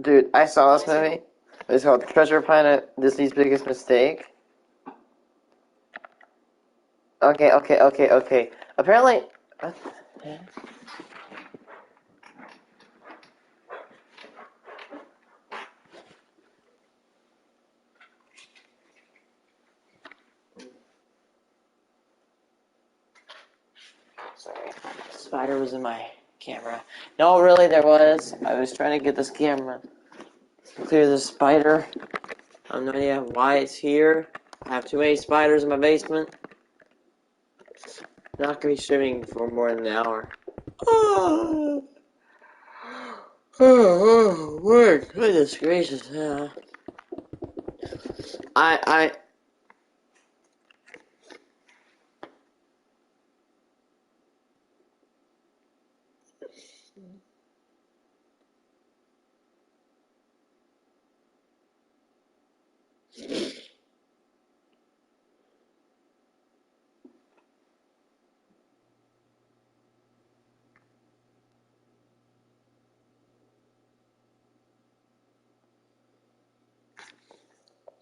Dude, I saw this movie. It's called Treasure Planet, Disney's Biggest Mistake. Okay. Apparently... Sorry. Spider was in my camera. No, really, there was. I was trying to get this camera to clear the spider. I have no idea why it's here. I have too many spiders in my basement. Not gonna be streaming for more than an hour. Oh, word. Goodness gracious. Yeah. I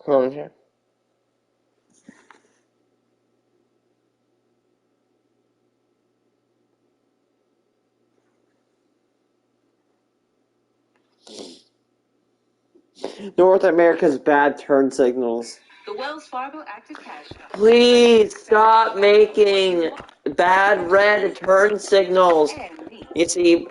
hold on here. North America's bad turn signals. The Wells Fargo Active Cash. Please stop making bad red turn signals. You see,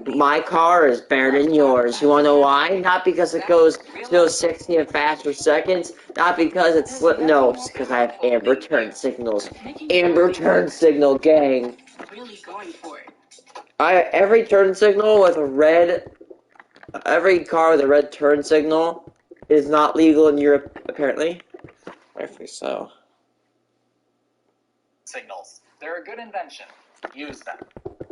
my car is better than yours. You wanna know why? Not because it goes 60 and faster seconds. Not because it's no, it's because I have amber turn signals. Amber turn signal gang. Really going for it. Every turn signal with a red. Every car with a red turn signal is not legal in Europe, apparently. Rightfully so. Signals. They're a good invention. Use them.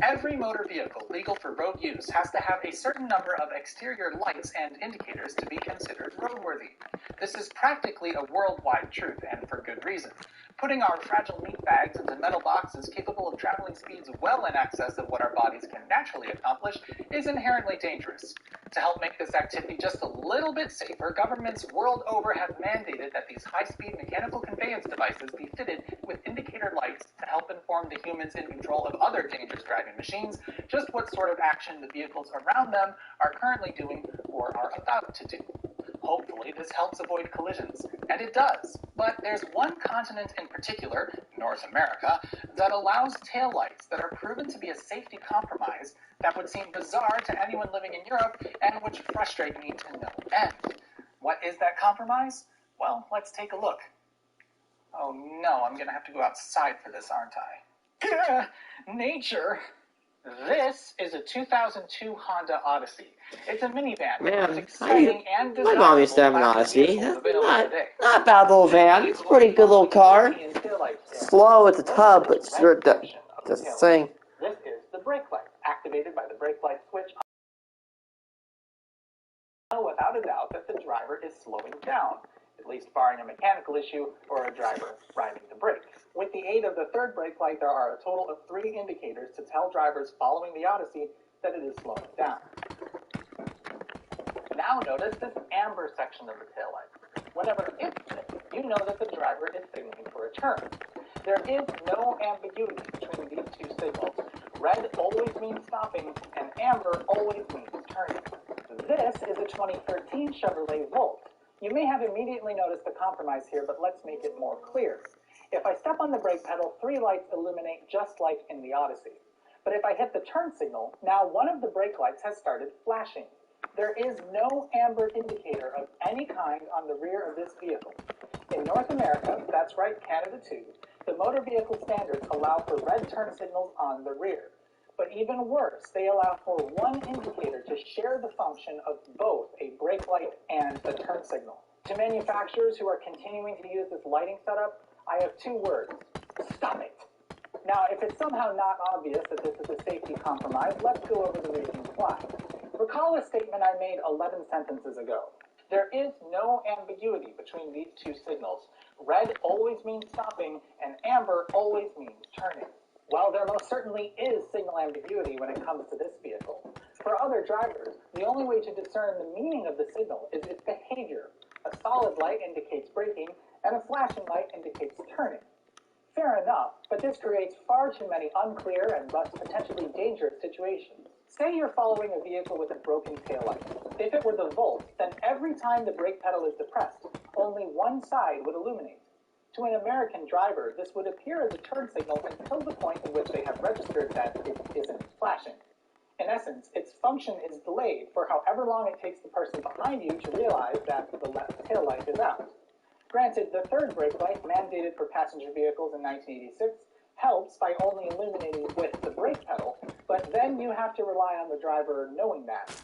Every motor vehicle legal for road use has to have a certain number of exterior lights and indicators to be considered roadworthy. This is practically a worldwide truth, and for good reason. Putting our fragile meat bags into metal boxes capable of traveling speeds well in excess of what our bodies can naturally accomplish is inherently dangerous. To help make this activity just a little bit safer, governments world over have mandated that these high-speed mechanical conveyance devices be fitted with indicator lights to help inform the humans in control of other dangerous driving machines just what sort of action the vehicles around them are currently doing or are about to do. Hopefully, this helps avoid collisions, and it does. But there's one continent in particular, North America, that allows taillights that are proven to be a safety compromise that would seem bizarre to anyone living in Europe and which frustrate me to no end. What is that compromise? Well, let's take a look. Oh no, I'm gonna have to go outside for this, aren't I? Nature! This is a 2002 Honda Odyssey. It's a minivan. Man, It's exciting and my mom used to have an Odyssey. Not Not a bad little van. It's a pretty good little car. Slow at the tub, but sure, just saying. This is the brake light, activated by the brake light switch. Without a doubt that the driver is slowing down, at least barring a mechanical issue or a driver rhyming the brakes. With the aid of the third brake light, there are a total of 3 indicators to tell drivers following the Odyssey that it is slowing down. Now notice this amber section of the taillight. Whenever it's lit, you know that the driver is signaling for a turn. There is no ambiguity between these two signals. Red always means stopping, and amber always means turning. This is a 2013 Chevrolet Volt. You may have immediately noticed the compromise here, but let's make it more clear. If I step on the brake pedal, 3 lights illuminate just like in the Odyssey. But if I hit the turn signal, now one of the brake lights has started flashing. There is no amber indicator of any kind on the rear of this vehicle. In North America, that's right, Canada too, the motor vehicle standards allow for red turn signals on the rear. But even worse, they allow for one indicator to share the function of both a brake light and a turn signal. To manufacturers who are continuing to use this lighting setup, I have 2 words. Stop it! Now, if it's somehow not obvious that this is a safety compromise, let's go over the reasons why. Recall a statement I made 11 sentences ago. There is no ambiguity between these 2 signals. Red always means stopping, and amber always means turning. While there most certainly is signal ambiguity when it comes to this vehicle, For other drivers, the only way to discern the meaning of the signal is its behavior. A solid light indicates braking, and a flashing light indicates turning. Fair enough, but this creates far too many unclear and thus potentially dangerous situations. Say you're following a vehicle with a broken taillight. If it were the Volt, then every time the brake pedal is depressed, only one side would illuminate. To an American driver, this would appear as a turn signal until the point in which they have registered that it isn't flashing. In essence, its function is delayed for however long it takes the person behind you to realize that the left taillight is out. Granted, the third brake light, mandated for passenger vehicles in 1986, helps by only illuminating with the brake pedal, but then you have to rely on the driver knowing that.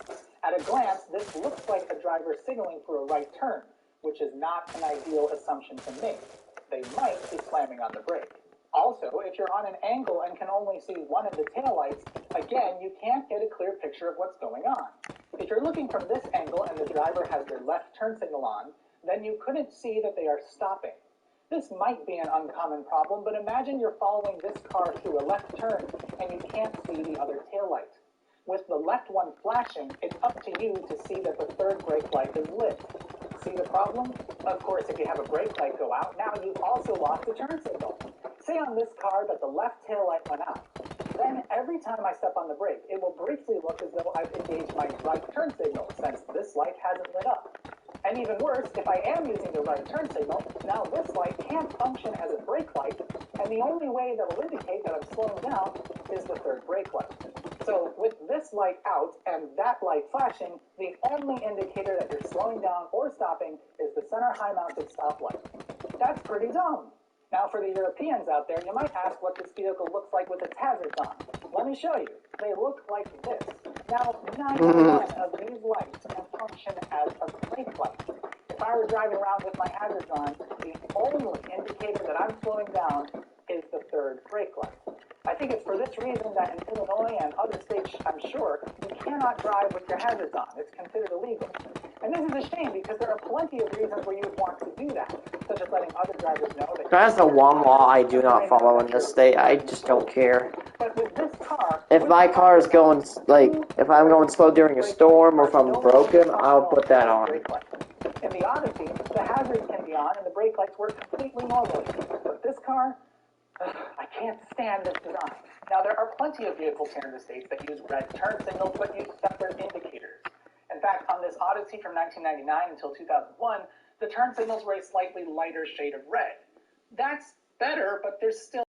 At a glance, this looks like a driver signaling for a right turn, which is not an ideal assumption to make. They might be slamming on the brake. Also, if you're on an angle and can only see one of the taillights, again, you can't get a clear picture of what's going on. If you're looking from this angle and the driver has their left turn signal on, then you couldn't see that they are stopping. This might be an uncommon problem, but imagine you're following this car through a left turn and you can't see the other taillight. With the left one flashing, it's up to you to see that the third brake light is lit. See the problem? Of course, if you have a brake light go out, now you've also lost the turn signal. Say on this car that the left tail light went out. Then every time I step on the brake, it will briefly look as though I've engaged my right turn signal, since this light hasn't lit up. And even worse, if I am using the right turn signal, now this light can't function as a brake light, and the only way that will indicate that I'm slowing down is the third brake light. So with this light out and that light flashing, the only indicator that you're slowing down or stopping is the center high-mounted stoplight. That's pretty dumb. Now for the Europeans out there, you might ask what this vehicle looks like with its hazards on. Let me show you. They look like this. Now, 9 of these lights can function as a brake light. If I were driving around with my hazards on, the only indicator that I'm slowing down is the third brake light. I think it's for this reason that in Illinois and other states, I'm sure, you cannot drive with your hazards on. It's considered illegal. And this is a shame because there are plenty of reasons where you would want to do that, such as letting other drivers know that... That's the one law I do not follow in this state. I just don't care. But with this car... If my car is going, like, if I'm going slow during a storm or if I'm broken, I'll put that on. In the Odyssey, the hazards can be on and the brake lights work completely normally. But this car... I can't stand this design. Now, there are plenty of vehicles here in the States that use red turn signals but use separate indicators. In fact, on this Odyssey from 1999 until 2001, the turn signals were a slightly lighter shade of red. That's better, but there's still...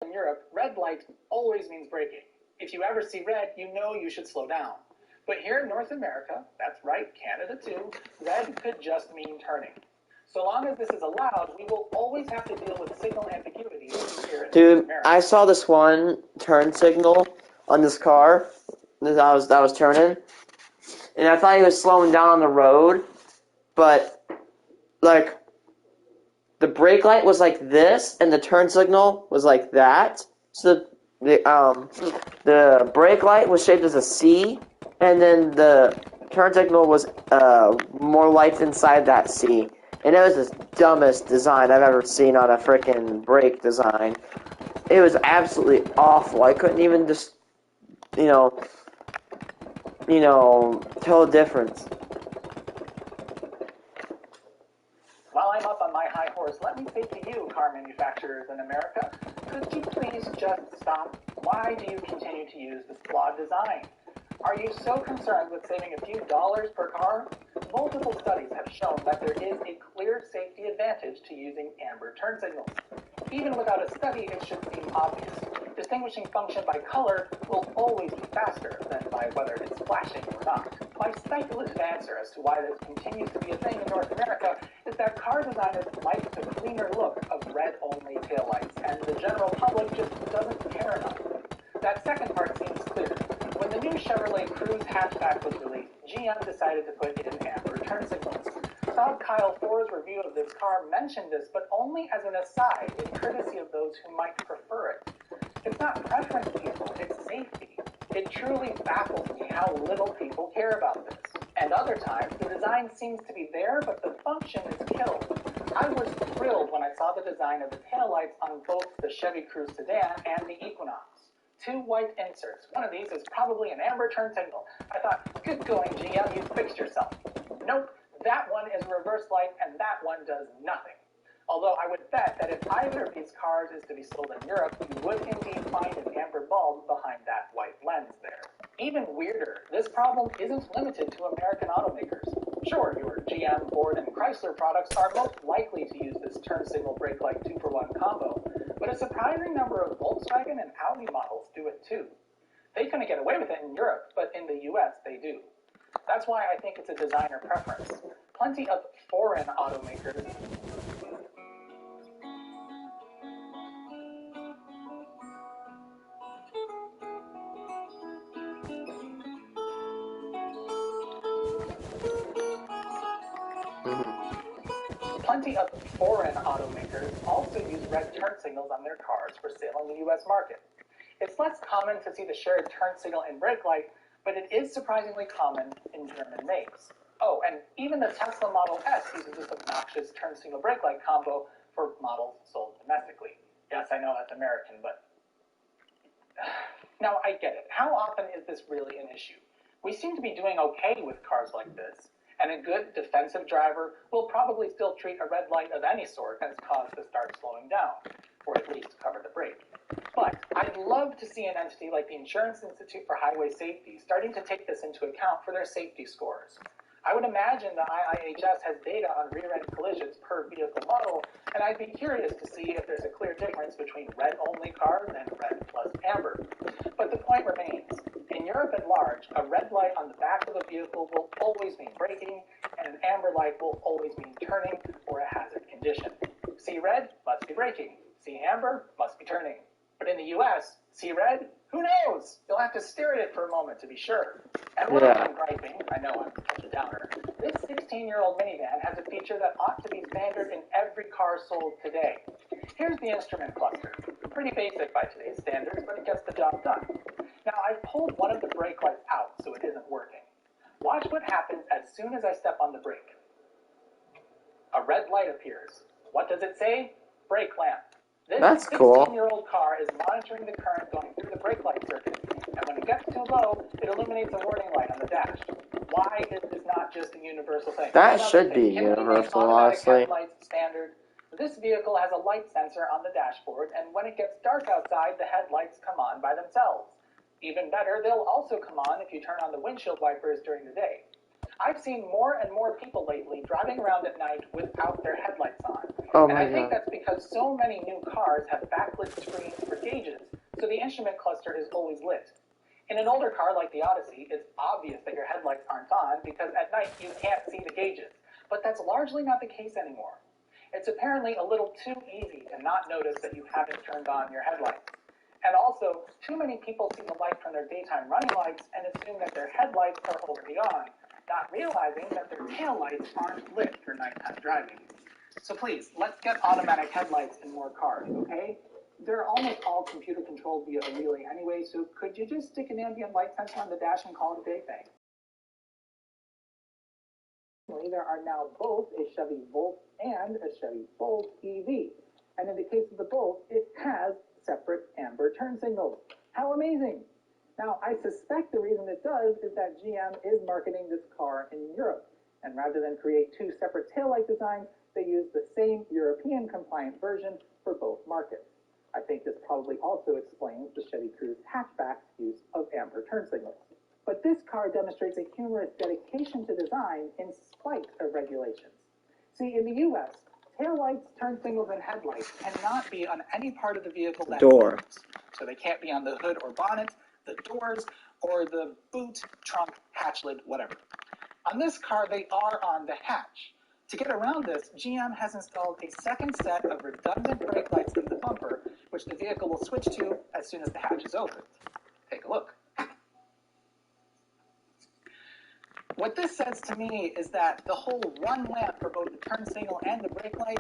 In Europe, red light always means braking. If you ever see red, you know you should slow down. But here in North America, that's right, Canada too, red could just mean turning. So long as this is allowed, we will always have to deal with signal ambiguity here in Dude, America. I saw this one turn signal on this car that I was turning, and I thought he was slowing down on the road, but like the brake light was like this, and the turn signal was like that. So the brake light was shaped as a C, and then the turn signal was more lights inside that C. And it was the dumbest design I've ever seen on a frickin' brake design. It was absolutely awful. I couldn't even just, tell the difference. While I'm up on my high horse, let me say to you, car manufacturers in America, could you please just stop? Why do you continue to use this flawed design? Are you so concerned with saving a few dollars per car? Multiple studies have shown that there is a clear safety advantage to using amber turn signals. Even without a study, it should seem obvious. Distinguishing function by color will always be faster than by whether it's flashing or not. My speculative answer as to why this continues to be a thing in North America is that car designers like the cleaner look of red-only taillights, and the general public just doesn't care enough. That second part seems clear. When the new Chevrolet Cruze hatchback was released, GM decided to put in amber turn signals. Saw Kyle Ford's review of this car mentioned this, but only as an aside, in courtesy of those who might prefer it. It's not preference, people, it's safety. It truly baffles me how little people care about this. And other times, the design seems to be there, but the function is killed. I was thrilled when I saw the design of the taillights on both the Chevy Cruze sedan and the Equinox. two white inserts. One of these is probably an amber turn signal. I thought, good going, GM, you fixed yourself. Nope, that one is a reverse light, and that one does nothing. Although I would bet that if either of these cars is to be sold in Europe, you would indeed find an amber bulb behind that white lens there. Even weirder, this problem isn't limited to American automakers. Sure, your GM, Ford, and Chrysler products are most likely to use this turn signal brake light 2-for-1 combo, but a surprising number of Volkswagen and Audi models do it too. They couldn't get away with it in Europe, but in the US they do. That's why I think it's a designer preference. Plenty of foreign automakers Plenty of foreign automakers also use red turn signals on their cars for sale in the US market. It's less common to see the shared turn signal and brake light, but it is surprisingly common in German makes. Oh, and even the Tesla Model S uses this obnoxious turn signal brake light combo for models sold domestically. Yes, I know that's American, but... Now, I get it. How often is this really an issue? We seem to be doing okay with cars like this, and a good defensive driver will probably still treat a red light of any sort as cause to start slowing down, or at least cover the brake. But I'd love to see an entity like the Insurance Institute for Highway Safety starting to take this into account for their safety scores. I would imagine the IIHS has data on rear-end collisions per vehicle model, and I'd be curious to see if there's a clear difference between red-only cars and red plus amber. But the point remains. In Europe at large, a red light on the back of a vehicle will always mean braking, and an amber light will always mean turning or a hazard condition. See red, must be braking. See amber, must be turning. But in the US, see red? Who knows? You'll have to stare at it for a moment to be sure. And while I'm griping, I know I'm such a downer, this 16-year-old minivan has a feature that ought to be standard in every car sold today. Here's the instrument cluster. Pretty basic by today's standards, but it gets the job done. Now, I've pulled one of the brake lights out so it isn't working. Watch what happens as soon as I step on the brake. A red light appears. What does it say? Brake lamp. This 16-year-old car is monitoring the current going through the brake light circuit, and when it gets too low, it illuminates a warning light on the dash. Why is this not just a universal thing? That should be universal, honestly. Standard. This vehicle has a light sensor on the dashboard, and when it gets dark outside, the headlights come on by themselves. Even better, they'll also come on if you turn on the windshield wipers during the day. I've seen more and more people lately driving around at night without their headlights on. And I think that's because so many new cars have backlit screens for gauges, so the instrument cluster is always lit. In an older car like the Odyssey, it's obvious that your headlights aren't on because at night you can't see the gauges. But that's largely not the case anymore. It's apparently a little too easy to not notice that you haven't turned on your headlights. And also, too many people see the light from their daytime running lights and assume that their headlights are already on, not realizing that their tail lights aren't lit for nighttime driving. So please, let's get automatic headlights in more cars, okay? They're almost all computer controlled via a relay anyway, so could you just stick an ambient light sensor on the dash and call it a day? Thanks. There are now both a Chevy Volt and a Chevy Bolt EV. And in the case of the Bolt, it has separate amber turn signals. How amazing! Now, I suspect the reason it does is that GM is marketing this car in Europe. And rather than create two separate taillight designs, they use the same European compliant version for both markets. I think this probably also explains the Chevy Cruze hatchback's use of amber turn signals. But this car demonstrates a humorous dedication to design in spite of regulations. See, in the US, taillights, turn signals, and headlights cannot be on any part of the vehicle that moves. So they can't be on the hood or bonnet, the doors, or the boot, trunk, hatch lid, whatever. On this car, they are on the hatch. To get around this, GM has installed a second set of redundant brake lights in the bumper, which the vehicle will switch to as soon as the hatch is opened. Take a look. What this says to me is that the whole one lamp for both the turn signal and the brake light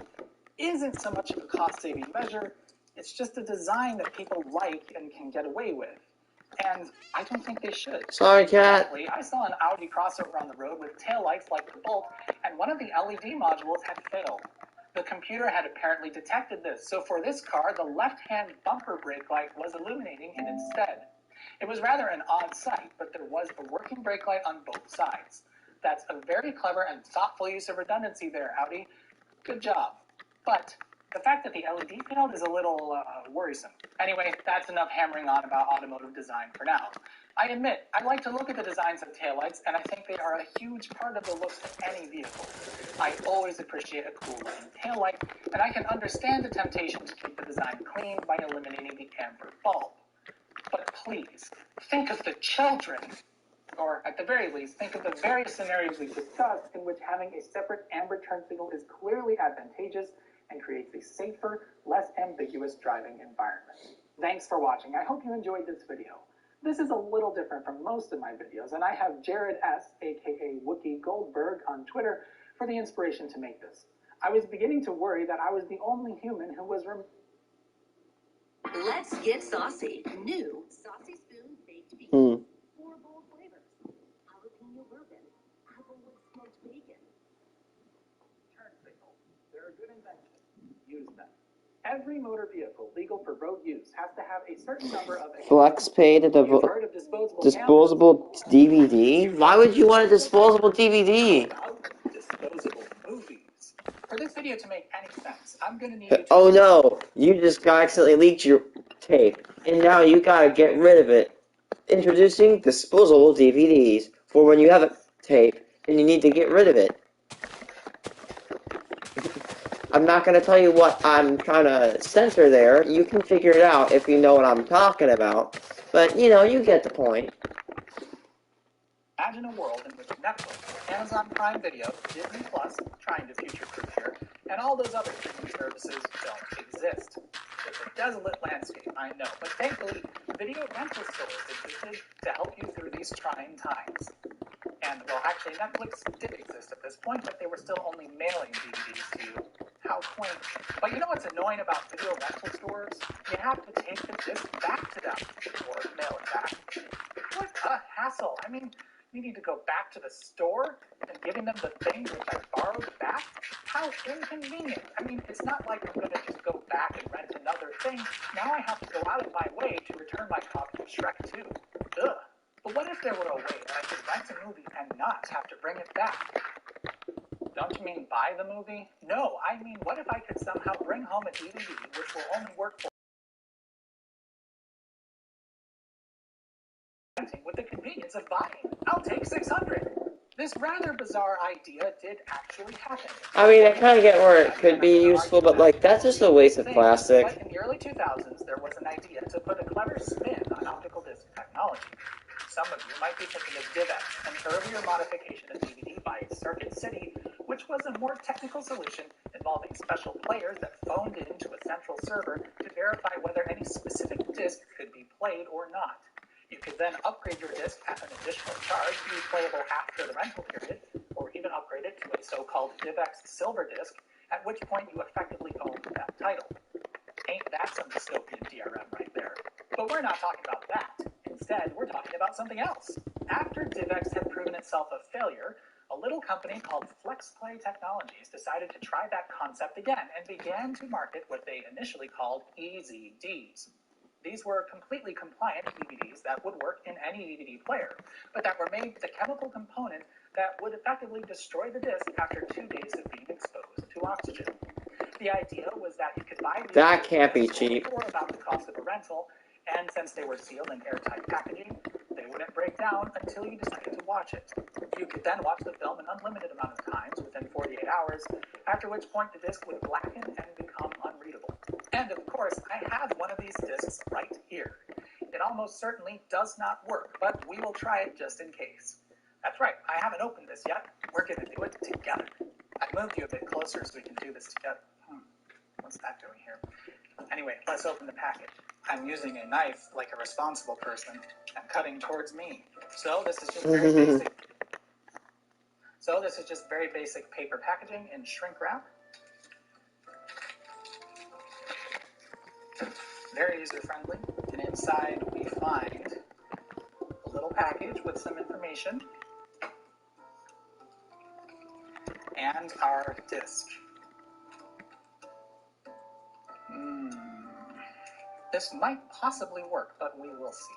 isn't so much of a cost-saving measure, it's just a design that people like and can get away with. And I don't think they should. Sorry, Cat. I saw an Audi crossover on the road with taillights like the Bolt, and one of the LED modules had failed. The computer had apparently detected this, so for this car, the left-hand bumper brake light was illuminating it instead. It was rather an odd sight, but there was a working brake light on both sides. That's a very clever and thoughtful use of redundancy there, Audi. Good job. But the fact that the LED failed is a little worrisome. Anyway, that's enough hammering on about automotive design for now. I admit, I like to look at the designs of taillights, and I think they are a huge part of the looks of any vehicle. I always appreciate a cool looking taillight, and I can understand the temptation to keep the design clean by eliminating the amber bulb. But please, think of the children. Or, at the very least, think of the various scenarios we've discussed in which having a separate amber turn signal is clearly advantageous and creates a safer, less ambiguous driving environment. Thanks for watching. I hope you enjoyed this video. This is a little different from most of my videos, and I have Jared S., aka Wookie Goldberg, on Twitter for the inspiration to make this. I was beginning to worry that I was the only human who was Let's get saucy. New Saucy Spoon baked beans. 4 bold flavors: jalapeno bourbon, applewood smoked bacon. turn signals. They're a good invention. Use them. Every motor vehicle legal for road use has to have a certain number of FlexPay to You've heard of disposable DVD? Why would you want a disposable DVD? disposable movies. For this video to make any sense, I'm gonna need you to Oh no, you just accidentally leaked your tape, and now you gotta get rid of it. Introducing disposable DVDs for when you have a tape and you need to get rid of it. I'm not gonna tell you what I'm trying to censor there. You can figure it out if you know what I'm talking about. But, you know, you get the point. imagine a world in which Netflix, Amazon Prime Video, Disney Plus, trying to future-proof here, and all those other streaming services don't exist. It's a desolate landscape, I know, but thankfully, video rental stores existed to help you through these trying times. And, well, actually, Netflix did exist at this point, but they were still only mailing DVDs to you. How quaint. But you know what's annoying about video rental stores? You have to take the disc back to them, or mail it back. What a hassle. I mean, you need to go back to the store and giving them the thing which I borrowed back? How inconvenient. I mean, it's not like I'm going to just go back and rent another thing. Now I have to go out of my way to return my copy of Shrek 2. Ugh. But what if there were a way that I could rent a movie and not have to bring it back? Don't you mean buy the movie? No, I mean, what if I could somehow bring home a DVD which will only work for renting with the convenience of buying? I'll take 600. This rather bizarre idea did actually happen. I mean, I kind of get where it could be useful, but, like, that's just a waste of plastic. But in the early 2000s, there was an idea to put a clever spin on optical disc technology. Some of you might be thinking of DivX, an earlier modification of DVD by Circuit City, which was a more technical solution involving special players that phoned into a central server to verify whether any specific disc could be played or not. You could then upgrade your disc at an additional charge to be playable after the rental period, or even upgrade it to a so-called DivX Silver disc, at which point you effectively owned that title. Ain't that some dystopian DRM right there? But we're not talking about that. Instead, we're talking about something else. After DivX had proven itself a failure, a little company called FlexPlay Technologies decided to try that concept again and began to market what they initially called EZDs. These were completely compliant DVDs that would work in any DVD player, but that were made with a chemical component that would effectively destroy the disc after 2 days of being exposed to oxygen. The idea was that you could buy these That can't be cheap. for about the cost of a rental, and since they were sealed in airtight packaging, they wouldn't break down until you decided to watch it. You could then watch the film an unlimited amount of times within 48 hours, after which point the disc would blacken and become unreadable. And of course, I have one of these discs right here. It almost certainly does not work, but we will try it just in case. That's right, I haven't opened this yet. We're going to do it together. I moved you a bit closer so we can do this together. What's that doing here? Anyway, let's open the package. I'm using a knife like a responsible person and cutting towards me. So this is just very basic. So this is just very basic paper packaging in shrink wrap. Very user-friendly. And inside we find a little package with some information and our disc. This might possibly work, but we will see.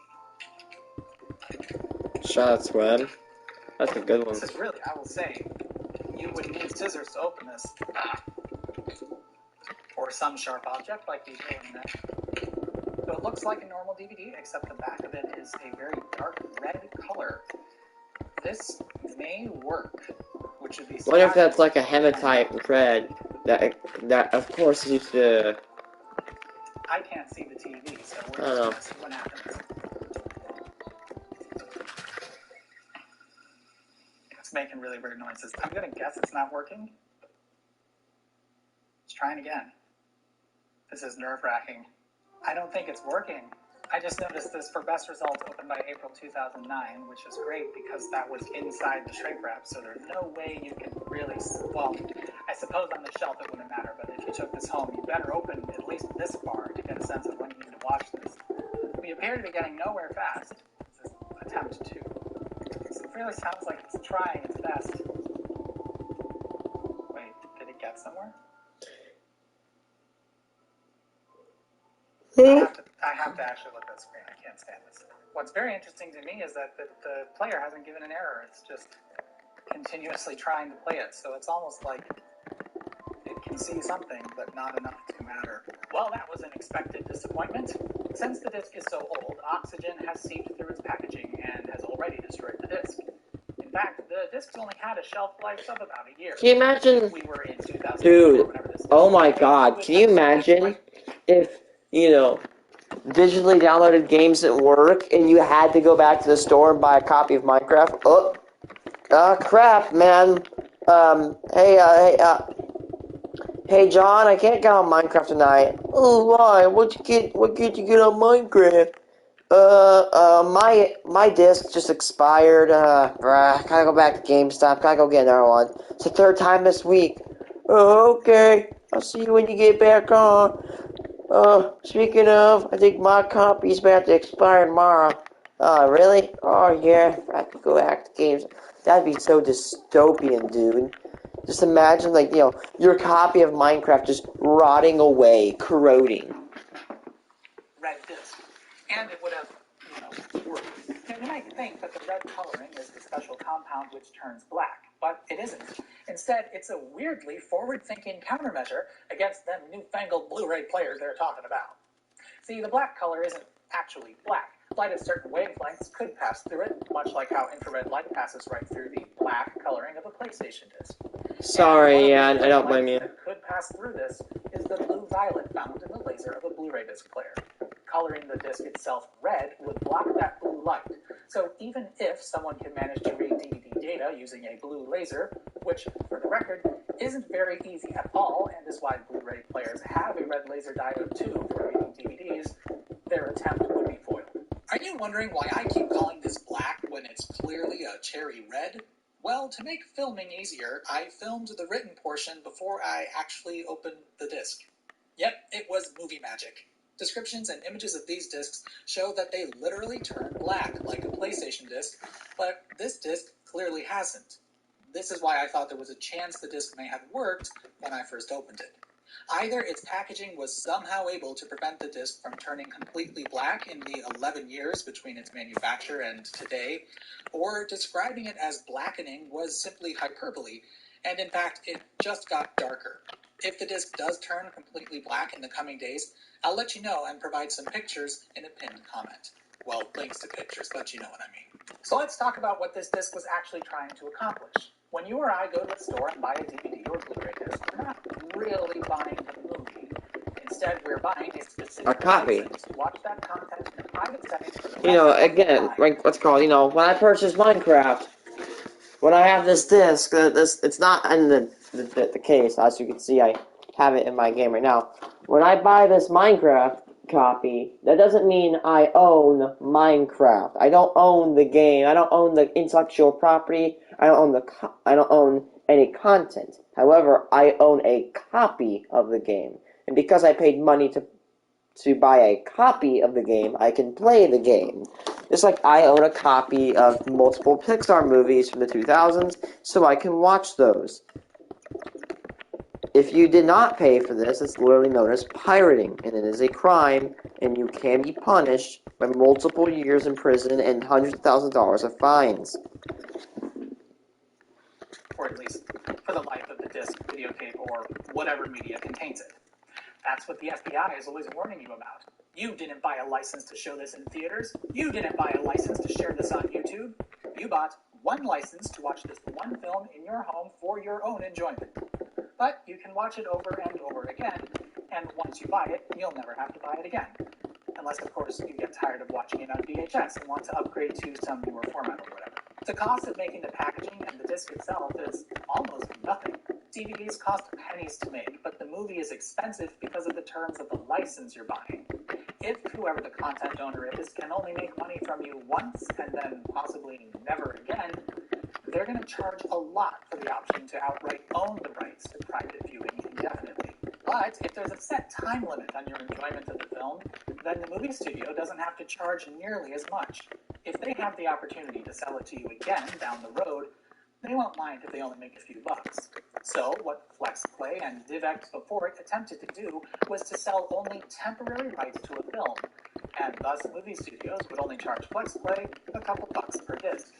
Shots, Web. That's a good one. This is really, I will say, you would need scissors to open this. Or some sharp object like these rolling net. So it looks like a normal DVD, except the back of it is a very dark red color. This may work, which would be. What if that's like a hematite red that of course is used to. I can't see the TV, so we're just gonna see what happens. It's making really weird noises. I'm gonna guess it's not working. Let's try it again. This is nerve-wracking. I don't think it's working. I just noticed this for best results opened by April 2009, which is great because that was inside the shrink wrap, so there's no way you can really, well, I suppose on the shelf it wouldn't matter, but if you took this home, you better open at least this far to get a sense of when you need to watch this. We appear to be getting nowhere fast. This is attempt 2. So it really sounds like it's trying its best. Wait, did it get somewhere? I have to actually look at the screen. I can't stand this. What's very interesting to me is that the player hasn't given an error. It's just continuously trying to play it. So it's almost like it can see something, but not enough to matter. Well, that was an expected disappointment. Since the disc is so old, oxygen has seeped through its packaging and has already destroyed the disc. In fact, the discs only had a shelf life of about a year. Can you imagine? We were in 2000. Dude, oh my god, can you imagine if, digitally downloaded games didn't work and you had to go back to the store and buy a copy of Minecraft? Crap, man. Hey, John, I can't get on Minecraft tonight. Oh, why? What can't you get on Minecraft? My disc just expired. Gotta go back to GameStop. Gotta go get another one. It's the 3rd time this week. Oh, okay. I'll see you when you get back on. Speaking of, I think my copy's about to expire tomorrow. Really? Oh, yeah. I have to go back to games. That'd be so dystopian, dude. Just imagine, your copy of Minecraft just rotting away, corroding. Red disc. And it would have, worked. Now, you might think that the red coloring is the special compound which turns black, but it isn't. Instead, it's a weirdly forward-thinking countermeasure against them newfangled Blu-ray players they're talking about. See, the black color isn't actually black. Light at certain wavelengths could pass through it, much like how infrared light passes right through the black coloring of a PlayStation disc. Sorry, yeah, I don't blame you. That could pass through this is the blue-violet found in the laser of a Blu-ray disc player. Coloring the disc itself red would block that blue light. So even if someone can manage to read DVD data using a blue laser, which, for the record, isn't very easy at all, and is why Blu-ray players have a red laser diode too for reading DVDs, their attempt would be foiled. Are you wondering why I keep calling this black when it's clearly a cherry red? Well, to make filming easier, I filmed the written portion before I actually opened the disc. Yep, it was movie magic. Descriptions and images of these discs show that they literally turn black, like a PlayStation disc, but this disc clearly hasn't. This is why I thought there was a chance the disc may have worked when I first opened it. Either its packaging was somehow able to prevent the disc from turning completely black in the 11 years between its manufacture and today, or describing it as blackening was simply hyperbole, and in fact it just got darker. If the disc does turn completely black in the coming days, I'll let you know and provide some pictures in a pinned comment. Well, links to pictures, but you know what I mean. So let's talk about what this disc was actually trying to accomplish. When you or I go to the store and buy a DVD or Blu-ray disc, we're not really buying the movie. Instead, we're buying a specific copy. license to watch that content in a private setting for the rest Again, of the like what's called, when I purchased Minecraft, when I have this disc, it's not in the case. As you can see, I have it in my game right now. When I buy this Minecraft copy, that doesn't mean I own Minecraft. I don't own the game. I don't own the intellectual property. I don't own any content. However, I own a copy of the game, and because I paid money to buy a copy of the game, I can play the game. Just like I own a copy of multiple Pixar movies from the 2000s, so I can watch those. If you did not pay for this, it's literally known as pirating, and it is a crime, and you can be punished by multiple years in prison and hundreds of thousands of dollars of fines. Or at least for the life of the disc, videotape, or whatever media contains it. That's what the FBI is always warning you about. You didn't buy a license to show this in theaters. You didn't buy a license to share this on YouTube. You bought one license to watch this one film in your home for your own enjoyment. But you can watch it over and over again, and once you buy it, you'll never have to buy it again. Unless, of course, you get tired of watching it on VHS and want to upgrade to some newer format or whatever. The cost of making the packaging and the disc itself is almost nothing. DVDs cost pennies to make, but the movie is expensive because of the terms of the license you're buying. If whoever the content owner is can only make money from you once and then possibly never again, they're going to charge a lot for the option to outright own the rights to private viewing indefinitely. But if there's a set time limit on your enjoyment of the film, then the movie studio doesn't have to charge nearly as much. If they have the opportunity to sell it to you again down the road, they won't mind if they only make a few bucks. So what FlexPlay and DivX before it attempted to do was to sell only temporary rights to a film, and thus movie studios would only charge FlexPlay a couple bucks per disc,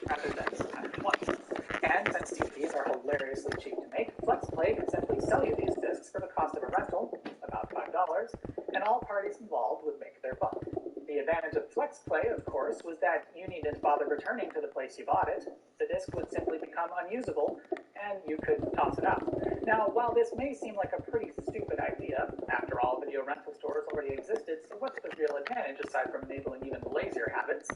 rather than spend twice. And since DVDs are hilariously cheap to make, FlexPlay can simply sell you these discs for the cost of a rental, about $5, and all parties involved would make their buck. The advantage of FlexPlay, of course, was that you needn't bother returning to the place you bought it. The disc would simply become unusable, and you could toss it out. Now, while this may seem like a pretty stupid idea, after all, video rental stores already existed, so what's the real advantage aside from enabling even lazier habits?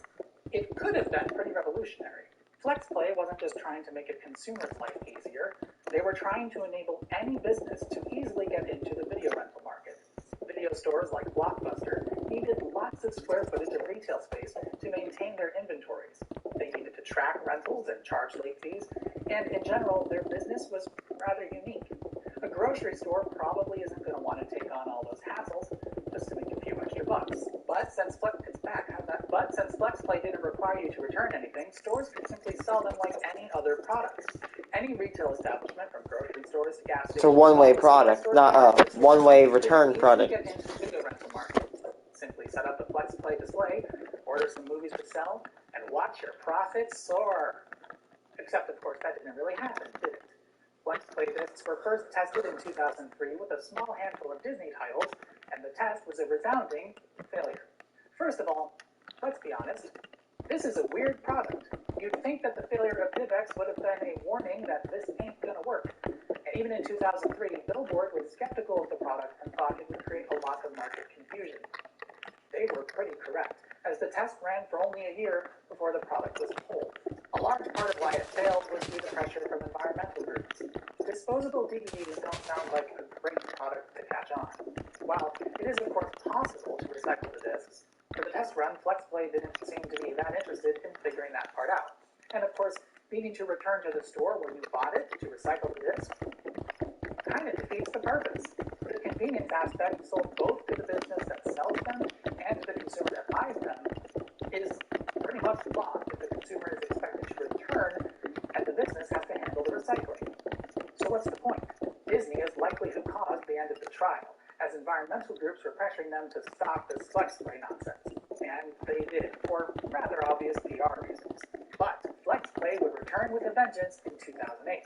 It could have been pretty revolutionary. FlexPlay wasn't just trying to make a consumer's life easier, they were trying to enable any business to easily get into the video rental market. Video stores like Blockbuster needed lots of square footage of retail space to maintain their inventories. They needed to track rentals and charge late fees, and in general, their business was rather unique. A grocery store probably isn't going to want to take on all those hassles just to make a few extra bucks. But since FlexPlay didn't require you to return anything, stores could simply sell them like any other products. Any retail establishment, from grocery stores to gas stations, It's a one-way product, not a one-way return product. Get into the video rental market. Simply set up a FlexPlay display, order some movies to sell, and watch your profits soar. Except, of course, that didn't really happen, did it? FlexPlay discs were first tested in 2003 with a small handful of Disney titles, and the test was a resounding failure. First of all, let's be honest, this is a weird product. You'd think that the failure of DivX would have been a warning that this ain't gonna work. And even in 2003, Billboard was skeptical of the product and thought it would create a lot of market confusion. They were pretty correct, as the test ran for only a year before the product was pulled. A large part of why it failed was due to pressure from environmental groups. Disposable DVDs don't sound like a great product to catch on. While it is of course possible to recycle the discs, for the test run, FlexPlay didn't seem to be that interested in figuring that part out. And of course, needing to return to the store where you bought it to recycle the disc kind of defeats the purpose. The convenience aspect sold both to the business that sells them and to the consumer that buys them is pretty much flawed if the consumer is expected to return and the business has to handle the recycling. So what's the point? Disney is likely who caused the end of the trial, as environmental groups were pressuring them to stop this FlexPlay nonsense. And they did, for rather obvious PR reasons. But FlexPlay would return with a vengeance in 2008.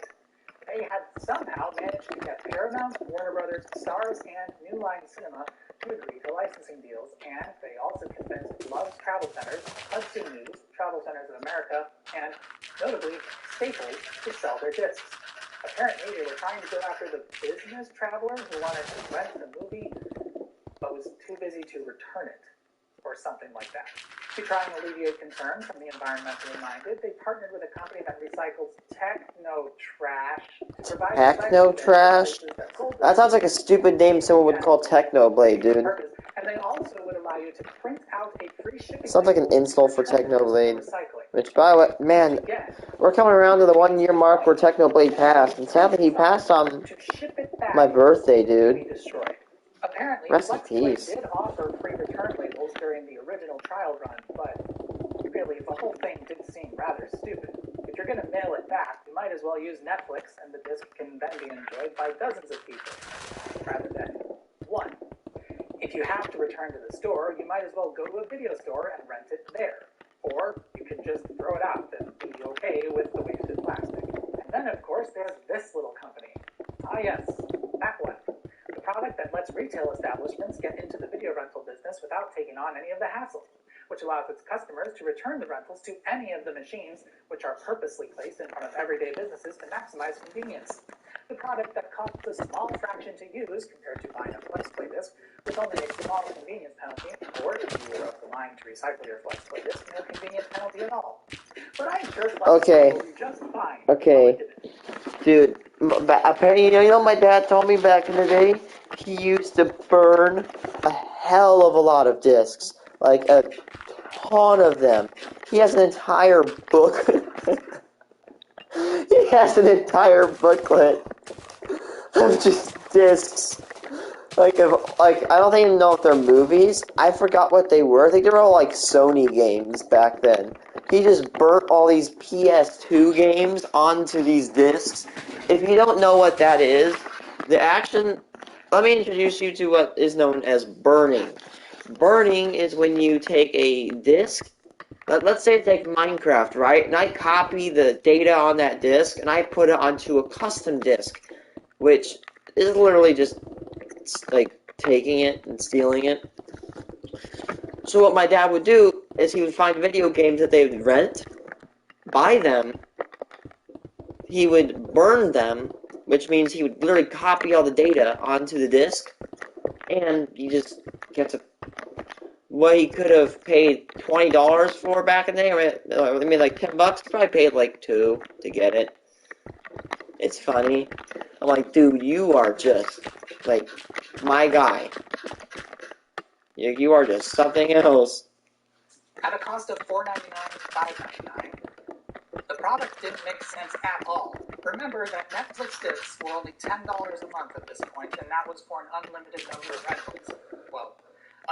They had somehow managed to get Paramount, Warner Brothers, Starz, and New Line Cinema to agree to licensing deals, and they also convinced Love's Travel Centers, Hudson News, Travel Centers of America, and, notably, Staples to sell their discs. Apparently, they were trying to go after the business traveler who wanted to rent the movie, but was too busy to return it, or something like that. To try and alleviate concern from the environmentally minded, they partnered with a company that recycles techno trash. Techno trash? That sounds like a stupid name someone would call Technoblade, dude. And they also would allow you to print out a free shipping. Sounds like an insult for Technoblade. Which, by the way, man, we're coming around to the 1 year mark where Technoblade passed, and sadly he passed on my birthday, dude. Apparently, Rest in FlexPlay peace. did offer free return labels during the original trial run, but really, the whole thing did seem rather stupid. If If you're going to mail it back, you might as well use Netflix, and the disc can then be enjoyed by dozens of people, rather than one. If you have to return to the store, you might as well go to a video store and rent it there. Or you can just throw it out and be okay with the wasted plastic. And then, of course, there's this little company. Ah, yes, that one. The product that lets retail establishments get into the video rental business without taking on any of the hassle, which allows its customers to return the rentals to any of the machines which are purposely placed in front of everyday businesses to maximize convenience. The product that costs a small fraction to use compared to buying a FlexPlay disc with only a small convenience penalty, or if you were of the mind to recycle your FlexPlay disc, no convenience penalty at all. But I'm sure FlexPlay will do just fine. Okay. Dude, apparently, you know, my dad told me back in the day, he used to burn a hell of a lot of discs. Like, a ton of them. He has an entire book. He has an entire booklet of just discs. I don't even know if they're movies. I forgot what they were. I think they were all like Sony games back then. He just burnt all these PS2 games onto these discs. If you don't know what that is, let me introduce you to what is known as burning. Burning is when you take a disc, let's say it's like Minecraft, right? And I copy the data on that disc and I put it onto a custom disc, which is literally just like taking it and stealing it. So what my dad would do is he would find video games that they would rent, buy them, he would burn them, which means he would literally copy all the data onto the disc, and he just gets what he could have paid $20 for back in the day. I mean like $10. He probably paid like $2 to get it. It's funny. I'm like, dude, you are just like my guy. You are just something else. At a cost of $4.99 to $5.99, the product didn't make sense at all. Remember that Netflix discs were only $10 a month at this point, and that was for an unlimited number of rentals. Well,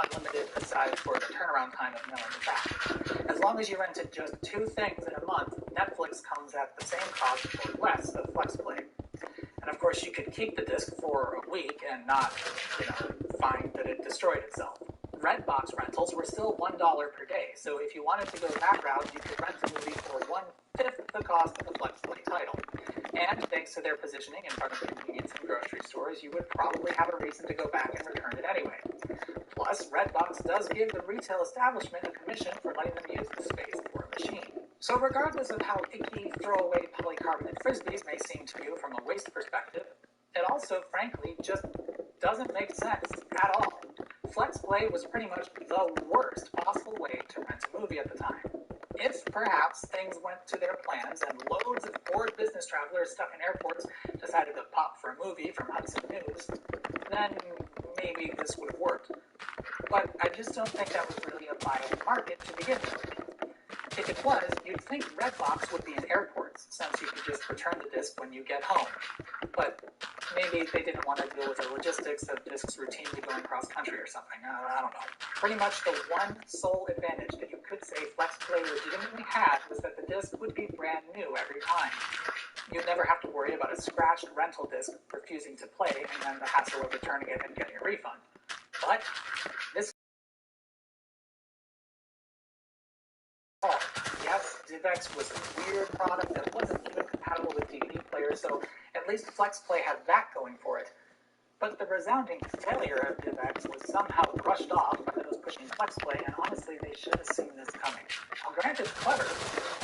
unlimited aside for the turnaround time of mailing it back. As long as you rented just 2 things in a month, Netflix comes at the same cost or less of FlexPlay. And of course, you could keep the disc for a week and not, find that it destroyed itself. Redbox rentals were still $1 per day, so if you wanted to go that route, you could rent a movie for 1/5 the cost of a FlexPlay title. And thanks to their positioning in front of convenience and grocery stores, you would probably have a reason to go back and return it anyway. Plus, Redbox does give the retail establishment a commission for letting them use the space for a machine. So regardless of how icky throwaway polycarbonate frisbees may seem to you from a waste perspective, it also, frankly, just doesn't make sense at all. FlexPlay was pretty much the worst possible way to rent a movie at the time. If perhaps things went to their plans and loads of bored business travelers stuck in airports decided to pop for a movie from Hudson News, then maybe this would have worked. But I just don't think that was really a viable market to begin with. If it was, you'd think Redbox would be in airports, since you could just return the disc when you get home. But maybe they didn't want to deal with the logistics of discs routinely going cross-country or something. I don't know. Pretty much the one sole advantage that you could say FlexPlay legitimately had was that the disc would be brand new every time. You'd never have to worry about a scratched rental disc refusing to play and then the hassle of returning it and getting a refund. But this yes, DivX was a weird product that wasn't even compatible with DVD players, so at least FlexPlay had that going for it. But the resounding failure of DivX was somehow brushed off by those pushing FlexPlay, and honestly, they should have seen this coming. Now, granted, it's clever,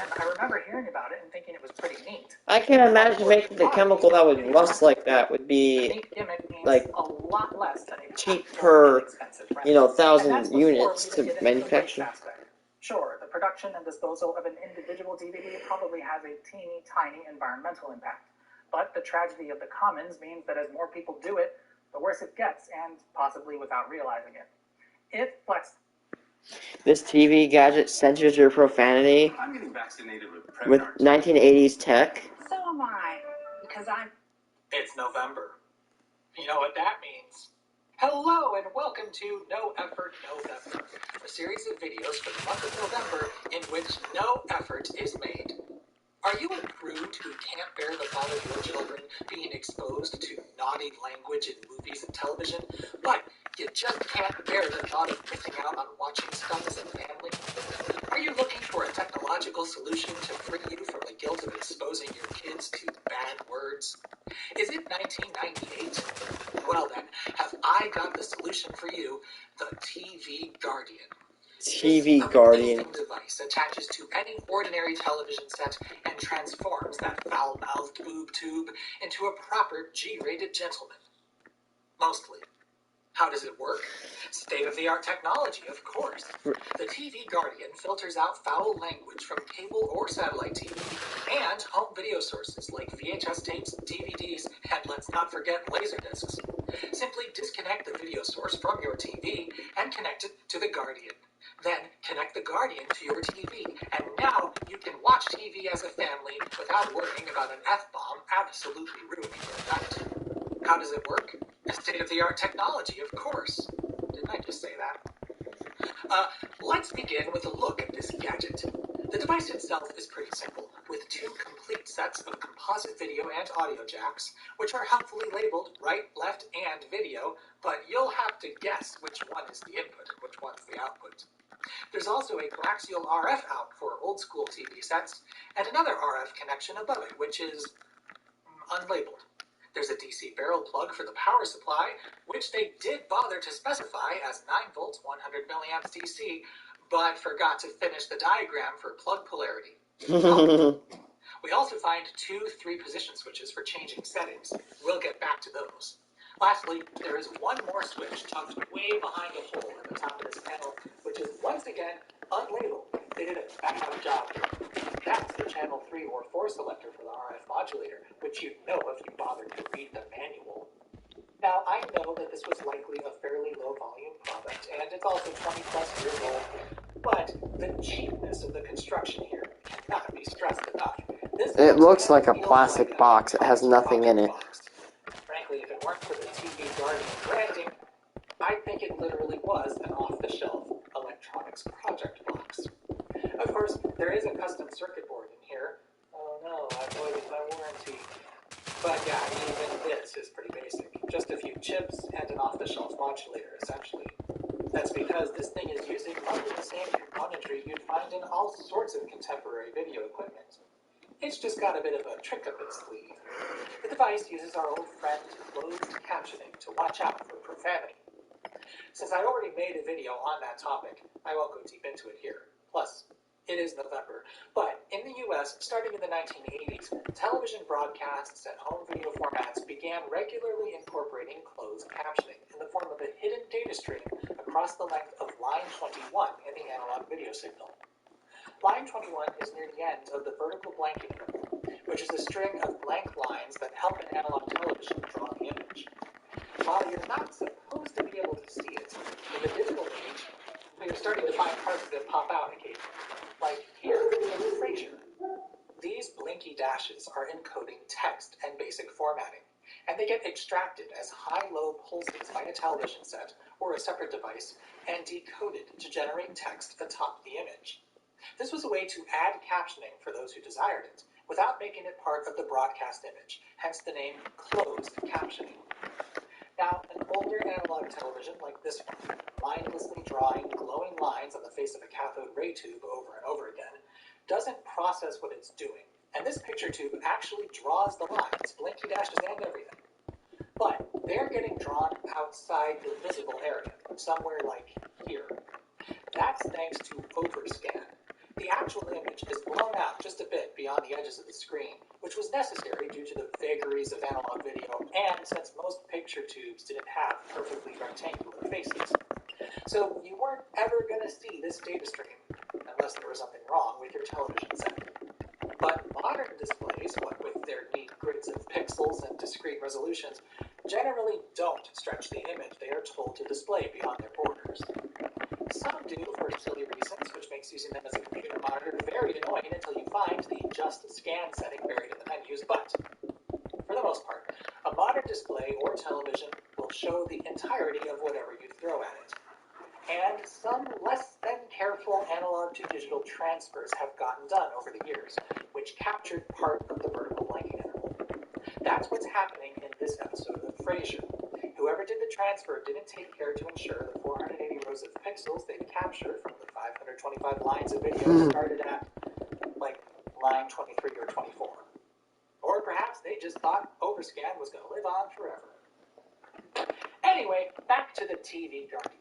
and I remember hearing about it and thinking it was pretty neat. I can't imagine making the chemical that would rust like that would The be neat gimmick means like a lot less than a cheap actual per, inexpensive rental. And that's 1,000 before units we to even get into the manufacture. waste aspect. Sure, the production and disposal of an individual DVD probably has a teeny tiny environmental impact. But the tragedy of the commons means that as more people do it, the worse it gets, and possibly without realizing it. If Flex... This TV gadget censors your profanity I'm getting vaccinated with 1980s tech. So am I, because I'm... It's November. You know what that means. Hello and welcome to No Effort November, a series of videos for the month of November in which no effort is made. Are you a prude who can't bear the thought of your children being exposed to naughty language in movies and television, but you just can't bear the thought of missing out on watching stuff as a family? Are you looking for a technological solution to free you from the guilt of exposing your kids to bad words? Is it 1998? Well then, have I got the solution for you, the TV Guardian. TV This Guardian. amazing device attaches to any ordinary television set and transforms that foul-mouthed boob tube into a proper G-rated gentleman. Mostly. How does it work? State-of-the-art technology, of course. The TV Guardian filters out foul language from cable or satellite TV and home video sources like VHS tapes, DVDs, and let's not forget Laserdiscs. Simply disconnect the video source from your TV and connect it to the Guardian. Then connect the Guardian to your TV, and now you can watch TV as a family without worrying about an F-bomb absolutely ruining your night. How does it work? State-of-the-art technology, of course. Didn't I just say that? Let's begin with a look at this gadget. The device itself is pretty simple, with two complete sets of composite video and audio jacks, which are helpfully labeled right, left, and video, but you'll have to guess which one is the input and which one's the output. There's also a coaxial RF out for old-school TV sets, and another RF connection above it, which is unlabeled. There's a DC barrel plug for the power supply, which they did bother to specify as 9 volts, 100 milliamps DC, but forgot to finish the diagram for plug polarity. We also find 2 3-position switches for changing settings. We'll get back to those. Lastly, there is one more switch tucked way behind a hole at the top of this panel, which is once again unlabeled. They did a bad job. That's the channel 3 or 4 selector for the RF modulator, which you'd know if you bothered to read the manual. Now, I know that this was likely a fairly low volume product, and it's also 20 plus years old, but the cheapness of the construction here cannot be stressed enough. It looks like a plastic box. It has nothing in it. Frankly, if it weren't for the TV Guardian branding, I think it literally was an off-the-shelf electronics project box. Of course, there is a custom circuit board in here. Oh no, I voided my warranty. But yeah, even this is pretty basic. Just a few chips and an off-the-shelf modulator, essentially. That's because this thing is using much of the same componentry you'd find in all sorts of contemporary video equipment. It's just got a bit of a trick up its sleeve. The device uses our old friend closed captioning to watch out for profanity. Since I already made a video on that topic, I won't go deep into it here. Plus, it is November. But in the US, starting in the 1980s, television broadcasts and home video formats began regularly incorporating closed captioning in the form of a hidden data stream across the length of line 21 in the analog video signal. Line 21 is near the end of the vertical blanking interval, which is a string of blank lines that help an analog television draw the image. While you're not supposed to be able to see it, in the digital age, you're starting to find parts of it pop out occasionally, like here in Frasier. These blinky dashes are encoding text and basic formatting, and they get extracted as high-low pulses by a television set or a separate device and decoded to generate text atop the image. This was a way to add captioning for those who desired it, without making it part of the broadcast image, hence the name closed captioning. Now, an older analog television like this one, mindlessly drawing glowing lines on the face of a cathode ray tube over and over again, doesn't process what it's doing, and this picture tube actually draws the lines, blinky dashes and everything. But they're getting drawn outside the visible area, somewhere like here. That's thanks to overscan. The actual image is blown out just a bit beyond the edges of the screen, which was necessary due to the vagaries of analog video, and since most picture tubes didn't have perfectly rectangular faces. So you weren't ever going to see this data stream, unless there was something wrong with your television set. But modern displays, what with their neat grids of pixels and discrete resolutions, generally don't stretch the image they are told to display beyond their borders. Some do for silly reasons, which makes using them as a computer monitor very annoying until you find the just scan setting buried in the menus, but for the most part, a modern display or television will show the entirety of whatever you throw at it. And some less than careful wonderful analog to digital transfers have gotten done over the years, which captured part of the vertical blanking interval. That's what's happening in this episode of Frasier. Whoever did the transfer didn't take care to ensure the 480 rows of pixels they'd captured from the 525 lines of video started at, like, line 23 or 24. Or perhaps they just thought Overscan was going to live on forever. Anyway, back to the TV Guardian.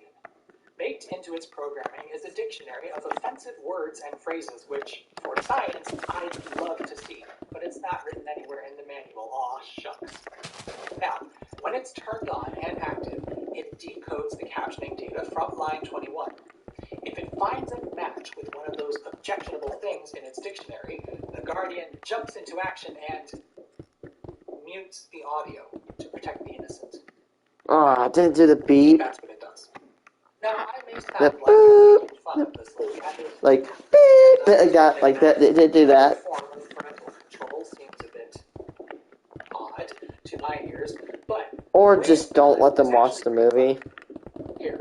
Baked into its programming is a dictionary of offensive words and phrases, which, for science, I'd love to see, but it's not written anywhere in the manual. Aw, shucks. Now, when it's turned on and active, it decodes the captioning data from line 21. If it finds a match with one of those objectionable things in its dictionary, the Guardian jumps into action and mutes the audio to protect the innocent. Ah, didn't do the beep. That's what it does. Now, I may The sound like I'm making fun of this little gadget. Like, beep, like that, it did do that. Form of parental control seems a bit odd to my ears, but Or just don't let them watch the movie. here,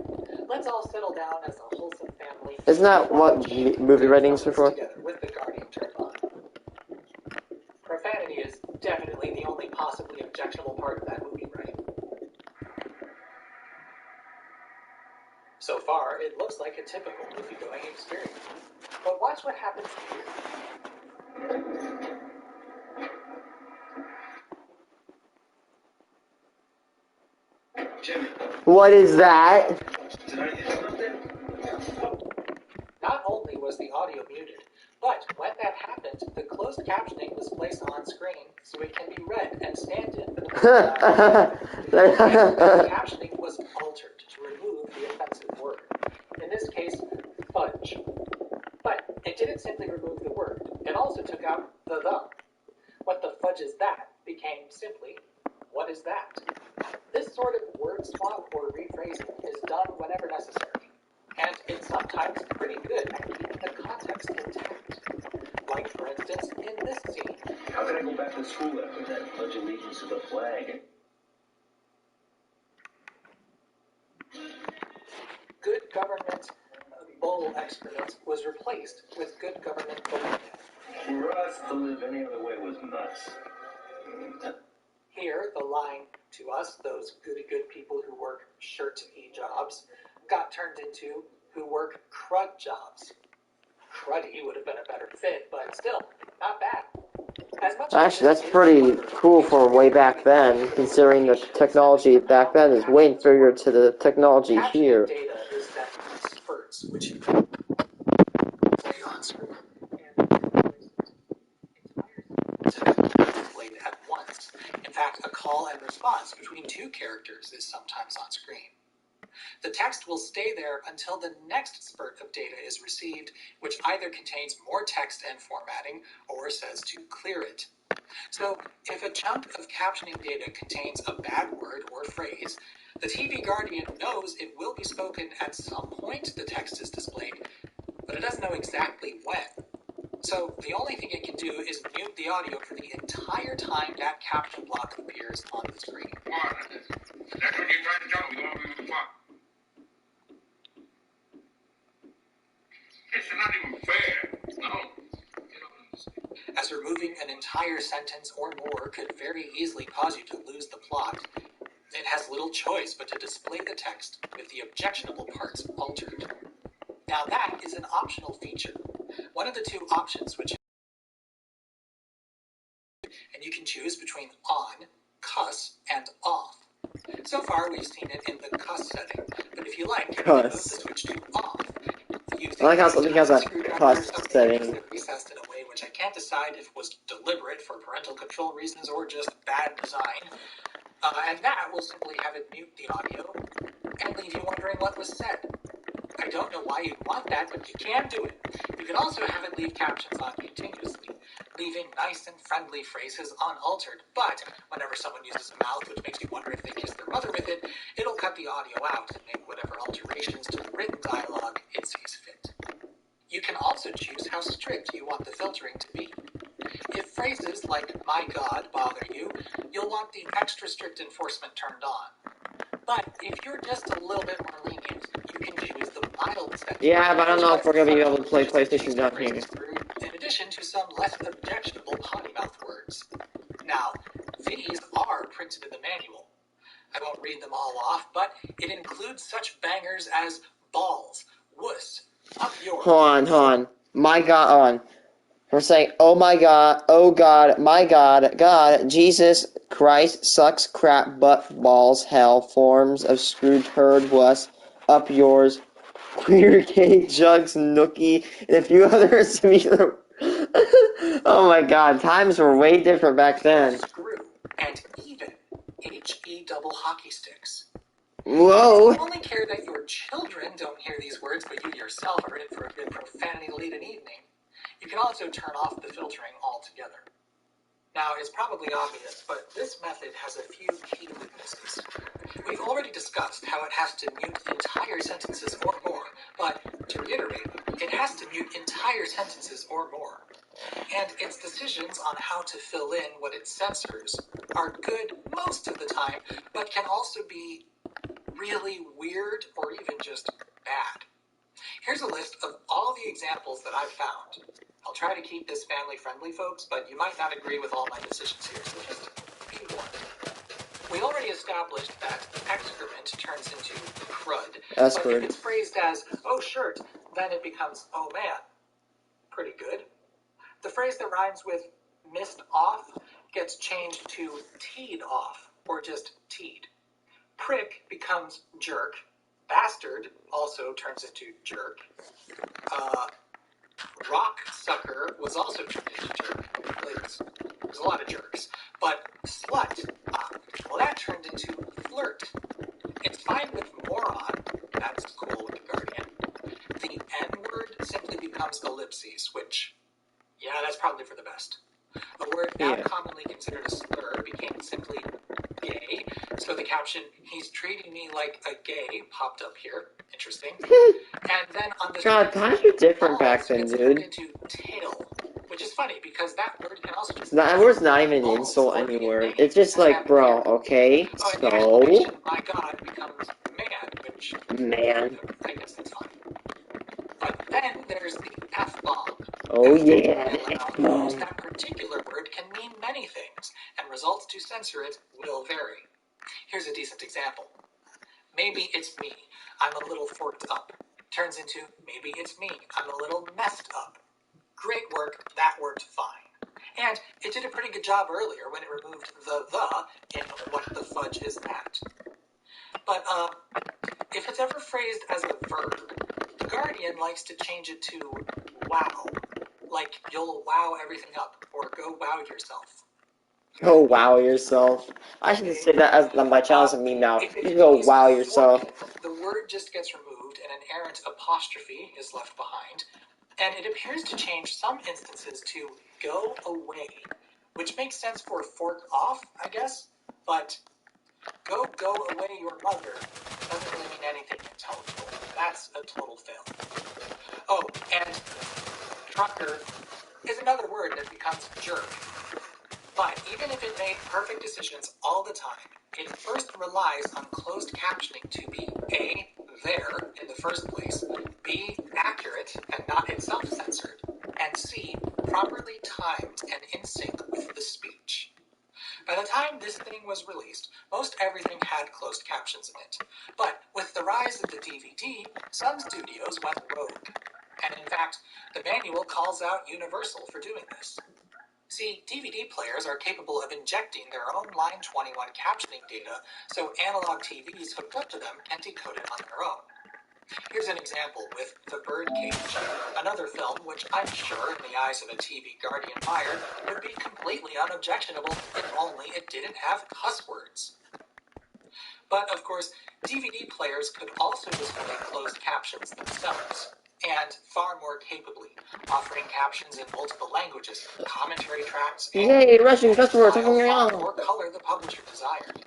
let's all settle down as a wholesome family. Isn't that what movie ratings are for? Together with the Guardian turned on. Profanity is definitely the only possibly objectionable part of that movie, right? So far, it looks like a typical movie-going experience. But watch what happens here. Jimmy, What is that? did I hear something? Not only was the audio muted, but when that happened, the closed captioning was placed on screen so it can be read and stand in for the captioning was altered to remove the offensive word. In this case, fudge. But it didn't simply remove the word, it also took out the. What the fudge is that became simply, what is that? This sort of word swap or rephrasing is done whenever necessary, and it's sometimes pretty good at keeping the context intact. Like, for instance, in this scene. How can I go back to school after that pledge allegiance to the flag? Good government bowl excrement was replaced with good government bowling. For us to live any other way was nuts. Here, the line, to us, those goody good people who work shirt-y jobs, got turned into who work crud jobs. Cruddy would have been a better fit, but still, not bad. As much Actually, that's pretty cool for way back then, considering the technology back then is way inferior to the technology here. Data is that spurts, which displayed at once. In fact, a call and response between two characters is sometimes on screen. The text will stay there until the next spurt of data is received, which either contains more text and formatting or says to clear it. So, if a chunk of captioning data contains a bad word or phrase, the TV Guardian knows it will be spoken at some point the text is displayed, but it doesn't know exactly when. So, the only thing it can do is mute the audio for the entire time that caption block appears on the screen. That's what you're trying to tell me. You want me to talk? It's not even fair. No. As removing an entire sentence or more could very easily cause you to lose the plot, it has little choice but to display the text with the objectionable parts altered. Now that is an optional feature. One of the two options which and you can choose between on, cuss, and off. So far we've seen it in the cuss setting, but if you like, you can move the switch to off. I like how something has a cuss setting. Recessed in a way which I can't decide if was deliberate for parental control reasons or just bad design. And that will simply have it mute the audio and leave you wondering what was said. I don't know why you'd want that, but you can do it. You can also have it leave captions on continuously, leaving nice and friendly phrases unaltered, but whenever someone uses a mouth which makes you wonder if they kissed their mother with it, it'll cut the audio out and make whatever alterations to the written dialogue it sees fit. You can also choose how strict you want the filtering to be. If phrases like, my God, bother you, you'll want the extra strict enforcement turned on. But if you're just a little bit more lenient, you can choose the mild censorship. Yeah, but I don't know if we're gonna be able to play Which lets PlayStation down here. phrases through, in addition to some less objectionable potty mouth words. Now, these are printed in the manual. I won't read them all off, but it includes such bangers as balls, wuss, up yours. Hold on. My God, hold on. We're saying, oh my God, oh God, my God, God, Jesus Christ, sucks, crap, butt, balls, hell, forms of screwed turd, wuss, up yours, queer, gay, jugs, nookie, and a few other similar. Oh my God, times were way different back then. Screw, and even HE double hockey sticks. Whoa. If you only care that your children don't hear these words, but you yourself are in for a good profanity-laden evening, you can also turn off the filtering altogether. Now, it's probably obvious, but this method has a few key weaknesses. We've already discussed how it has to mute entire sentences or more, but to reiterate, it has to mute entire sentences or more. And its decisions on how to fill in what it censors are good most of the time, but can also be really weird or even just bad. Here's a list of all the examples that I've found. I'll try to keep this family-friendly, folks, but you might not agree with all my decisions here, so just be warned. We already established that excrement turns into crud, That's but good. if it's phrased as, oh shirt, then it becomes, oh man. Pretty good. The phrase that rhymes with missed off gets changed to teed off, or just teed. Prick becomes jerk. Bastard also turns into jerk. Rock sucker was also turned into jerk. There's a lot of jerks. But slut, well, that turned into flirt. It's fine with moron. That's cool with the Guardian. The N-word simply becomes ellipses, which, yeah, that's probably for the best. A word now commonly considered a slur became simply gay, so the caption, "He's treating me like a gay," popped up here. Interesting. And then on the God, times were different back then, it's turned dude. into tail, which is funny because that word can also just That word's not even an insult anywhere. It's just like, bro, okay, oh, and the so... exclamation, my God, becomes man, which... Man. I guess that's fine. But then there's the F-bomb. Oh yeah, That particular word can mean many things, and results to censor it will vary. Here's a decent example. Maybe it's me. I'm a little forked up. Turns into, maybe it's me. I'm a little messed up. Great work. That worked fine. And it did a pretty good job earlier when it removed the in what the fudge is that. But, if it's ever phrased as a verb, the Guardian likes to change it to wow. Like, you'll wow everything up, or go wow yourself. Go wow yourself. I should say that as my channel's a meme now. You go wow yourself. The word just gets removed and an errant apostrophe is left behind, and it appears to change some instances to go away, which makes sense for fork off, I guess, but go away your mother doesn't really mean anything intelligible. That's a total fail. Oh, and trucker is another word that becomes jerk. But even if it made perfect decisions all the time, it first relies on closed captioning to be A, there in the first place, B, accurate and not itself censored, and C, properly timed and in sync with the speech. By the time this thing was released, most everything had closed captions in it. But with the rise of the DVD, some studios went rogue. And in fact, the manual calls out Universal for doing this. See, DVD players are capable of injecting their own Line 21 captioning data, so analog TVs hooked up to them can decode it on their own. Here's an example with The Birdcage, another film which I'm sure, in the eyes of a TV Guardian buyer, would be completely unobjectionable if only it didn't have cuss words. But, of course, DVD players could also display closed captions themselves, and far more capably, offering captions in multiple languages, commentary tracks, and Yay, Russian customer talking font around. or color the publisher desired.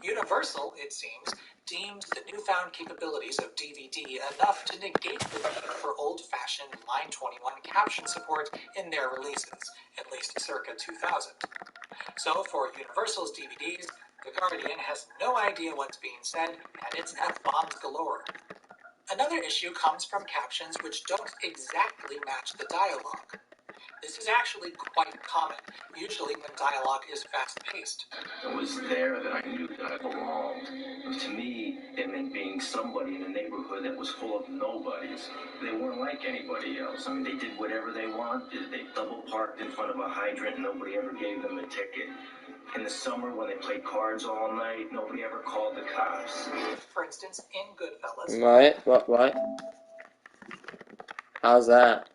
Universal, it seems, deemed the newfound capabilities of DVD enough to negate the need for old-fashioned Line 21 caption support in their releases, at least circa 2000. So for Universal's DVDs, The Guardian has no idea what's being said, and it's F-bombs galore. Another issue comes from captions which don't exactly match the dialogue. This is actually quite common, usually when dialogue is fast-paced. It was there that I knew that I belonged. To me, it meant being somebody in a neighborhood that was full of nobodies. They weren't like anybody else. I mean, they did whatever they wanted. They double parked in front of a hydrant and nobody ever gave them a ticket. In the summer, when they played cards all night, nobody ever called the cops. For instance, in Goodfellas, What? How's that?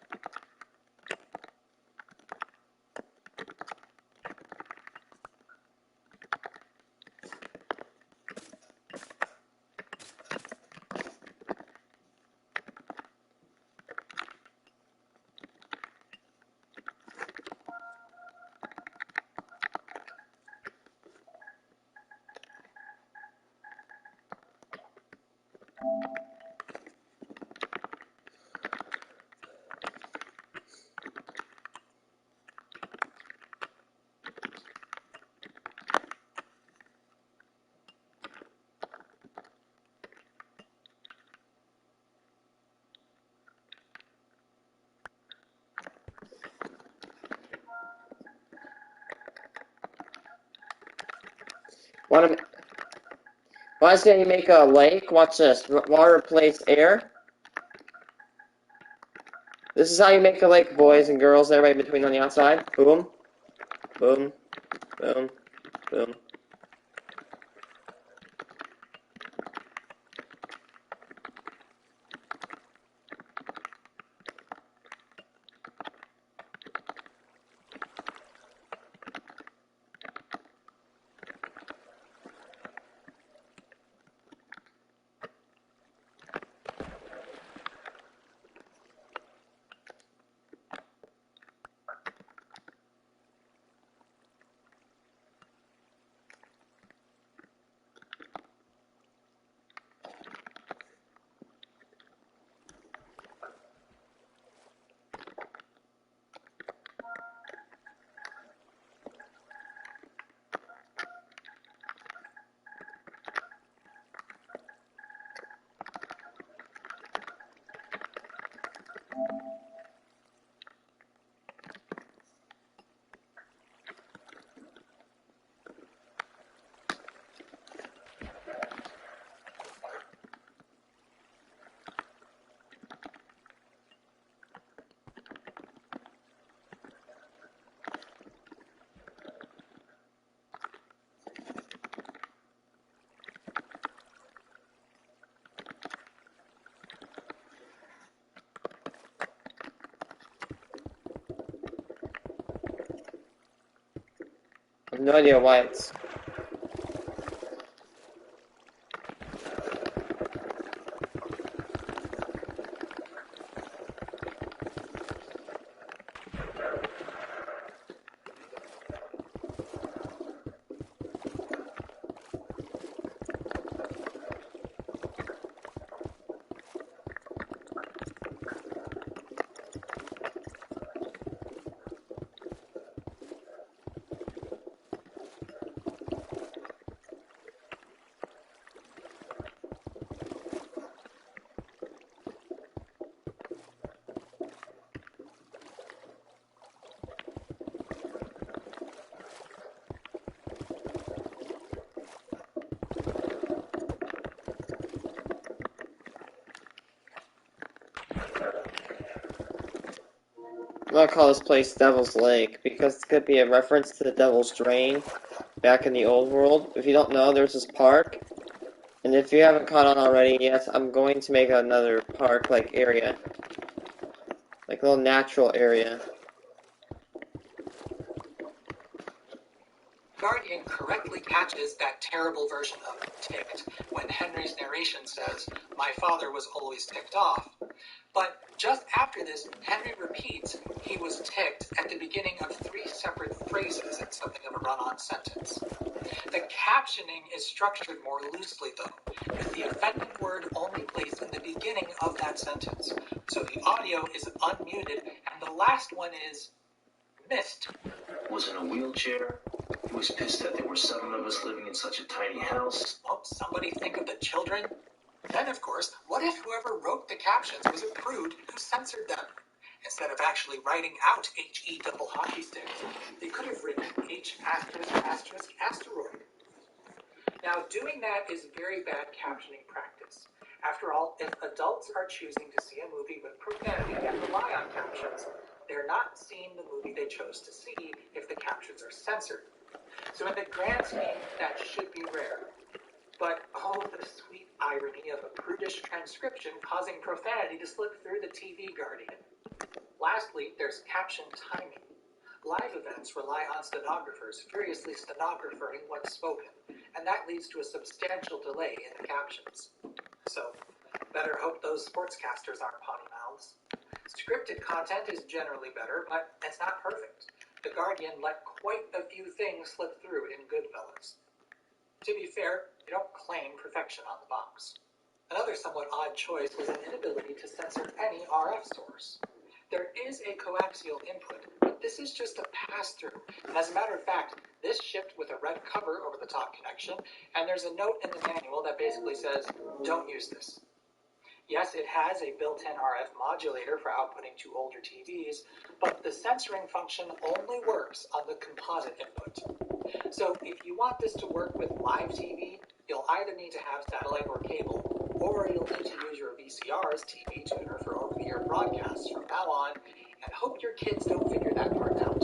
Why is you make a lake? Watch this. Water replace air. This is how you make a lake, boys and girls, everybody between on the outside. Boom. Boom. Boom. Boom. I have no idea why it's... I'm gonna call this place Devil's Lake, because it could be a reference to the Devil's Drain back in the old world. If you don't know, there's this park, and if you haven't caught on already, yes, I'm going to make another park-like area. Like a little natural area. Guardian correctly catches that terrible version of ticked when Henry's narration says, "My father was always ticked off." But just after this, Henry repeats he was ticked at the beginning of 3 separate phrases in something of a run-on sentence. The captioning is structured more loosely, though, with the offending word only placed in the beginning of that sentence. So the audio is unmuted, and the last one is missed. Was in a wheelchair. He was pissed that there were 7 of us living in such a tiny house. Won't somebody think of the children? Then, of course, what if whoever wrote the captions was a prude who censored them? Instead of actually writing out HE double hockey sticks, they could have written H asterisk asterisk asteroid. Now, doing that is very bad captioning practice. After all, if adults are choosing to see a movie with profanity and rely on captions, they're not seeing the movie they chose to see if the captions are censored. So in the grand scheme, that should be rare. But oh, the sweet irony of a prudish transcription causing profanity to slip through the TV Guardian. Lastly, there's caption timing. Live events rely on stenographers furiously stenographering what's spoken, and that leads to a substantial delay in the captions. So, better hope those sportscasters aren't potty mouths. Scripted content is generally better, but it's not perfect. The Guardian let quite a few things slip through in Goodfellas. To be fair, they don't claim perfection on the box. Another somewhat odd choice was an inability to censor any RF source. There is a coaxial input, but this is just a pass-through. And as a matter of fact, this shipped with a red cover over the top connection, and there's a note in the manual that basically says, don't use this. Yes, it has a built-in RF modulator for outputting to older TVs, but the censoring function only works on the composite input. So if you want this to work with live TV, you'll either need to have satellite or cable, or you'll need to use your VCR's TV tuner for over-the-air broadcasts from now on, and hope your kids don't figure that part out.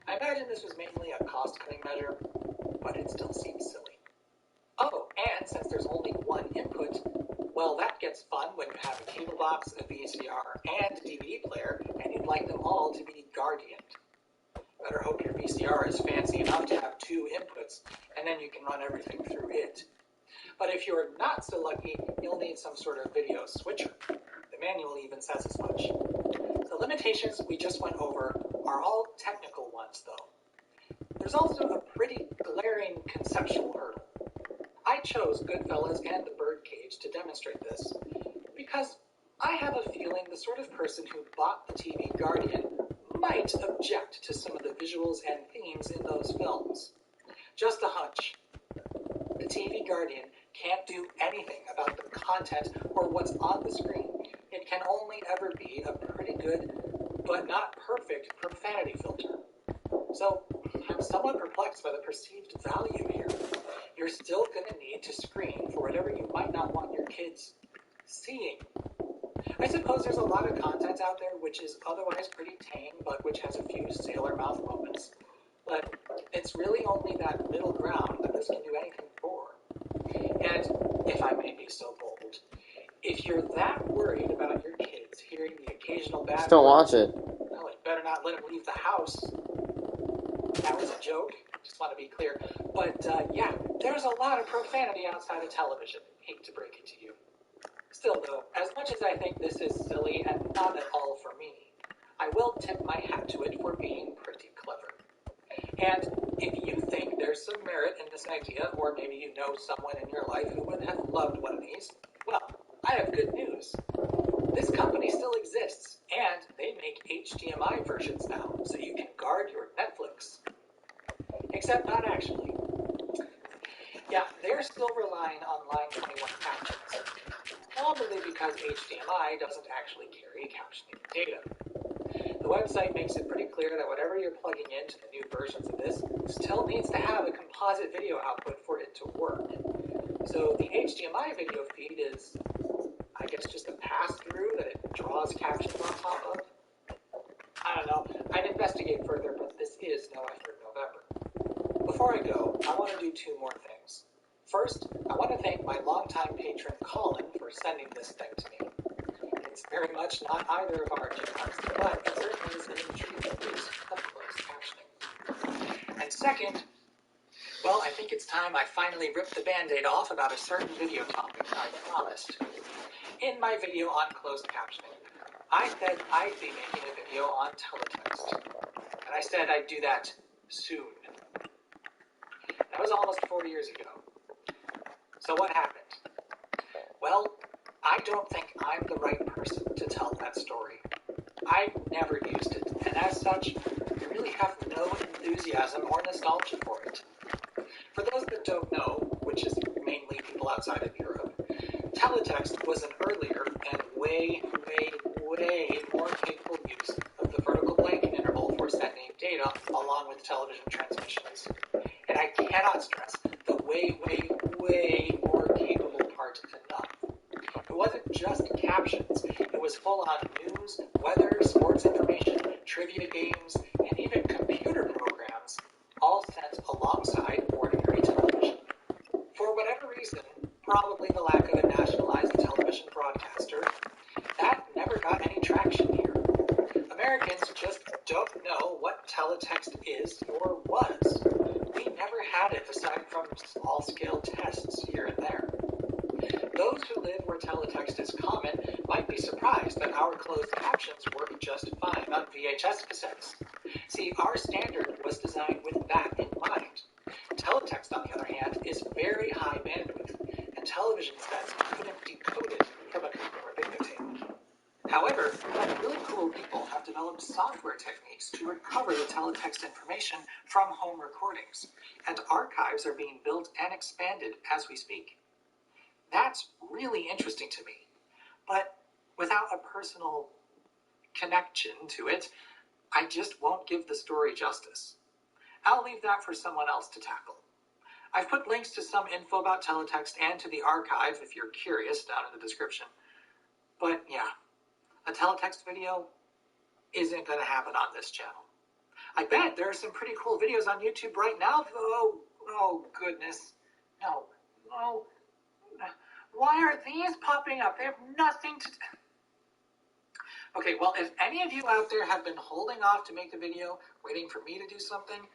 I imagine this was mainly a cost-cutting measure, but it still seems silly. Oh, and since there's only one input, well, that gets fun when you have a cable box, a VCR, and a DVD player, and you'd like them all to be Guardianed. Better hope your VCR is fancy enough to have two inputs, and then you can run everything through it. But if you're not so lucky, you'll need some sort of video switcher. The manual even says as much. The limitations we just went over are all technical ones, though. There's also a pretty glaring conceptual hurdle. I chose Goodfellas and The Birdcage to demonstrate this, because I have a feeling the sort of person who bought the TV Guardian might object to some of the visuals and themes in those films. Just a hunch. The TV Guardian can't do anything about the content or what's on the screen. It can only ever be a pretty good, but not perfect, profanity filter. So, I'm somewhat perplexed by the perceived value here. You're still going to need to screen for whatever you might not want your kids seeing. I suppose there's a lot of content out there which is otherwise pretty tame, but which has a few sailor mouth moments. But it's really only that middle ground that this can do anything for. And, if I may be so bold, if you're that worried about your kids hearing the occasional bad Just don't words, watch it. well, you better not let them leave the house. That was a joke, just want to be clear. But, yeah, there's a lot of profanity outside of television. Hate to break it to you. Still, though, as much as I think this is silly and not at all for me, I will tip my hat to it for being pretty clever. And if you think there's some merit in this idea, or maybe you know someone in your life who would have loved one of these, well, I have good news. This company still exists, and they make HDMI versions now, so you can guard your Netflix. Except not actually. Yeah, they're still relying on Line 21 captions. Probably because HDMI doesn't actually carry captioning data. The website makes it pretty clear that whatever you're plugging into the new versions of this still needs to have a composite video output for it to work. So the HDMI video feed is, I guess, just a pass-through that it draws captions on top of. I don't know. I'd investigate further, but this is No Effort November. Before I go, I want to do two more things. First, I want to thank my longtime patron Colin for sending this thing to me. It's very much not either of our jobs, but it certainly is an intriguing use of closed captioning. And second, well, I think it's time I finally ripped the Band-Aid off about a certain video topic I promised. In my video on closed captioning, I said I'd be making a video on teletext. And I said I'd do that soon. That was almost 4 years ago. So what happened? Well, I don't think I'm the right person to tell that story. I've never used it, and as such, I really have no enthusiasm or nostalgia for it. For those that don't know, which is mainly people outside of Europe, teletext teletext was an earlier and way more capable use of the vertical blanking interval for sending data along with television transmissions. And I cannot stress the way more capable part enough. It wasn't just captions, it was full-on news, weather, sports information, trivia games, and even computer programs, all sent alongside ordinary television. For whatever reason, probably the lack of a nationalized television broadcaster, that never got any traction here. Americans just don't know what teletext is or was. We never had it aside from small-scale tests here and there. Those who live where teletext is common might be surprised that our closed captions work just fine on VHS cassettes. See, our standard was designed with that in mind. Teletext, on the other hand, is very high bandwidth, and television sets couldn't decode it from a consumer videotape. However, really cool people have developed software techniques to recover the teletext information from home recordings, and archives are being built and expanded as we speak. That's really interesting to me, but without a personal connection to it, I just won't give the story justice. I'll leave that for someone else to tackle. I've put links to some info about teletext and to the archive if you're curious down in the description. But yeah, a teletext video isn't going to happen on this channel. I bet there are some pretty cool videos on YouTube right now, though. Oh goodness. No. Why are these popping up? They have nothing to... Okay, well, if any of you out there have been holding off to make the video, waiting for me to do something,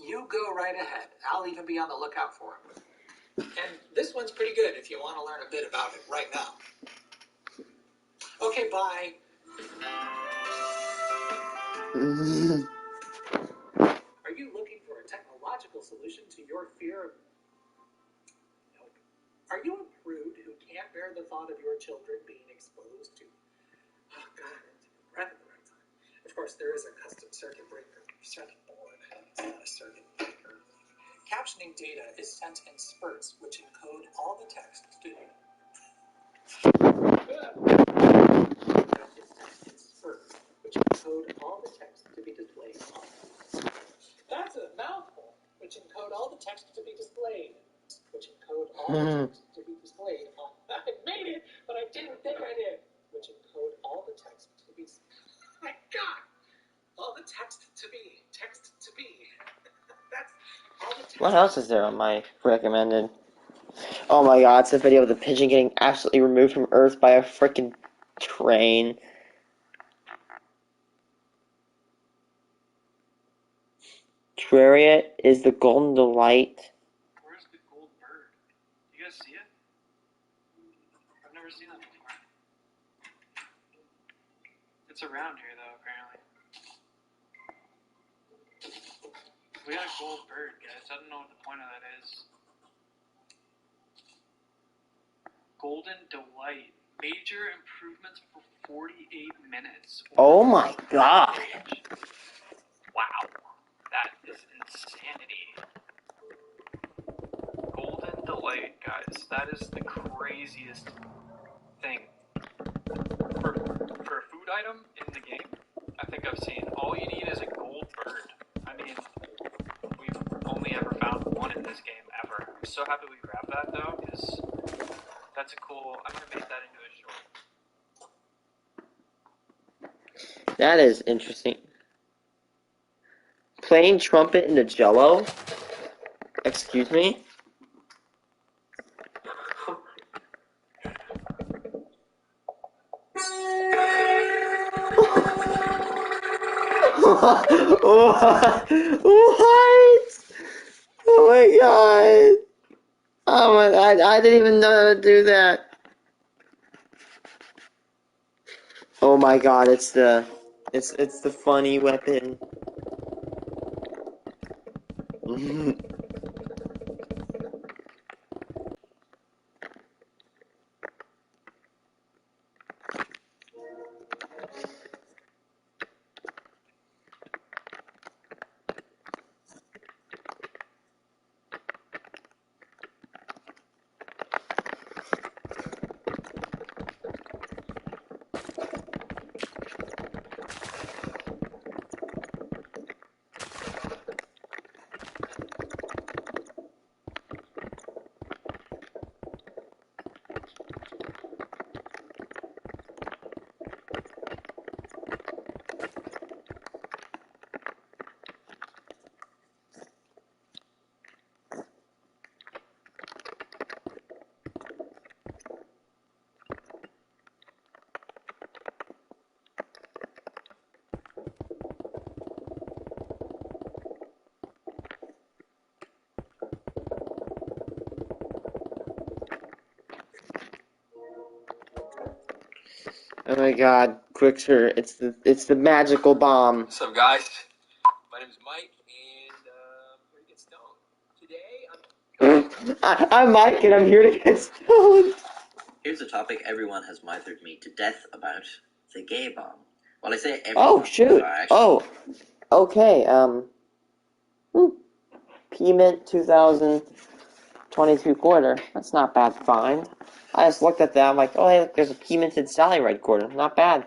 you go right ahead. I'll even be on the lookout for them. And this one's pretty good if you want to learn a bit about it right now. Okay, bye. Are you looking for a technological solution to your fear of... Nope. Are you a prude who can't bear the thought of your children being exposed to... Oh, God, I didn't take a breath at the right time. Of course, there is a custom circuit breaker. Circuit board. It's not a circuit breaker. Captioning data is sent in spurts, which encode all the text to... That's a mouthful. Which encode all the text to be displayed. Which encode all the text to be displayed on... I made it, but I didn't think I did. Which encode all the text to be... My God! All the text to be. Text to be. That's all the text... What else is there on my recommended? Oh my god, it's a video of the pigeon getting absolutely removed from Earth by a freaking train. Terraria is the golden delight. Where's the gold bird? You guys see it? I've never seen that before. It's around here, though, apparently. We got a gold bird, guys. I don't know what the point of that is. Golden Delight. Major improvements for 48 minutes. Oh my god. Wow. That is insanity. Golden Delight, guys. That is the craziest thing. For a food item in the game, I think I've seen. All you need is a gold bird. I mean, we've only ever found one in this game, ever. I'm so happy we grabbed that, though, because that's a cool... I'm going to make that into a short. That is interesting. Playing trumpet in the Jello? Excuse me? What? Oh my god! Oh my! I didn't even know how to do that. Oh my god! It's the funny weapon. Oh my god, Quickster, it's the magical bomb. What's up, guys? My name is Mike, and I'm here to get stoned. Today, I'm Mike, and I'm here to get stoned. Here's a topic everyone has mithered me to death about: the gay bomb. Well, I say everyone. Oh, shoot. I actually... Oh, okay, P-Mint 2022 quarter. That's not bad find. I just looked at that, I'm like, oh, hey, look, there's a P-Minted Sally Ride quarter. Not bad.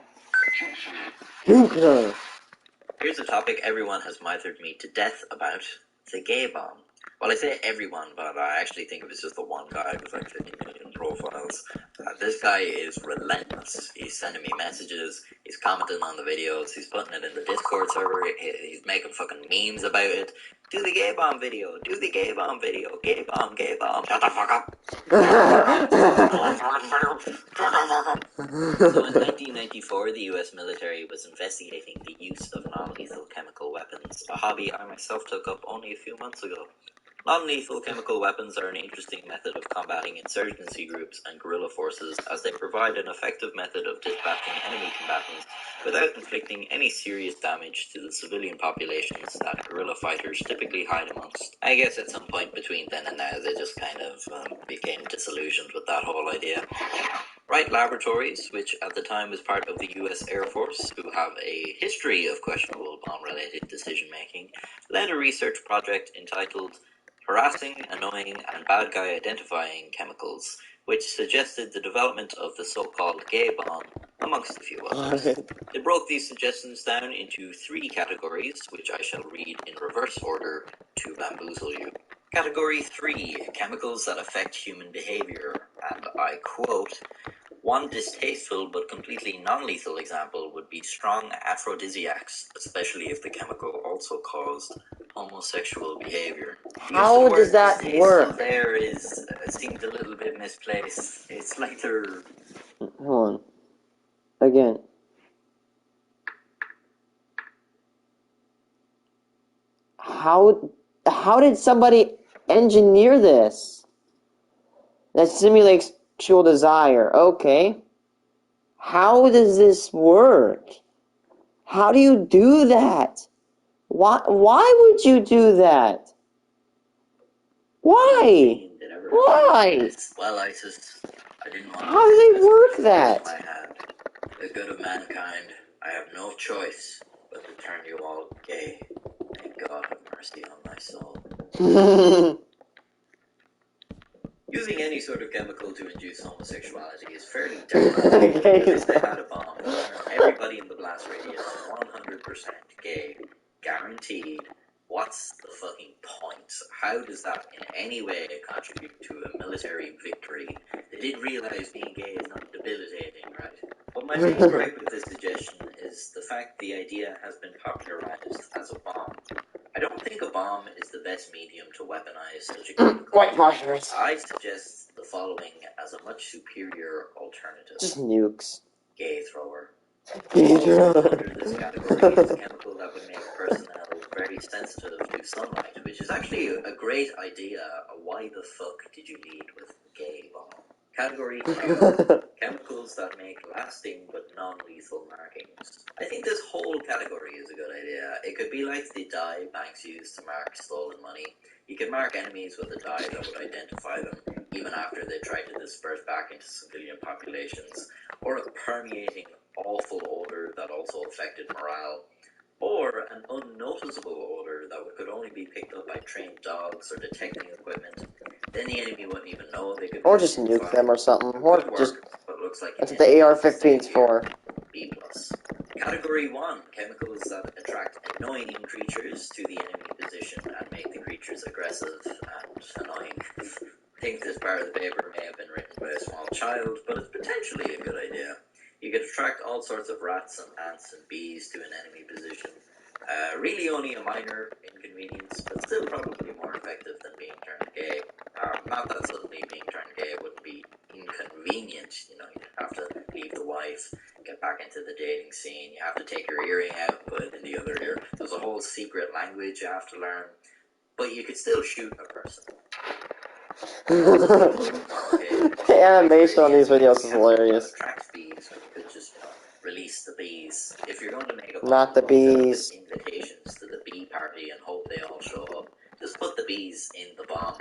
Here's a topic everyone has mithered me to death about: the gay bomb. Well, I say everyone, but I actually think it was just the one guy with like 50 million profiles. This guy is relentless. He's sending me messages, he's commenting on the videos, he's putting it in the Discord server, he's making fucking memes about it. Do the gay bomb video, do the gay bomb video, gay bomb, shut the fuck up. So in 1994, the US military was investigating the use of non-lethal chemical weapons, a hobby I myself took up only a few months ago. Non-lethal chemical weapons are an interesting method of combating insurgency groups and guerrilla forces, as they provide an effective method of dispatching enemy combatants without inflicting any serious damage to the civilian populations that guerrilla fighters typically hide amongst. I guess at some point between then and now they just kind of became disillusioned with that whole idea. Wright Laboratories, which at the time was part of the US Air Force, who have a history of questionable bomb-related decision-making, led a research project entitled Harassing, Annoying, and Bad Guy Identifying Chemicals, which suggested the development of the so-called gay bomb, amongst a few others. They broke these suggestions down into 3 categories, which I shall read in reverse order to bamboozle you. Category 3, chemicals that affect human behavior, and I quote, "One distasteful but completely non-lethal example would be strong aphrodisiacs, especially if the chemical also caused homosexual behavior." How does that work? There is seemed a little bit misplaced. It's like they're... Hold on. Again. How did somebody engineer this? That simulates sexual desire. Okay. How does this work? How do you do that? Why would you do that? Why? Why? Well, I didn't want to... How do they work that? I had the good of mankind. I have no choice but to turn you all gay. May God have mercy on my soul. Using any sort of chemical to induce homosexuality is fairly dirty. If they had a bomb, everybody in the blast radius 100% gay, guaranteed. What's the fucking point? How does that in any way contribute to a military victory? They did realize being gay is not debilitating, right? But my main gripe with this suggestion is the fact the idea has been popularized as a bomb. I don't think a bomb is the best medium to weaponize such a chemical. I suggest the following as a much superior alternative. Just nukes. Gay thrower. Under this category is a chemical that would make personnel very sensitive to sunlight, which is actually a great idea. Why the fuck did you lead with gay bomb? Category 2, chemicals that make lasting but non-lethal markings. I think this whole category is a good idea. It could be like the dye banks use to mark stolen money. You can mark enemies with a dye that would identify them, even after they try to disperse back into civilian populations, or a permeating awful odor that also affected morale, or an unnoticeable odor that could only be picked up by trained dogs or detecting equipment. Then the enemy wouldn't even know they could... Or just nuke them or something. Or just... But looks like that's what the AR-15's for. B+. Category 1, chemicals that attract annoying creatures to the enemy position and make the creatures aggressive and annoying. I think this part of the paper may have been written by a small child, but it's potentially a good idea. You could attract all sorts of rats and ants and bees to an enemy position. Really only a minor inconvenience, but still probably more effective than being turned gay. Not that suddenly being turned gay wouldn't be inconvenient, you know, you'd have to leave the wife, get back into the dating scene, you have to take your earring out, put it in the other ear. There's a whole secret language you have to learn, but you could still shoot a person. The animation on these videos is hilarious. Attracts bees, you could just, you know, release the bees. If you're going to make a Not the bomb, don't fill it bees. with invitations to the bee party and hope they all show up. Just put the bees in the bomb.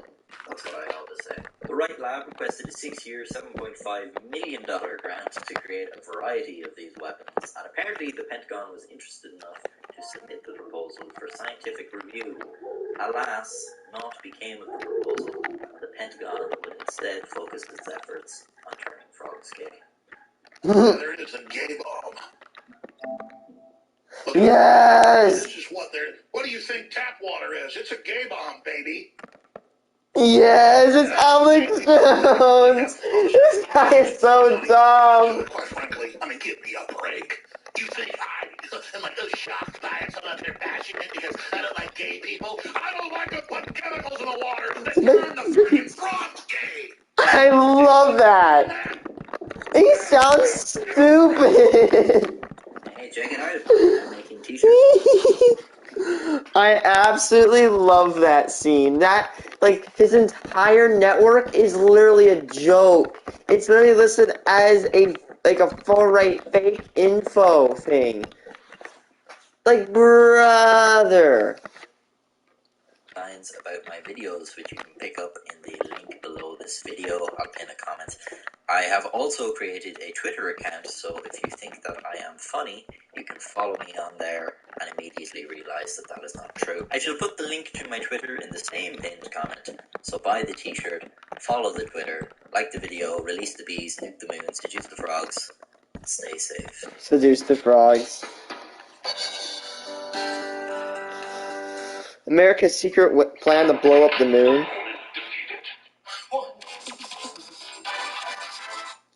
That's what I always say. The Wright Lab requested a 6-year, $7.5 million grant to create a variety of these weapons, and apparently the Pentagon was interested enough to submit the proposal for scientific review. Alas, naught became of the proposal. The Pentagon would instead focus its efforts on turning frogs gay. There is a gay bomb. Yes! This is what they're. What do you think tap water is? It's a gay bomb, baby. Yes, it's Alex Jones! This guy is so dumb! Quite frankly, I mean, give me a break. You think I am like shocked by it so that they're bashing it because I don't like gay people? I don't like them putting chemicals in the water that turn the freaking frogs gay. I love that! He sounds stupid! Hey, check it out. I'm making t-shirts. I absolutely love that scene. That, like, his entire network is literally a joke. It's literally listed as a far-right fake info thing. Like, brother. Lines about my videos, which you can pick up in the link below this video. I'll pin a comment. I have also created a Twitter account, so if you think that I am funny, you can follow me on there and immediately realize that that is not true. I shall put the link to my Twitter in the same pinned comment, so buy the t-shirt, follow the Twitter, like the video, release the bees, nuke the moon, seduce the frogs, and stay safe. Seduce the frogs. America's secret plan to blow up the moon.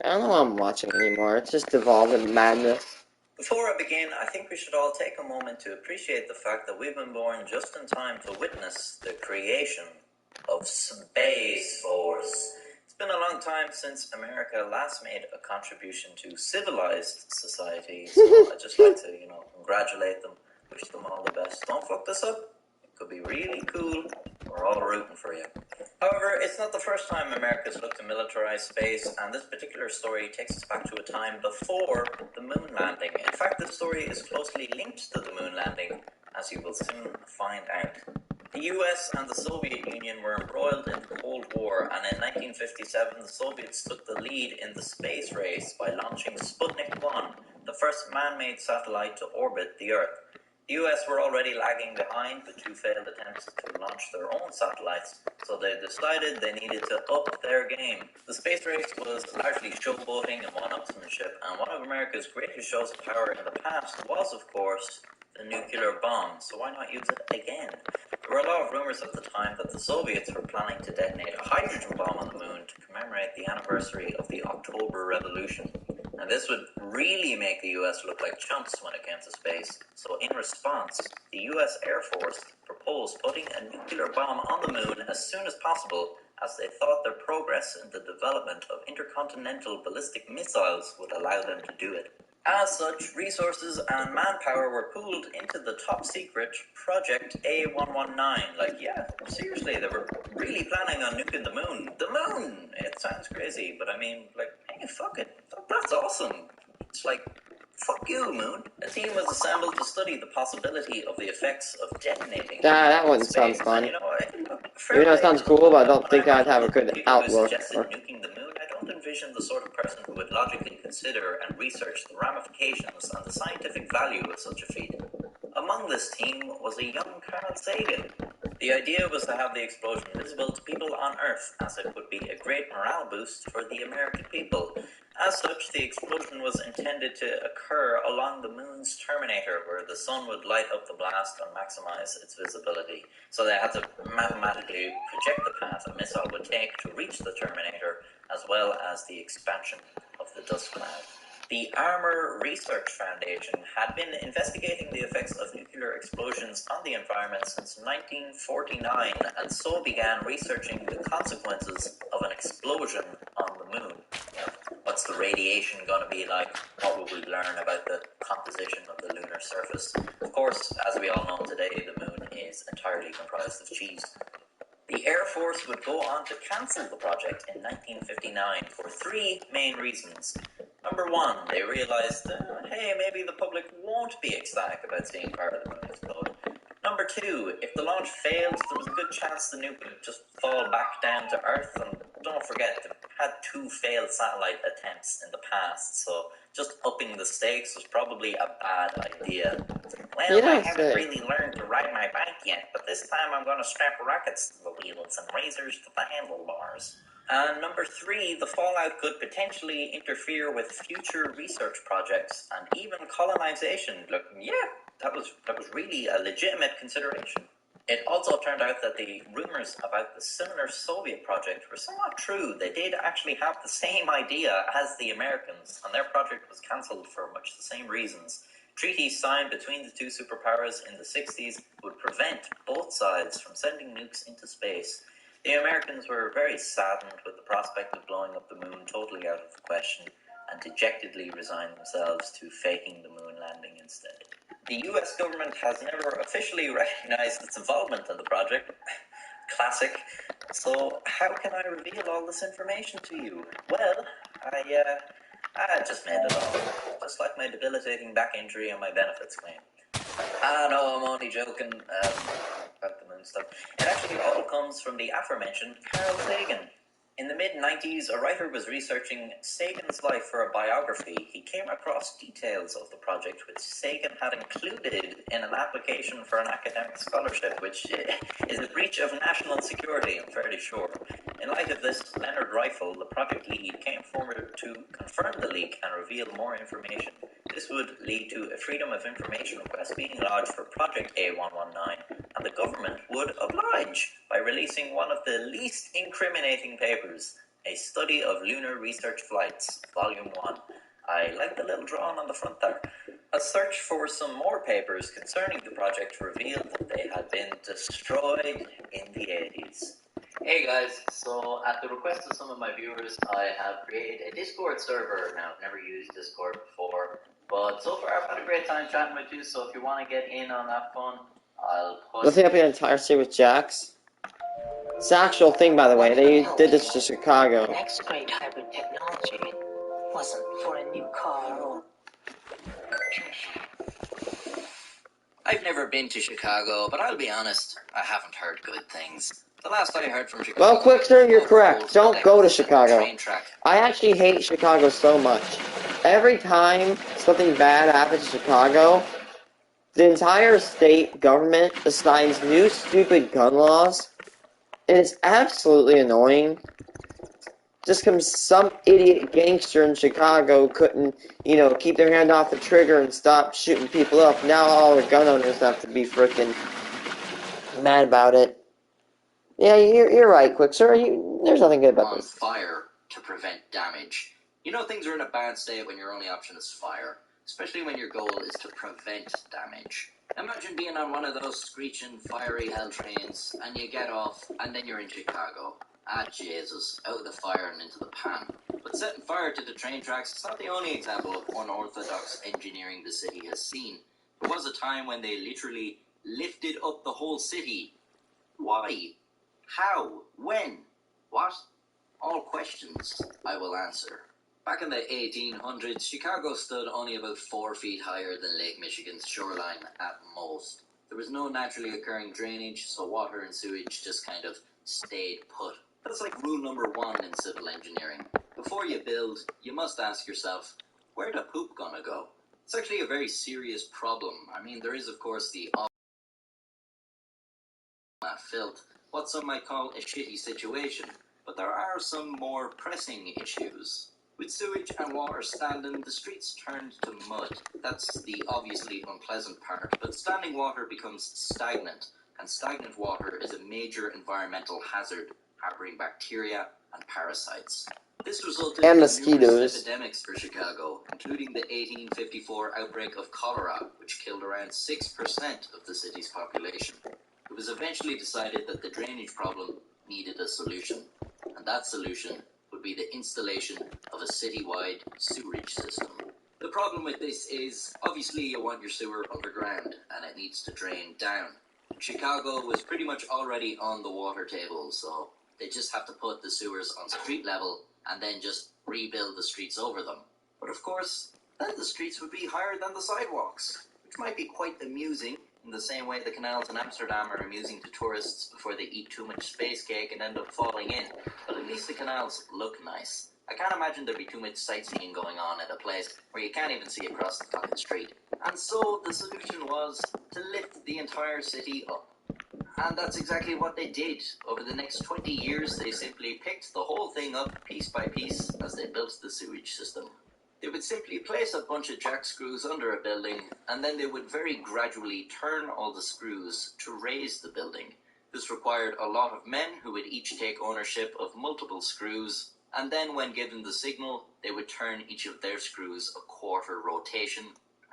I don't know what I'm watching anymore. It's just evolving madness. Before I begin, I think we should all take a moment to appreciate the fact that we've been born just in time to witness the creation of Space Force. It's been a long time since America last made a contribution to civilized society, so I'd just like to, congratulate them, wish them all the best. Don't fuck this up. It could be really cool. We're all rooting for you. However, it's not the first time America's looked to militarize space, and this particular story takes us back to a time before the moon landing. In fact, the story is closely linked to the moon landing, as you will soon find out. The US and the Soviet Union were embroiled in the Cold War, and in 1957 the Soviets took the lead in the space race by launching Sputnik 1, the first man-made satellite to orbit the Earth. The US were already lagging behind with 2 failed attempts to launch their own satellites, so they decided they needed to up their game. The space race was largely showboating and one-upsmanship, and one of America's greatest shows of power in the past was, of course, the nuclear bomb, so why not use it again? There were a lot of rumors at the time that the Soviets were planning to detonate a hydrogen bomb on the moon to commemorate the anniversary of the October Revolution. And this would really make the US look like chumps when it came to space. So in response, the US Air Force proposed putting a nuclear bomb on the moon as soon as possible, as they thought their progress in the development of intercontinental ballistic missiles would allow them to do it. As such, resources and manpower were pooled into the top-secret Project A119. Seriously, they were really planning on nuking the moon. The moon! It sounds crazy, but hey, fuck it. That's awesome. It's fuck you, moon. A team was assembled to study the possibility of the effects of detonating. That wouldn't sound fun. Even though it sounds cool, but I don't think I'd have a good outlook. Nuking the moon, I don't envision the sort of person who would logically consider and research the ramifications and the scientific value of such a feat. Among this team was a young Carl Sagan. The idea was to have the explosion visible to people on Earth, as it would be a great morale boost for the American people. As such, the explosion was intended to occur along the moon's terminator, where the sun would light up the blast and maximize its visibility. So they had to mathematically project the path a missile would take to reach the terminator, as well as the expansion of the dust cloud. The Armour Research Foundation had been investigating the effects of nuclear explosions on the environment since 1949, and so began researching the consequences of an explosion on the moon. What's the radiation going to be like? What will we learn about the composition of the lunar surface? Of course, as we all know today, the moon is entirely comprised of cheese. The Air Force would go on to cancel the project in 1959 for 3 main reasons. Number 1, they realized, hey, maybe the public won't be ecstatic about seeing part of the moon explode. Number 2, if the launch fails, there was a good chance the nuke would just fall back down to Earth, and don't forget, they've had 2 failed satellite attempts in the past, so just upping the stakes was probably a bad idea. Well, Yeah, I haven't say. really learned to ride my bike yet, but this time I'm going to strap rockets to the wheels and razors to the handlebars. And number 3, the fallout could potentially interfere with future research projects and even colonization. Look, yeah, that was really a legitimate consideration. It also turned out that the rumors about the similar Soviet project were somewhat true. They did actually have the same idea as the Americans, and their project was cancelled for much the same reasons. Treaties signed between the 2 superpowers in the 60s would prevent both sides from sending nukes into space. The Americans were very saddened with the prospect of blowing up the moon totally out of the question, and dejectedly resigned themselves to faking the moon landing instead. The US government has never officially recognized its involvement in the project. Classic. So how can I reveal all this information to you? Well, I just made it up. Just like my debilitating back injury and my benefits claim. No, I'm only joking about the moon stuff. It actually all comes from the aforementioned Carl Sagan. In the mid-90s, a writer was researching Sagan's life for a biography. He came across details of the project which Sagan had included in an application for an academic scholarship, which is a breach of national security, I'm fairly sure. In light of this, Leonard Reifel, the project lead, came forward to confirm the leak and reveal more information. This would lead to a Freedom of Information request being lodged for Project A119, and the government would oblige by releasing one of the least incriminating papers, A Study of Lunar Research Flights, Volume 1. I like the little drawing on the front there. A search for some more papers concerning the project revealed that they had been destroyed in the 80s. Hey guys, so at the request of some of my viewers, I have created a Discord server. Now, I've never used Discord before, but so far I've had a great time chatting with you, so if you want to get in on that fun, I'll put... Looking up an entire series with Jax. It's the actual thing, by the way. They did this to Chicago. The next great hybrid technology wasn't for a new car or... I've never been to Chicago, but I'll be honest, I haven't heard good things. The last I heard from Chicago... Well, Quickster, you're correct. Don't go to Chicago. I actually hate Chicago so much. Every time something bad happens in Chicago, the entire state government assigns new stupid gun laws. And it's absolutely annoying. Just because some idiot gangster in Chicago couldn't, keep their hand off the trigger and stop shooting people up. Now all the gun owners have to be frickin' mad about it. Yeah, you're right, Quickster. There's nothing good about this. Fire to prevent damage. You know things are in a bad state when your only option is fire, especially when your goal is to prevent damage. Imagine being on one of those screeching, fiery hell trains, and you get off, and then you're in Chicago. Ah, Jesus, out of the fire and into the pan. But setting fire to the train tracks is not the only example of unorthodox engineering the city has seen. There was a time when they literally lifted up the whole city. Why? How? When? What? All questions I will answer. Back in the 1800s, Chicago stood only about 4 feet higher than Lake Michigan's shoreline at most. There was no naturally occurring drainage, so water and sewage just kind of stayed put. That's like rule number 1 in civil engineering. Before you build, you must ask yourself, where'd the poop gonna go? It's actually a very serious problem. I mean, there is of course the filth, what some might call a shitty situation, but there are some more pressing issues. With sewage and water standing, the streets turned to mud. That's the obviously unpleasant part, but standing water becomes stagnant, and stagnant water is a major environmental hazard, harboring bacteria and parasites. This resulted in numerous epidemics for Chicago, including the 1854 outbreak of cholera, which killed around 6% of the city's population. It was eventually decided that the drainage problem needed a solution, and that solution would be the installation of a citywide sewerage system. The problem with this is, obviously you want your sewer underground, and it needs to drain down. Chicago was pretty much already on the water table, so they just have to put the sewers on street level, and then just rebuild the streets over them. But of course, then the streets would be higher than the sidewalks, which might be quite amusing, in the same way the canals in Amsterdam are amusing to tourists before they eat too much space cake and end up falling in. But at least the canals look nice. I can't imagine there'd be too much sightseeing going on at a place where you can't even see across the fucking street. And so the solution was to lift the entire city up. And that's exactly what they did. Over the next 20 years, they simply picked the whole thing up piece by piece as they built the sewage system. They would simply place a bunch of jack screws under a building, and then they would very gradually turn all the screws to raise the building. This required a lot of men who would each take ownership of multiple screws, and then when given the signal, they would turn each of their screws a quarter rotation,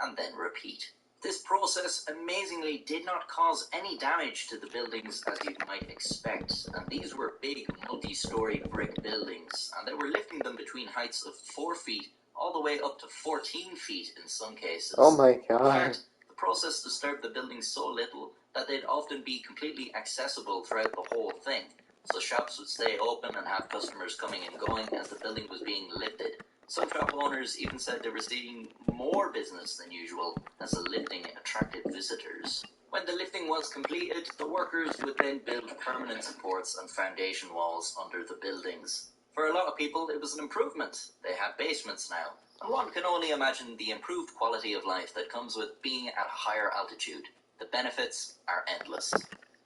and then repeat. This process amazingly did not cause any damage to the buildings as you might expect, and these were big multi-story brick buildings, and they were lifting them between heights of 4 feet all the way up to 14 feet in some cases. Oh my god. In fact, the process disturbed the buildings so little that they'd often be completely accessible throughout the whole thing, so shops would stay open and have customers coming and going as the building was being lifted. Some shop owners even said they were seeing more business than usual as the lifting attracted visitors. When the lifting was completed, the workers would then build permanent supports and foundation walls under the buildings. For a lot of people, it was an improvement. They had basements now, and one can only imagine the improved quality of life that comes with being at a higher altitude. The benefits are endless.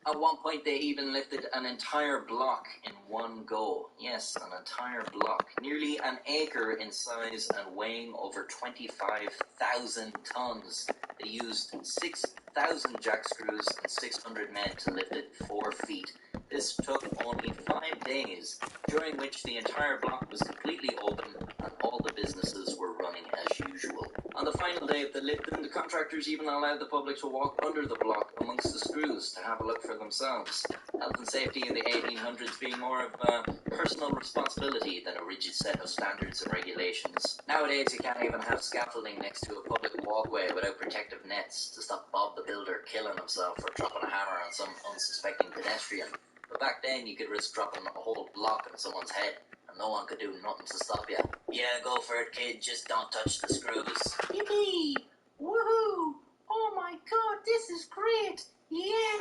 At one point, they even lifted an entire block in one go. Yes, an entire block. Nearly an acre in size and weighing over 25,000 tons. They used 6,000 jack screws and 600 men to lift it 4 feet. This took only 5 days, during which the entire block was completely open and all the businesses were running as usual. On the final day of the lifting, the contractors even allowed the public to walk under the block amongst the screws to have a look for themselves. Health and safety in the 1800s being more of a personal responsibility than a rigid set of standards and regulations. Nowadays, you can't even have scaffolding next to a public walkway without protective nets to stop Bob the Builder killing himself or dropping a hammer on some unsuspecting pedestrian. But back then, you could risk dropping a whole block on someone's head, and no one could do nothing to stop you. Yeah, go for it, kid. Just don't touch the screws. Yippee! Woohoo! Oh my god, this is great! Yeah!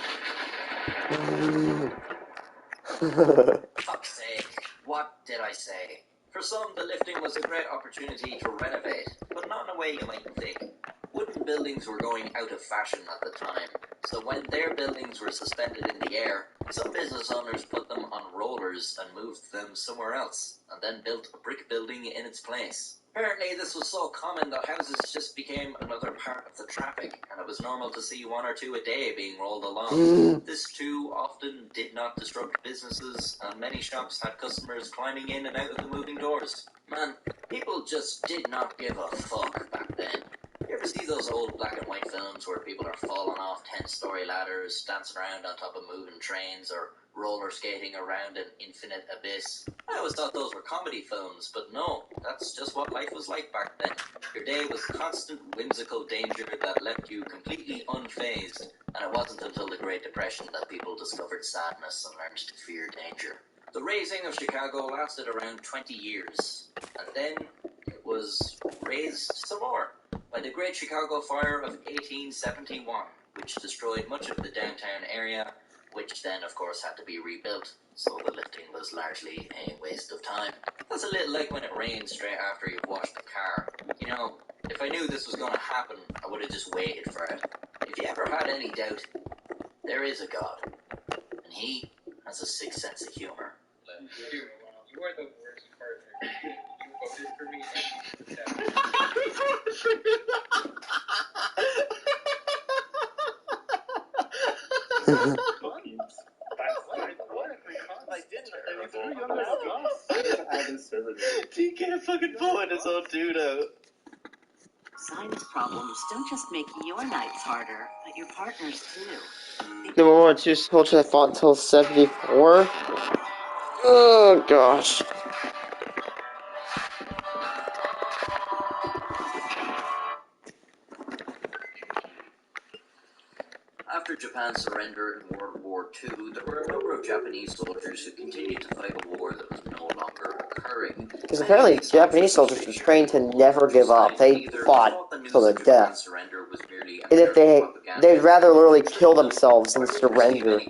Fuck's sake. What did I say? For some, the lifting was a great opportunity to renovate, but not in a way you might think. Wooden buildings were going out of fashion at the time, so when their buildings were suspended in the air, some business owners put them on rollers and moved them somewhere else, and then built a brick building in its place. Apparently, this was so common that houses just became another part of the traffic, and it was normal to see 1 or 2 a day being rolled along. This too often did not disrupt businesses, and many shops had customers climbing in and out of the moving doors. Man, people just did not give a fuck back then. You ever see those old black and white films where people are falling off 10-story ladders, dancing around on top of moving trains, or roller skating around an infinite abyss? I always thought those were comedy films, but no, that's just what life was like back then. Your day was constant whimsical danger that left you completely unfazed, and it wasn't until the Great Depression that people discovered sadness and learned to fear danger. The razing of Chicago lasted around 20 years, and then it was razed some more by the Great Chicago Fire of 1871, which destroyed much of the downtown area, which then, of course, had to be rebuilt, so the lifting was largely a waste of time. That's a little like when it rains straight after you've washed the car. You know, if I knew this was going to happen, I would have just waited for it. If you ever had any doubt, there is a God, and he has a sixth sense of humor. Dude, you are the worst partner. You voted for me. He can't fucking pull his own dude out. Sinus problems don't just make your nights harder, but your partner's too. Then we want to hold to that font until 74. Oh gosh. After Japan's surrender in World War II, there were a number of Japanese soldiers who continued to fight a war that was no longer occurring. occurring. Because apparently Japanese soldiers were trained to never give up. They fought till the death. Surrender was merely And if American they'd rather literally kill themselves than surrender.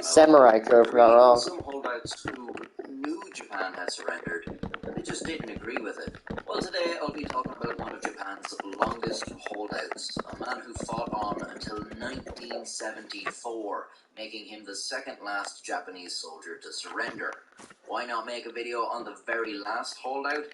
Samurai code, if I'm not wrong. Some holdouts who knew Japan had surrendered, but they just didn't agree with it. Well, today I'll be talking about one of Japan's longest holdouts, a man who fought on until 1974, making him the second last Japanese soldier to surrender. Why not make a video on the very last holdout?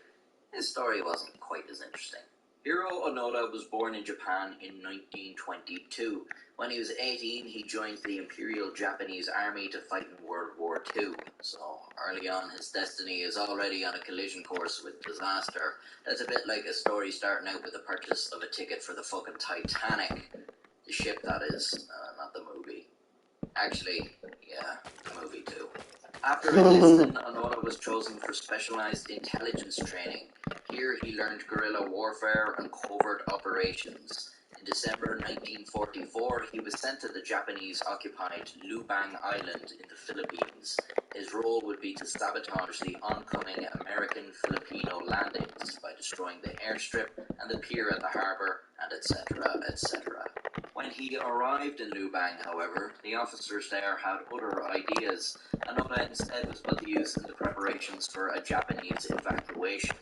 His story wasn't quite as interesting. Hiro Onoda was born in Japan in 1922. When he was 18, he joined the Imperial Japanese Army to fight in World War II. So, early on, his destiny is already on a collision course with disaster. That's a bit like a story starting out with the purchase of a ticket for the fucking Titanic. The ship, that is, not the movie. Actually, yeah, the movie too. After enlisting, Onoda was chosen for specialized intelligence training. Here he learned guerrilla warfare and covert operations. In December 1944, he was sent to the Japanese-occupied Lubang Island in the Philippines. His role would be to sabotage the oncoming American-Filipino landings by destroying the airstrip and the pier at the harbor, and etc., etc. When he arrived in Lubang, however, the officers there had other ideas. Onoda instead was put to use in the preparations for a Japanese evacuation.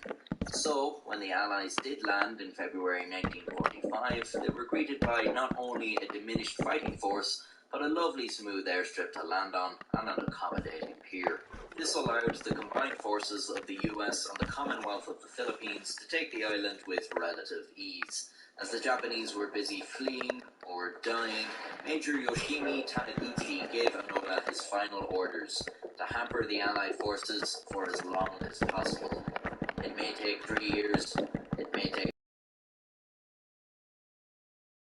So, when the Allies did land in February 1945, they were greeted by not only a diminished fighting force, but a lovely smooth airstrip to land on and an accommodating pier. This allowed the combined forces of the US and the Commonwealth of the Philippines to take the island with relative ease. As the Japanese were busy fleeing or dying, Major Yoshimi Taniguchi gave Onoda his final orders to hamper the Allied forces for as long as possible. It may take 3 years, it may take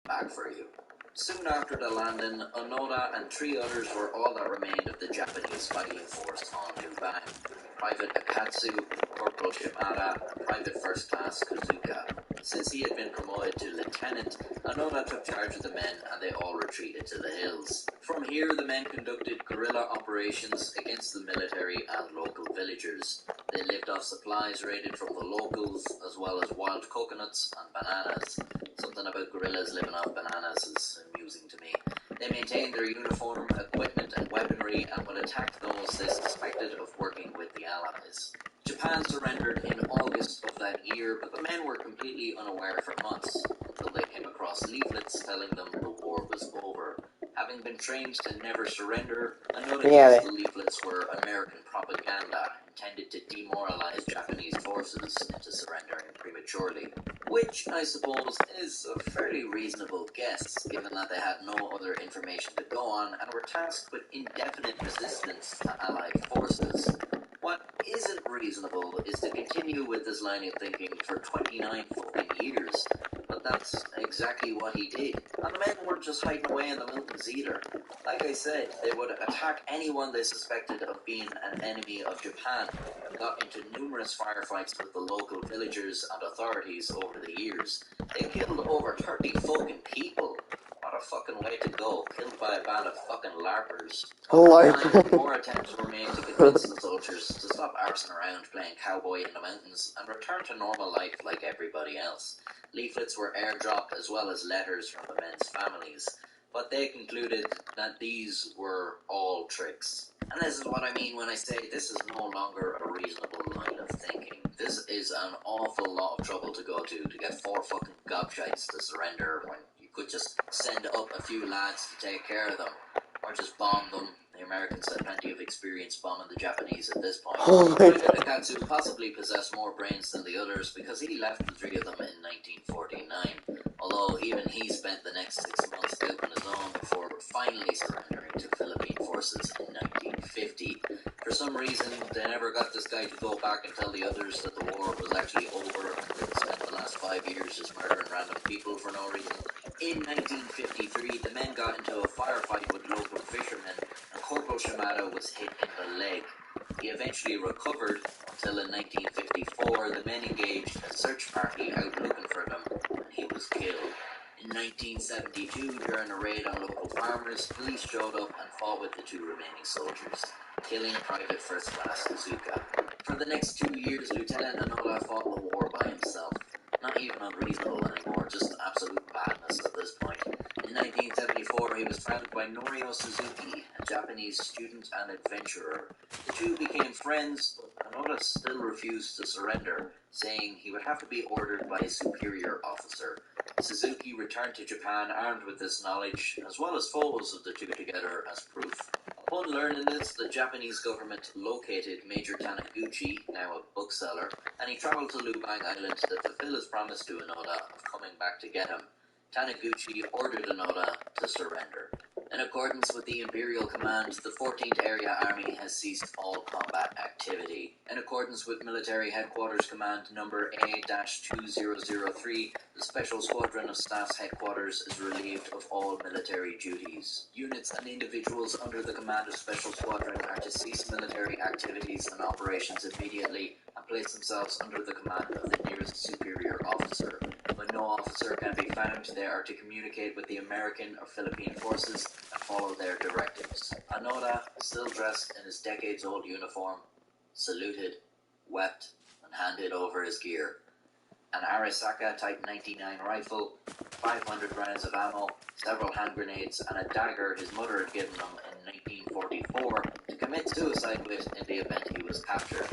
back for you. Soon after the landing, Onoda and 3 others were all that remained of the Japanese fighting force on Lubang. Private Akatsu, Corporal Shimada, and Private First Class Kazuka. Since he had been promoted to lieutenant, Onoda took charge of the men and they all retreated to the hills. From here, the men conducted guerrilla operations against the military and local villagers. They lived off supplies raided from the locals, as well as wild coconuts and bananas. Something about guerrillas living off bananas is amusing to me. They maintained their uniform, equipment and weaponry and would attack those they suspected of working with the Allies. Japan surrendered in August of that year, but the men were completely unaware for months, until they came across leaflets telling them the war was over. Having been trained to never surrender, Onoda guessed the leaflets were American propaganda, intended to demoralize Japanese forces into surrendering prematurely. Which, I suppose, is a fairly reasonable guess, given that they had no other information to go on, and were tasked with indefinite resistance to Allied forces. What isn't reasonable is to continue with this line of thinking for 29 fucking years, but that's exactly what he did. And the men weren't just hiding away in the mountains either. Like I said, they would attack anyone they suspected of being an enemy of Japan, and got into numerous firefights with the local villagers and authorities over the years. They killed over 30 fucking people. What a fucking way to go, killed by a band of fucking larpers. Over time, more attempts were made to convince the soldiers to stop arsing around playing cowboy in the mountains and return to normal life like everybody else. Leaflets were airdropped as well as letters from the men's families, but they concluded that these were all tricks. And this is what I mean when I say this is no longer a reasonable line of thinking. This is an awful lot of trouble to go to get 4 fucking gobshites to surrender when you could just send up a few lads to take care of them, or just bomb them. The Americans had plenty of experience bombing the Japanese at this point. Private Akatsu possibly possessed more brains than the others because he left the 3 of them in 1949, although even he spent the next 6 months out on his own before finally surrendering to Philippine forces in 1950. For some reason, they never got this guy to go back and tell the others that the war was actually over and they'd spent the last 5 years just murdering random people for no reason. In 1953, the men got into a firefight with local fishermen, and Corporal Shimada was hit in the leg. He eventually recovered until in 1954 the men engaged a search party out looking for them, and he was killed. In 1972, during a raid on local farmers, police showed up and fought with the two remaining soldiers, killing Private First Class Suzuka. For the next 2 years, Lieutenant Onoda fought the war by himself. Not even unreasonable anymore, just absolute madness at this point. In 1974, he was founded by Norio Suzuki, a Japanese student and adventurer. The two became friends, but Onoda still refused to surrender, saying he would have to be ordered by a superior officer. Suzuki returned to Japan armed with this knowledge, as well as photos of the two together as proof. Upon learning this, the Japanese government located Major Taniguchi, now a bookseller, and he traveled to Lubang Island to fulfill his promise to Onoda of coming back to get him. Taniguchi ordered Onoda to surrender. In accordance with the Imperial Command, the 14th Area Army has ceased all combat activity. In accordance with Military Headquarters Command Number A-2003, the Special Squadron of Staff's Headquarters is relieved of all military duties. Units and individuals under the command of Special Squadron are to cease military activities and operations immediately and place themselves under the command of the nearest superior officer. When no officer can be found, they are to communicate with the American or Philippine forces and follow their directives. Onoda, still dressed in his decades-old uniform, saluted, wept, and handed over his gear. An Arisaka Type 99 rifle, 500 rounds of ammo, several hand grenades, and a dagger his mother had given him in 1944 to commit suicide with in the event he was captured.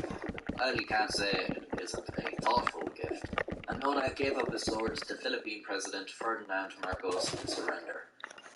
Well, you can't say it isn't a thoughtful gift. Onoda gave up his swords to Philippine President Ferdinand Marcos in surrender.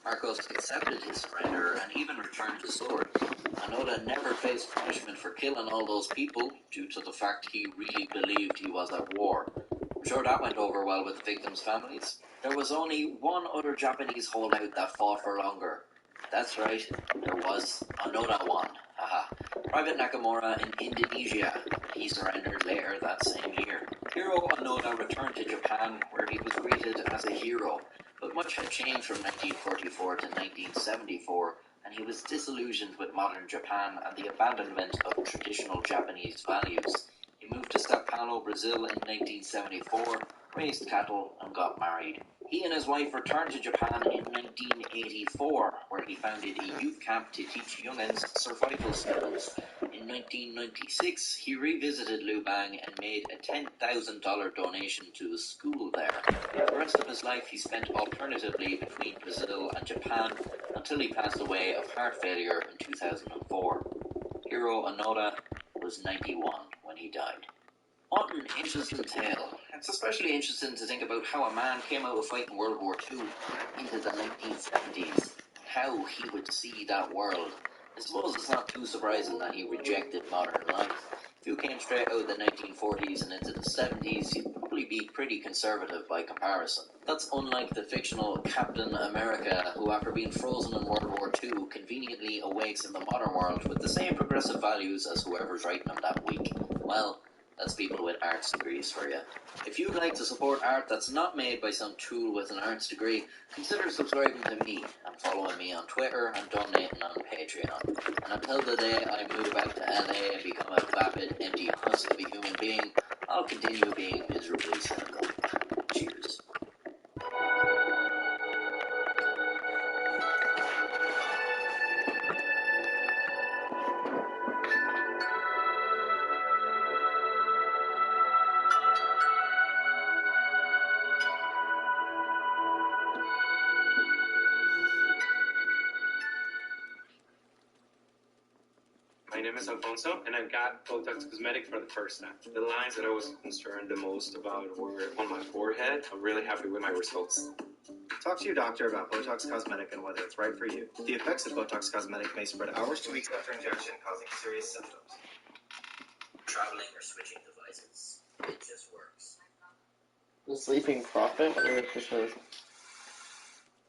Marcos accepted his surrender and even returned his sword. Onoda never faced punishment for killing all those people due to the fact he really believed he was at war. I'm sure that went over well with the victims' families. There was only one other Japanese holdout that fought for longer. That's right, there was Onoda one. Haha. Private Nakamura in Indonesia. He surrendered later that same year. Hiro Onoda returned to Japan, where he was greeted as a hero, but much had changed from 1944 to 1974, and he was disillusioned with modern Japan and the abandonment of traditional Japanese values. He moved to Sao Paulo, Brazil in 1974, raised cattle, and got married. He and his wife returned to Japan in 1984, where he founded a youth camp to teach youngins survival skills. In 1996, he revisited Lubang and made a $10,000 donation to a school there. The rest of his life he spent alternatively between Brazil and Japan until he passed away of heart failure in 2004. Hiro Onoda was 91 when he died. What an interesting tale. It's especially interesting to think about how a man came out of fighting World War II into the 1970s, how he would see that world. I suppose it's not too surprising that he rejected modern life. If you came straight out of the 1940s and into the 70s, you'd probably be pretty conservative by comparison. That's unlike the fictional Captain America, who after being frozen in World War II, conveniently awakes in the modern world with the same progressive values as whoever's writing them that week. Well, that's people with arts degrees for you. If you'd like to support art that's not made by some tool with an arts degree, consider subscribing to me and following me on Twitter and donating on Patreon. And until the day I move back to LA and become a vapid, empty husk of a human being, I'll continue being miserably cynical. Cheers. My name is Alfonso, and I got Botox Cosmetic for the first time. The lines that I was concerned the most about were on my forehead. I'm really happy with my results. Talk to your doctor about Botox Cosmetic and whether it's right for you. The effects of Botox Cosmetic may spread hours to weeks after injection, causing serious symptoms. Traveling or switching devices. It just works. The Sleeping Prophet? I wonder if this was...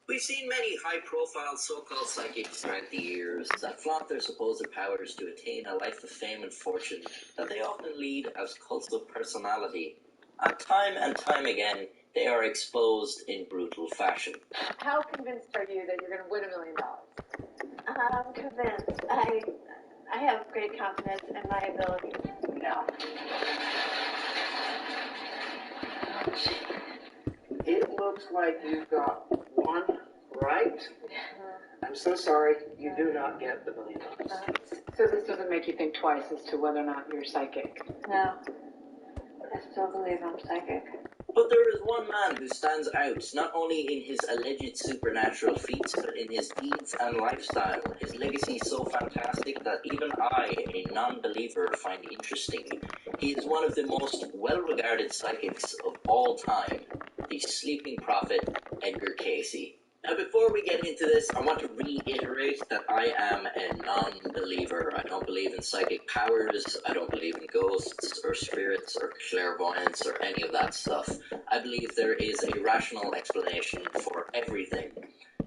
We've seen many high-profile so-called psychics throughout the years that flaunt their supposed powers to attain a life of fame and fortune that they often lead as cults of personality. And time again, they are exposed in brutal fashion. How convinced are you that you're going to win $1 million? I'm convinced. I have great confidence in my abilities. Yeah. It looks like you've got one right. I'm so sorry. You do not get the $1 million. So this doesn't make you think twice as to whether or not you're psychic? No. I still believe I'm psychic. But there is one man who stands out, not only in his alleged supernatural feats, but in his deeds and lifestyle. His legacy is so fantastic that even I, a non-believer, find interesting. He is one of the most well-regarded psychics of all time, the sleeping prophet, Edgar Cayce. Now, before we get into this, I want to reiterate that I am a non-believer. I don't believe in psychic powers, I don't believe in ghosts, or spirits, or clairvoyance, or any of that stuff. I believe there is a rational explanation for everything.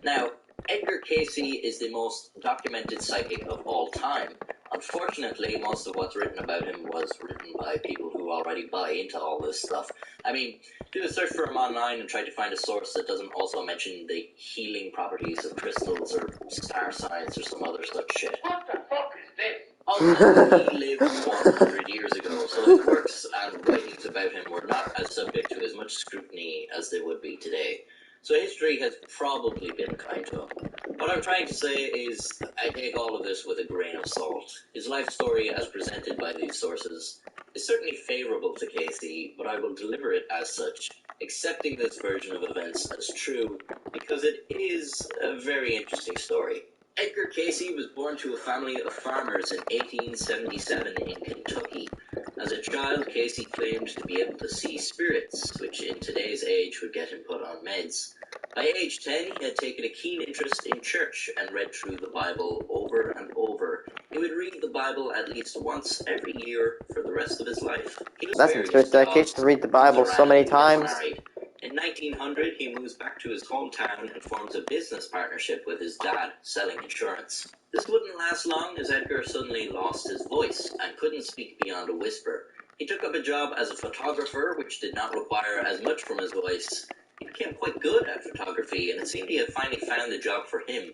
Now, Edgar Cayce is the most documented psychic of all time. Unfortunately, most of what's written about him was written by people who already buy into all this stuff. I mean, do a search for him online and try to find a source that doesn't also mention the healing properties of crystals or star signs or some other such shit. What the fuck is this? Also, he lived 100 years ago, so his works and writings about him were not as subject to as much scrutiny as they would be today. So history has probably been kind to him. What I'm trying to say is, I take all of this with a grain of salt. His life story, as presented by these sources, is certainly favourable to Cayce, but I will deliver it as such, accepting this version of events as true, because it is a very interesting story. Edgar Cayce was born to a family of farmers in 1877 in Kentucky. As a child, Cayce claimed to be able to see spirits, which in today's age would get him put on meds. By age 10, he had taken a keen interest in church and read through the Bible over and over. He would read the Bible at least once every year for the rest of his life. That's a good dedication to read the Bible so many times. In 1900, he moves back to his hometown and forms a business partnership with his dad, selling insurance. This wouldn't last long as Edgar suddenly lost his voice and couldn't speak beyond a whisper. He took up a job as a photographer, which did not require as much from his voice. He became quite good at photography, and it seemed he had finally found the job for him.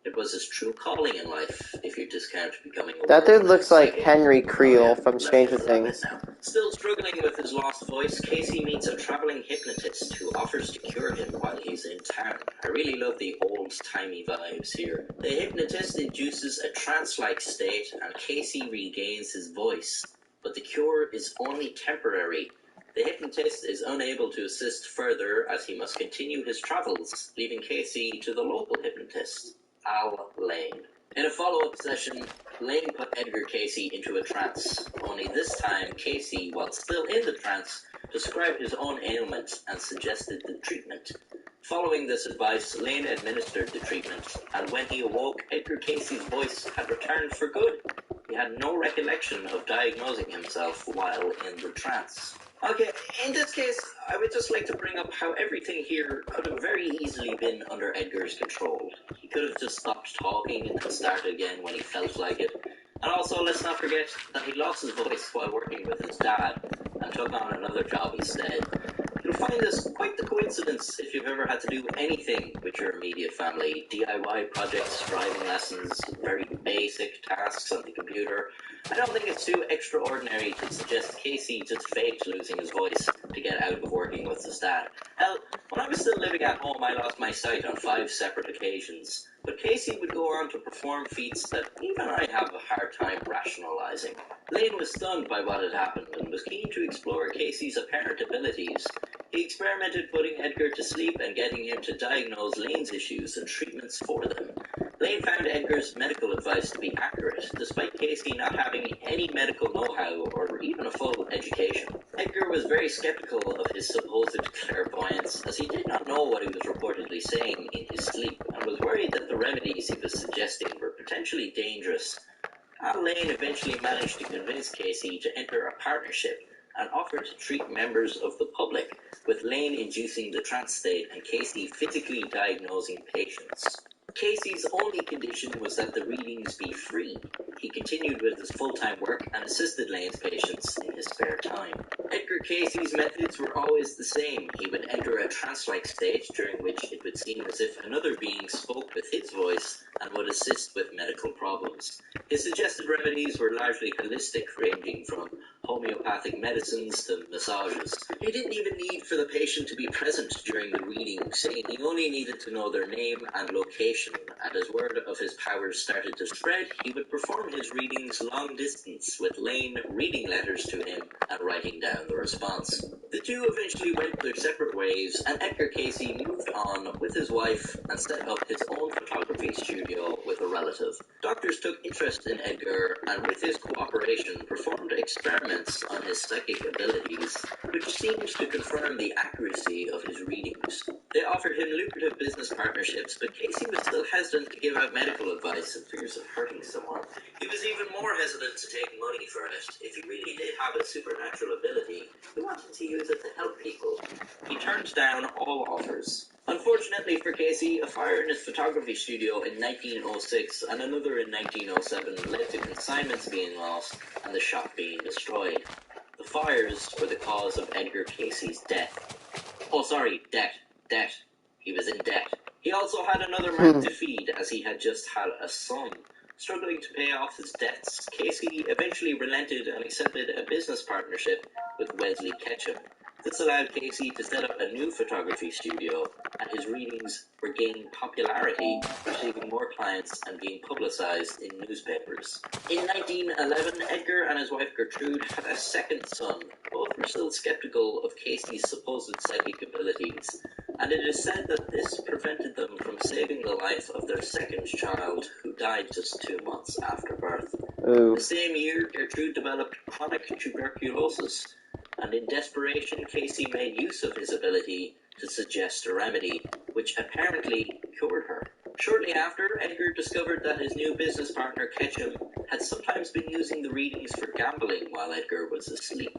It was his true calling in life, if you discount becoming a That dude looks like Henry Creel from Stranger Things. Still struggling with his lost voice, Cayce meets a traveling hypnotist who offers to cure him while he's in town. I really love the old-timey vibes here. The hypnotist induces a trance-like state, and Cayce regains his voice. But the cure is only temporary. The hypnotist is unable to assist further as he must continue his travels, leaving Cayce to the local hypnotist, Al Lane. In a follow-up session, Lane put Edgar Cayce into a trance, only this time Cayce, while still in the trance, described his own ailment and suggested the treatment. Following this advice, Lane administered the treatment, and when he awoke, Edgar Cayce's voice had returned for good. He had no recollection of diagnosing himself while in the trance. Okay, in this case, I would just like to bring up how everything here could have very easily been under Edgar's control. He could have just stopped talking and then started again when he felt like it. And also, let's not forget that he lost his voice while working with his dad and took on another job instead. You'll find this quite the coincidence if you've ever had to do anything with your immediate family. DIY projects, driving lessons, very basic tasks on the computer. I don't think it's too extraordinary to suggest Cayce just faked losing his voice to get out of working with his dad. Hell, when I was still living at home, I lost my sight on 5 separate occasions. But Cayce would go on to perform feats that even I have a hard time rationalizing. Lane was stunned by what had happened and was keen to explore Cayce's apparent abilities. He experimented putting Edgar to sleep and getting him to diagnose Lane's issues and treatments for them. Lane found Edgar's medical advice to be accurate, despite Cayce not having any medical know-how or even a full education. Edgar was very skeptical of his supposed clairvoyance, as he did not know what he was reportedly saying in his sleep, and was worried that the remedies he was suggesting were potentially dangerous. Al Lane eventually managed to convince Cayce to enter a partnership and offered to treat members of the public, with Lane inducing the trance state and Cayce physically diagnosing patients. Cayce's only condition was that the readings be free. He continued with his full-time work and assisted Lane's patients in his spare time. Edgar Cayce's methods were always the same. He would enter a trance-like state during which it would seem as if another being spoke with his voice and would assist with medical problems. His suggested remedies were largely holistic, ranging from homeopathic medicines to massages. He didn't even need for the patient to be present during the reading, saying he only needed to know their name and location, and as word of his powers started to spread, he would perform his readings long distance, with Lane reading letters to him and writing down the response. The two eventually went their separate ways, and Edgar Cayce moved on with his wife and set up his own photography studio with a relative. Doctors took interest in Edgar, and with his cooperation performed experiments on his psychic abilities, which seemed to confirm the accuracy of his readings. They offered him lucrative business partnerships, but Cayce was still hesitant to give out medical advice in fears of hurting someone. He was even more hesitant to take money for it. If he really did have a supernatural ability, he wanted to use it to help people. He turned down all offers. Unfortunately for Cayce, a fire in his photography studio in 1906 and another in 1907 led to consignments being lost and the shop being destroyed. The fires were the cause of Edgar Cayce's death. Oh, sorry, debt. He was in debt. He also had another mouth to feed, as he had just had a son. Struggling to pay off his debts, Cayce eventually relented and accepted a business partnership with Wesley Ketchum. This allowed Cayce to set up a new photography studio, and his readings were gaining popularity, receiving more clients and being publicized in newspapers. In 1911, Edgar and his wife Gertrude had a second son. Both were still skeptical of Cayce's supposed psychic abilities, and it is said that this prevented them from saving the life of their second child, who died just 2 months after birth. The same year, Gertrude developed chronic tuberculosis, and in desperation, Cayce made use of his ability to suggest a remedy, which apparently cured her. Shortly after, Edgar discovered that his new business partner, Ketchum, had sometimes been using the readings for gambling while Edgar was asleep.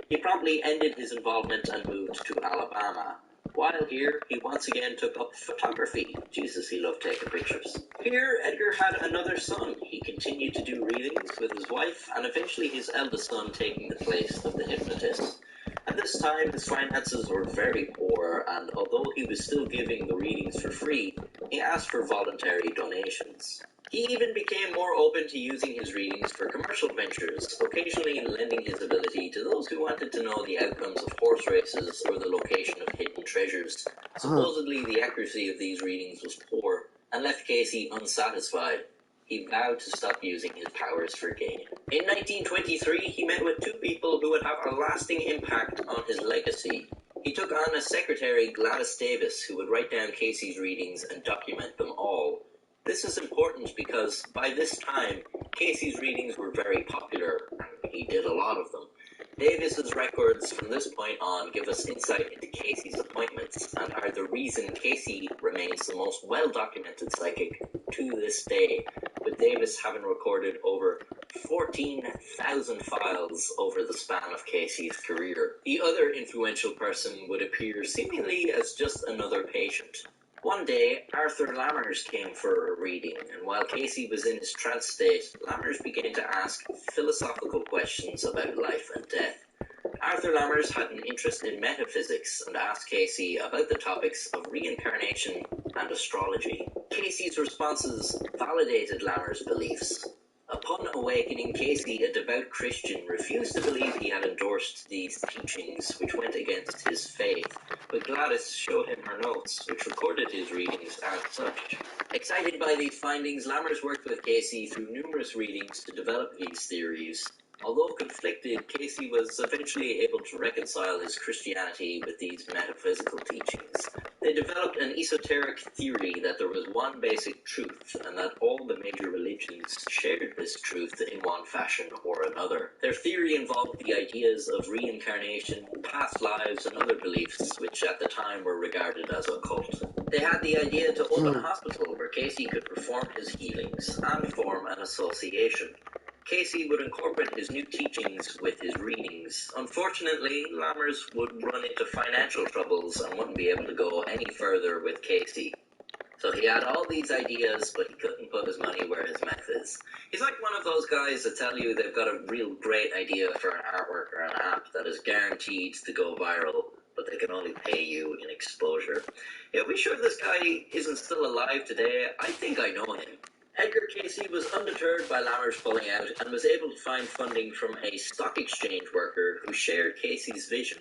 He promptly ended his involvement and moved to Alabama. While here, he once again took up photography. Jesus, he loved taking pictures. Here, Edgar had another son. He continued to do readings with his wife, and eventually his eldest son taking the place of the hypnotist. At this time, his finances were very poor, and although he was still giving the readings for free, he asked for voluntary donations. He even became more open to using his readings for commercial ventures, occasionally lending his ability to those who wanted to know the outcomes of horse races or the location of hidden treasures. Supposedly, the accuracy of these readings was poor, and left Cayce unsatisfied. He vowed to stop using his powers for gain. In 1923, he met with two people who would have a lasting impact on his legacy. He took on as secretary Gladys Davis, who would write down Cayce's readings and document them all. This is important because by this time, Cayce's readings were very popular, and he did a lot of them. Davis's records from this point on give us insight into Cayce's appointments and are the reason Cayce remains the most well-documented psychic to this day, with Davis having recorded over 14,000 files over the span of Cayce's career. The other influential person would appear seemingly as just another patient. One day, Arthur Lammers came for a reading, and while Cayce was in his trance state, Lammers began to ask philosophical questions about life and death. Arthur Lammers had an interest in metaphysics and asked Cayce about the topics of reincarnation and astrology. Cayce's responses validated Lammers' beliefs. Upon awakening, Cayce, a devout Christian, refused to believe he had endorsed these teachings, which went against his faith, but Gladys showed him her notes, which recorded his readings as such. Excited by these findings, Lammers worked with Cayce through numerous readings to develop these theories. Although conflicted, Cayce was eventually able to reconcile his Christianity with these metaphysical teachings. They developed an esoteric theory that there was one basic truth, and that all the major religions shared this truth in one fashion or another. Their theory involved the ideas of reincarnation, past lives, and other beliefs, which at the time were regarded as occult. They had the idea to open a hospital where Cayce could perform his healings and form an association. Cayce would incorporate his new teachings with his readings. Unfortunately, Lammers would run into financial troubles and wouldn't be able to go any further with Cayce. So he had all these ideas, but he couldn't put his money where his mouth is. He's like one of those guys that tell you they've got a real great idea for an artwork or an app that is guaranteed to go viral, but they can only pay you in exposure. Yeah, we sure this guy isn't still alive today? I think I know him. Edgar Casey was undeterred by Lammers pulling out and was able to find funding from a stock exchange worker who shared Casey's vision.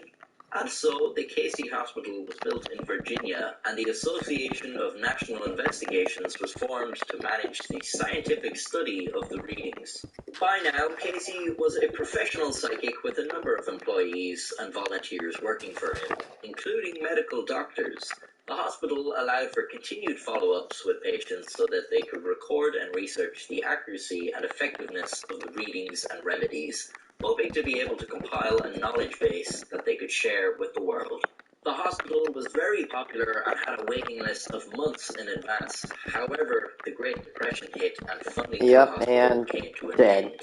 And so, the Casey Hospital was built in Virginia, and the Association of National Investigations was formed to manage the scientific study of the readings. By now, Casey was a professional psychic with a number of employees and volunteers working for him, including medical doctors. The hospital allowed for continued follow-ups with patients so that they could record and research the accuracy and effectiveness of the readings and remedies, hoping to be able to compile a knowledge base that they could share with the world. The hospital was very popular and had a waiting list of months in advance. However, the Great Depression hit and funding for the hospital came to an end.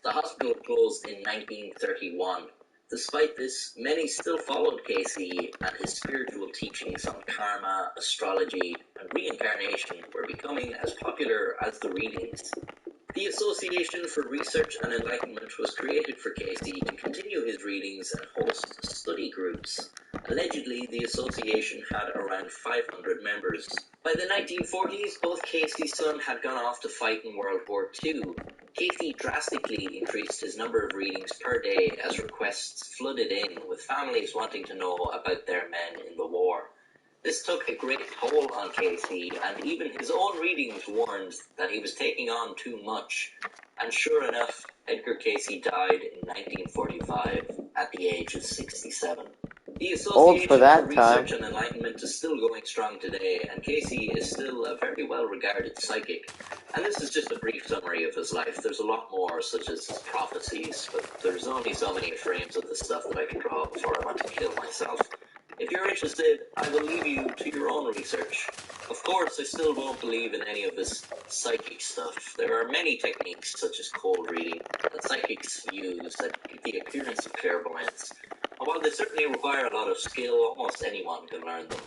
The hospital closed in 1931. Despite this, many still followed Casey, and his spiritual teachings on karma, astrology, and reincarnation were becoming as popular as the readings. The Association for Research and Enlightenment was created for Casey to continue his readings and host study groups. Allegedly, the association had around 500 members. By the 1940s, both Casey's son had gone off to fight in World War II. Casey drastically increased his number of readings per day as requests flooded in, with families wanting to know about their men in the war. This took a great toll on Casey, and even his own readings warned that he was taking on too much. And sure enough, Edgar Casey died in 1945 at the age of 67. The Association for Research and Enlightenment is still going strong today, and Casey is still a very well-regarded psychic. And this is just a brief summary of his life. There's a lot more, such as his prophecies, but there's only so many frames of the stuff that I can draw before I want to kill myself. If you're interested, I will leave you to your own research. Of course, I still won't believe in any of this psychic stuff. There are many techniques, such as cold reading, that psychics use that give the appearance of clairvoyance. And while they certainly require a lot of skill, almost anyone can learn them.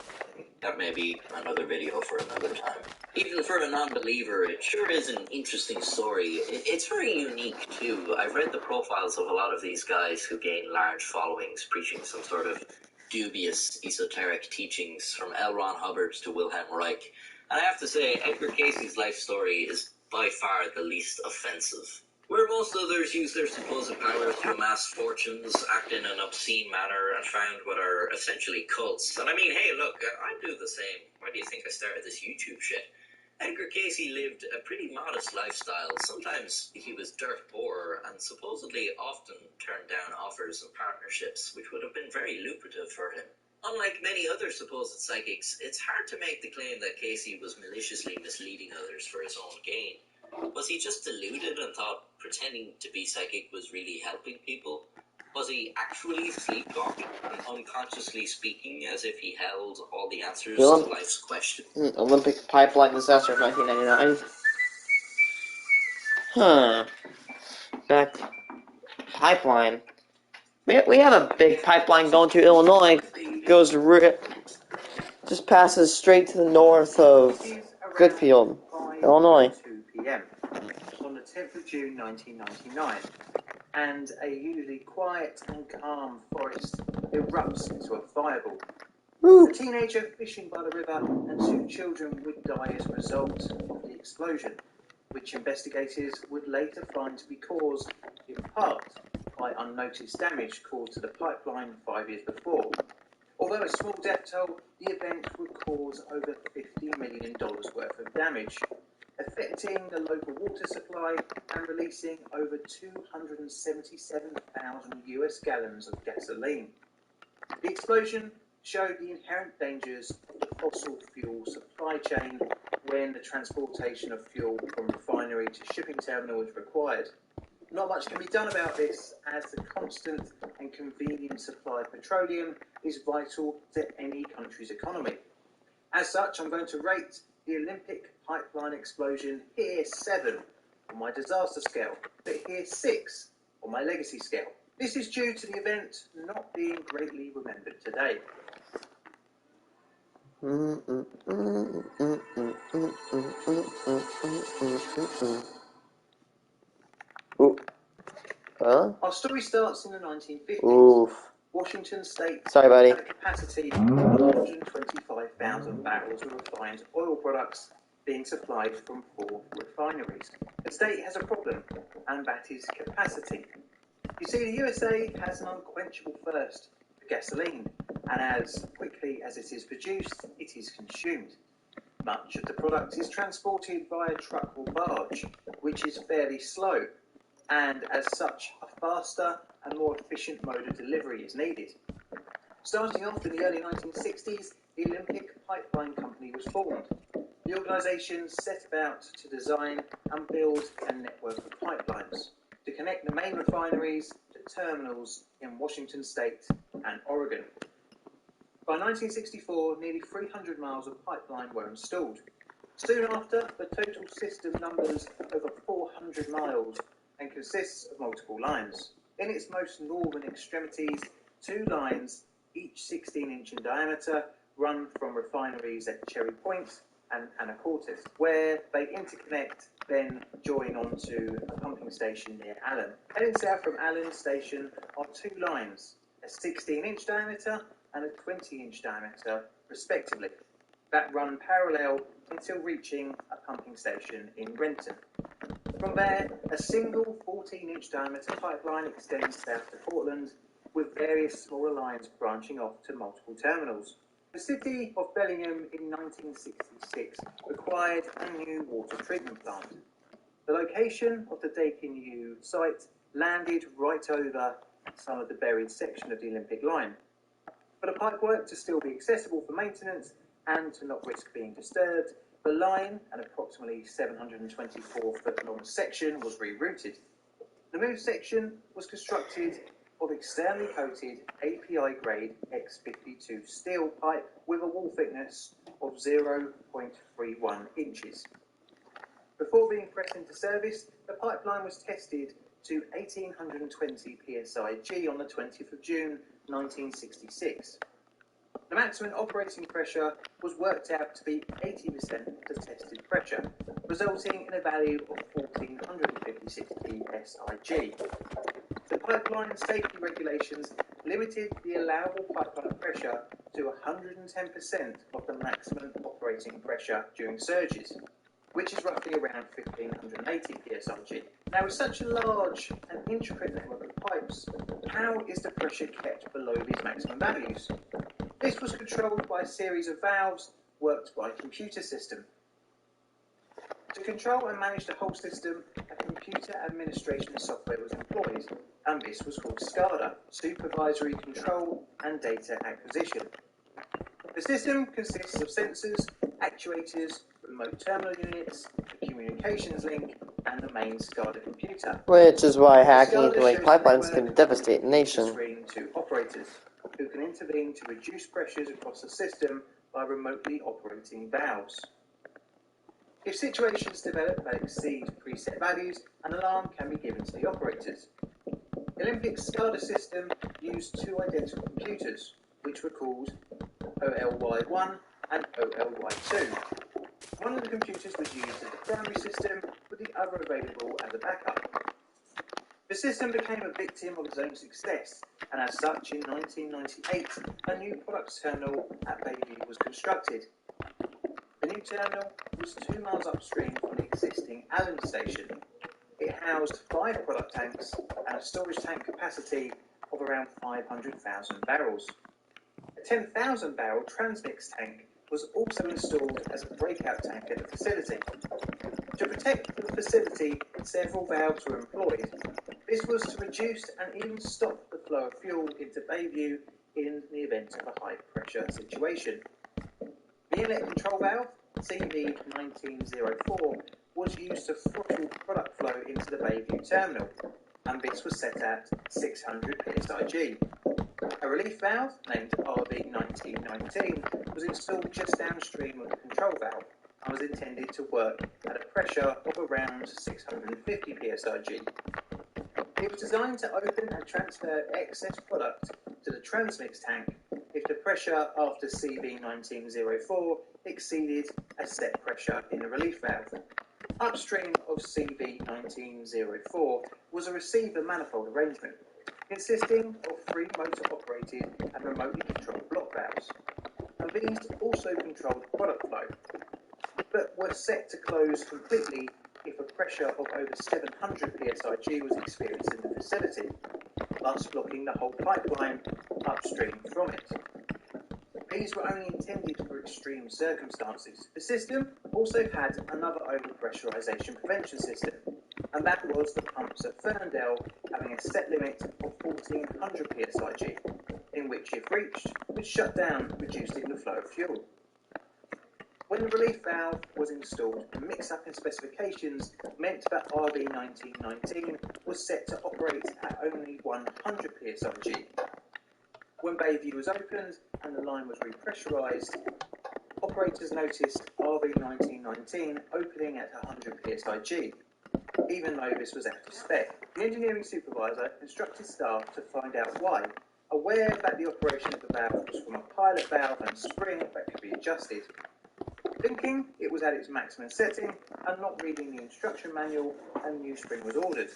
That may be another video for another time. Even for a non-believer, it sure is an interesting story. It's very unique, too. I've read the profiles of a lot of these guys who gain large followings, preaching some sort of dubious esoteric teachings, from L. Ron Hubbard to Wilhelm Reich. And I have to say, Edgar Casey's life story is by far the least offensive. Where most others use their supposed powers to amass fortunes, act in an obscene manner, and found what are essentially cults. And I mean, hey, look, I do the same. Why do you think I started this YouTube shit? Edgar Casey lived a pretty modest lifestyle. Sometimes he was dirt poor and supposedly often turned down offers and partnerships, which would have been very lucrative for him. Unlike many other supposed psychics, it's hard to make the claim that Casey was maliciously misleading others for his own gain. Was he just deluded and thought pretending to be psychic was really helping people? Was he actually sleepwalking and unconsciously speaking as if he held all the answers to life's questions? Olympic pipeline disaster of 1999. Back to pipeline. We have a big pipeline going to Illinois. Goes just passes straight to the north of Goodfield, Illinois. 2 p.m. on the 10th of June 1999. And a usually quiet and calm forest erupts into a fireball. A teenager fishing by the river and 2 children would die as a result of the explosion, which investigators would later find to be caused, in part, by unnoticed damage caused to the pipeline 5 years before. Although a small death toll, the event would cause over $50 million worth of damage, affecting the local water supply and releasing over 277,000 US gallons of gasoline. The explosion showed the inherent dangers of the fossil fuel supply chain when the transportation of fuel from refinery to shipping terminal is required. Not much can be done about this, as the constant and convenient supply of petroleum is vital to any country's economy. As such, I'm going to rate the Olympic pipeline explosion here 7 on my disaster scale, but here 6 on my legacy scale. This is due to the event not being greatly remembered today. Our story starts in the 1950s. Oof. Washington State Sorry, buddy. had a capacity of 125,000 barrels of refined oil products being supplied from 4 refineries. The state has a problem, and that is capacity. You see, the USA has an unquenchable thirst for gasoline, and as quickly as it is produced, it is consumed. Much of the product is transported via truck or barge, which is fairly slow, and as such, a faster and more efficient mode of delivery is needed. Starting off in the early 1960s, the Olympic Pipeline Company was formed. The organisation set about to design and build a network of pipelines to connect the main refineries to terminals in Washington State and Oregon. By 1964, nearly 300 miles of pipeline were installed. Soon after, the total system numbers over 400 miles and consists of multiple lines. In its most northern extremities, 2 lines, each 16-inch in diameter, run from refineries at Cherry Point and Anacortes, where they interconnect, then join onto a pumping station near Allen. Heading south from Allen Station are 2 lines, a 16-inch diameter and a 20-inch diameter, respectively, that run parallel until reaching a pumping station in Renton. From there, a single 14-inch diameter pipeline extends south to Portland, with various smaller lines branching off to multiple terminals. The city of Bellingham in 1966 required a new water treatment plant. The location of the Dakin U site landed right over some of the buried section of the Olympic line. For the pipework to still be accessible for maintenance and to not risk being disturbed, the line, an approximately 724-foot long section, was rerouted. The moved section was constructed of externally coated API-grade X52 steel pipe with a wall thickness of 0.31 inches. Before being pressed into service, the pipeline was tested to 1820 psi-G on the 20th of June 1966. The maximum operating pressure was worked out to be 80% of the tested pressure, resulting in a value of 1456 psi-G. The pipeline safety regulations limited the allowable pipeline pressure to 110% of the maximum operating pressure during surges, which is roughly around 1580 psi-G. Now, with such a large and intricate network of pipes, how is the pressure kept below these maximum values? This was controlled by a series of valves worked by a computer system. To control and manage the whole system, a computer administration software was employed, and this was called SCADA, Supervisory Control and Data Acquisition. The system consists of sensors, actuators, remote terminal units, a communications link, and the main SCADA computer. Which is why hacking into lake pipelines can devastate a nation. Screen to operators, who can intervene to reduce pressures across the system by remotely operating valves. If situations develop that exceed preset values, an alarm can be given to the operators. The Olympic SCADA system used 2 identical computers, which were called OLY1 and OLY2. One of the computers was used as the primary system, with the other available as a backup. The system became a victim of its own success, and as such, in 1998, a new products terminal at Bayview was constructed. The new terminal was 2 miles upstream from the existing Allen station. It housed 5 product tanks and a storage tank capacity of around 500,000 barrels. A 10,000 barrel transmix tank was also installed as a breakout tank at the facility. To protect the facility, several valves were employed. This was to reduce and even stop the flow of fuel into Bayview in the event of a high pressure situation. The inlet control valve, CV1904, was used to throttle product flow into the Bayview terminal, and this was set at 600 psi-G. A relief valve, named RV1919, was installed just downstream of the control valve and was intended to work at a pressure of around 650 psi-G. It was designed to open and transfer excess product to the transmix tank if the pressure after CV1904 exceeded a set pressure in the relief valve. Upstream of CV1904 was a receiver manifold arrangement, consisting of 3 motor-operated and remotely controlled block valves, and these also controlled product flow. but were set to close completely if a pressure of over 700 psig was experienced in the facility, thus blocking the whole pipeline upstream from it. These were only intended for extreme circumstances. The system also had another overpressurization prevention system, and that was the pumps at Ferndale having a set limit of 1400 psig, in which if reached, would shut down, reducing the flow of fuel. When the relief valve was installed, the mix-up in specifications meant that RV1919 was set to operate at only 100 psig. When Bayview was opened and the line was repressurised, operators noticed RV1919 opening at 100 psig, even though this was out of spec. The engineering supervisor instructed staff to find out why, aware that the operation of the valve was from a pilot valve and spring that could be adjusted. Thinking it was at its maximum setting and not reading the instruction manual, a new spring was ordered.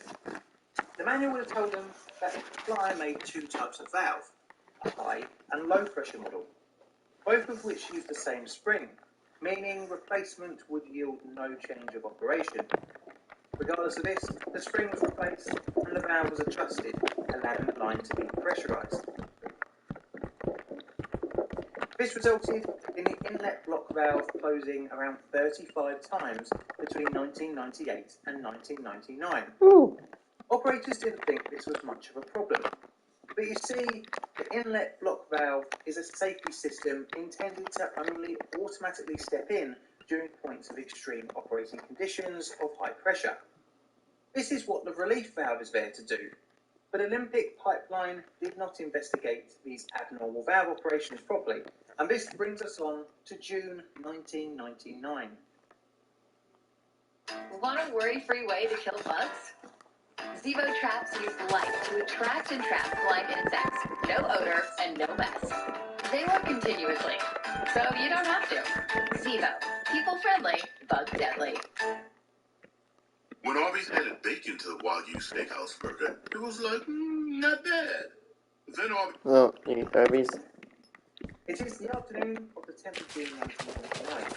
The manual would have told them that the supplier made two types of valve, a high and low pressure model, both of which used the same spring, meaning replacement would yield no change of operation. Regardless of this, the spring was replaced and the valve was adjusted, allowing the line to be pressurised. This resulted in the inlet block valve closing around 35 times between 1998 and 1999. Ooh. Operators didn't think this was much of a problem. But you see, the inlet block valve is a safety system intended to only automatically step in during points of extreme operating conditions of high pressure. This is what the relief valve is there to do. But Olympic Pipeline did not investigate these abnormal valve operations properly, and this brings us on to June 1999. Want a worry-free way to kill bugs? Zevo traps use light to attract and trap flying insects. No odor and no mess. They work continuously, so you don't have to. Zevo. People-friendly, bug-deadly. When Arby's added bacon to the Wagyu Steakhouse burger, it was like, not bad. Then Arby's... Oh, Arby's. It is the afternoon of the 10th of June 1999.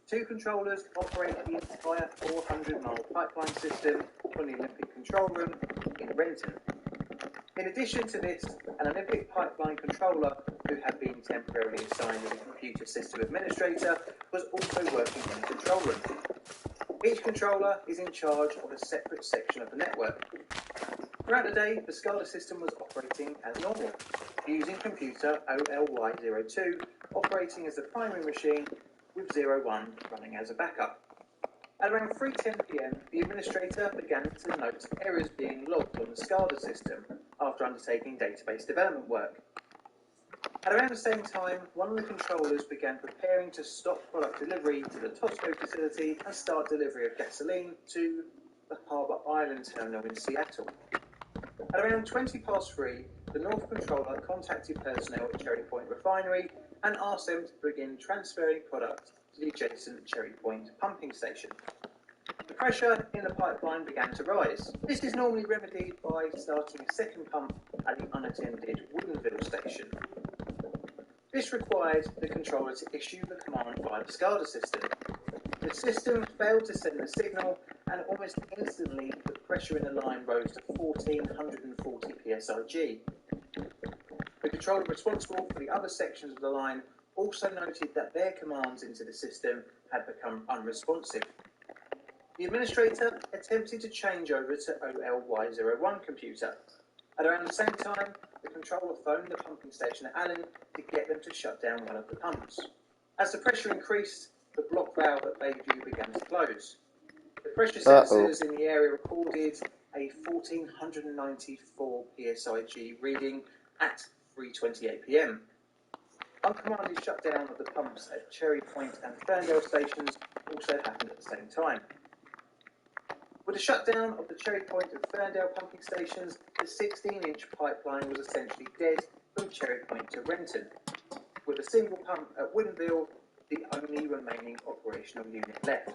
Two controllers operate the entire 400-mile pipeline system from the Olympic Control Room in Renton. In addition to this, an Olympic Pipeline controller, who had been temporarily assigned as a computer system administrator, was also working in the control room. Each controller is in charge of a separate section of the network. Throughout the day, the SCADA system was operating as normal, using computer OLY02 operating as the primary machine with 01 running as a backup. At around 3:10 p.m, the administrator began to note errors being logged on the SCADA system after undertaking database development work. At around the same time, one of the controllers began preparing to stop product delivery to the Tosco facility and start delivery of gasoline to the Harbour Island terminal in Seattle. At around 3:20, the North controller contacted personnel at Cherry Point Refinery and asked them to begin transferring product to the adjacent Cherry Point pumping station. The pressure in the pipeline began to rise. This is normally remedied by starting a second pump at the unattended Woodinville station. This required the controller to issue the command via the SCADA system. The system failed to send the signal, and almost instantly the pressure in the line rose to 1440 psig. The controller responsible for the other sections of the line also noted that their commands into the system had become unresponsive. The administrator attempted to change over to OLY01 computer. At around the same time, the controller phoned the pumping station at Allen to get them to shut down one of the pumps. As the pressure increased, the block valve at Bayview began to close. The pressure sensors in the area recorded a 1494 psig reading at 3:28 p.m. Uncommanded shutdown of the pumps at Cherry Point and Ferndale stations also happened at the same time. With the shutdown of the Cherry Point and Ferndale pumping stations, the 16-inch pipeline was essentially dead from Cherry Point to Renton, with a single pump at Woodinville the only remaining operational unit left.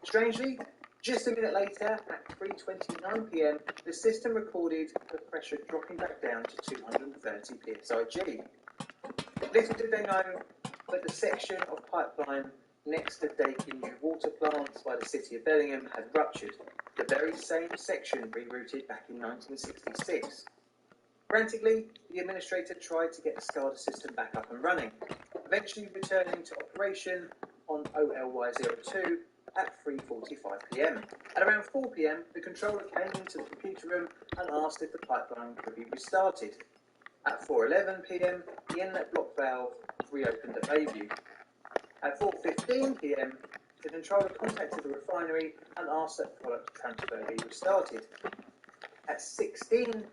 Strangely, just a minute later, at 3:29 p.m, the system recorded the pressure dropping back down to 230 psig. Little did they know that the section of pipeline next to Dakin New Water Plant by the City of Bellingham had ruptured, the very same section rerouted back in 1966. Frantically, the administrator tried to get the SCADA system back up and running, eventually returning to operation on OLY02 at 3:45 p.m. At around 4 p.m, the controller came into the computer room and asked if the pipeline could be restarted. At 4:11 p.m, the inlet block valve reopened at Bayview. At 4:15 p.m, the controller contacted the refinery and asked that product transfer be restarted. At 4:16,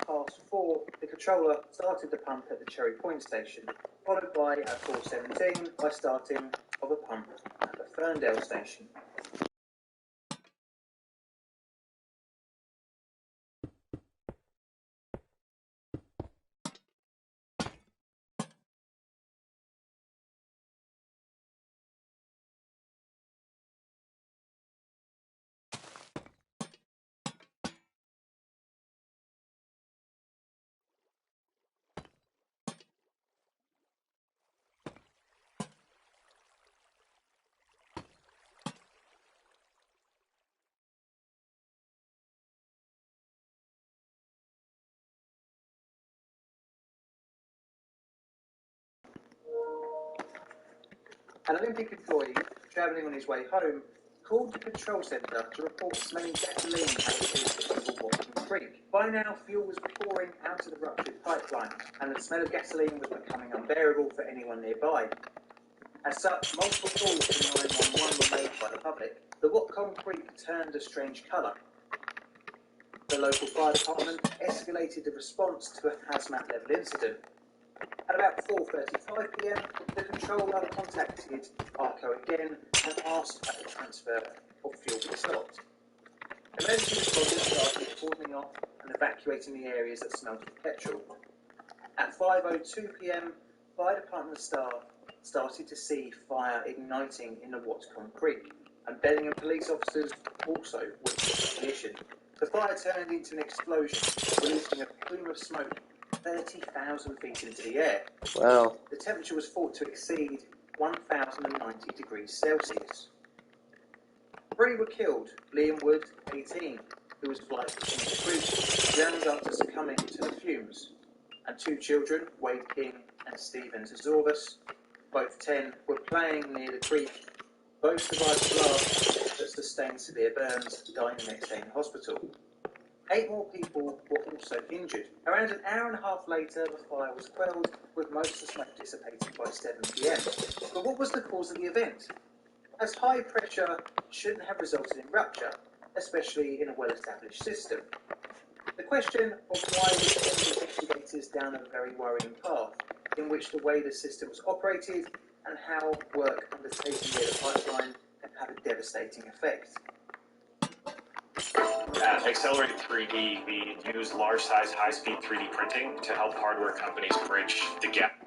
the controller started the pump at the Cherry Point station, followed by at 4:17 by starting of a pump at the Ferndale station. An Olympic employee, travelling on his way home, called the control centre to report smelling gasoline over Watkin Creek. By now, fuel was pouring out of the ruptured pipeline, and the smell of gasoline was becoming unbearable for anyone nearby. As such, multiple calls to 911 were made by the public. The Watkin Creek turned a strange colour. The local fire department escalated the response to a hazmat-level incident. At about 4:35 p.m, the controller contacted ARCO again and asked that the transfer of fuel be stopped. Emergency responders started cordoning off and evacuating the areas that smelled of petrol. At 5:02 p.m, fire department staff started to see fire igniting in the Watkin Creek, and Bellingham police officers also witnessed the ignition. The fire turned into an explosion, releasing a plume of smoke 30,000 feet into the air. Wow. The temperature was thought to exceed 1,090 degrees Celsius. 3 were killed. Liam Wood, 18, who was flight fishing the creek, drowned after succumbing to the fumes. And 2 children, Wade King and Stephen Zazorvas, both 10, were playing near the creek. Both survived the blast but sustained severe burns, dying the next day in hospital. 8 more people were also injured. Around an hour and a half later, the fire was quelled, with most of the smoke dissipated by 7 p.m. But what was the cause of the event? As high pressure shouldn't have resulted in rupture, especially in a well-established system. The question of why was sent investigators down a very worrying path, in which the way the system was operated and how work undertaken near the pipeline can have a devastating effect. At Accelerate 3D, we use large-size, high-speed 3D printing to help hardware companies bridge the gap.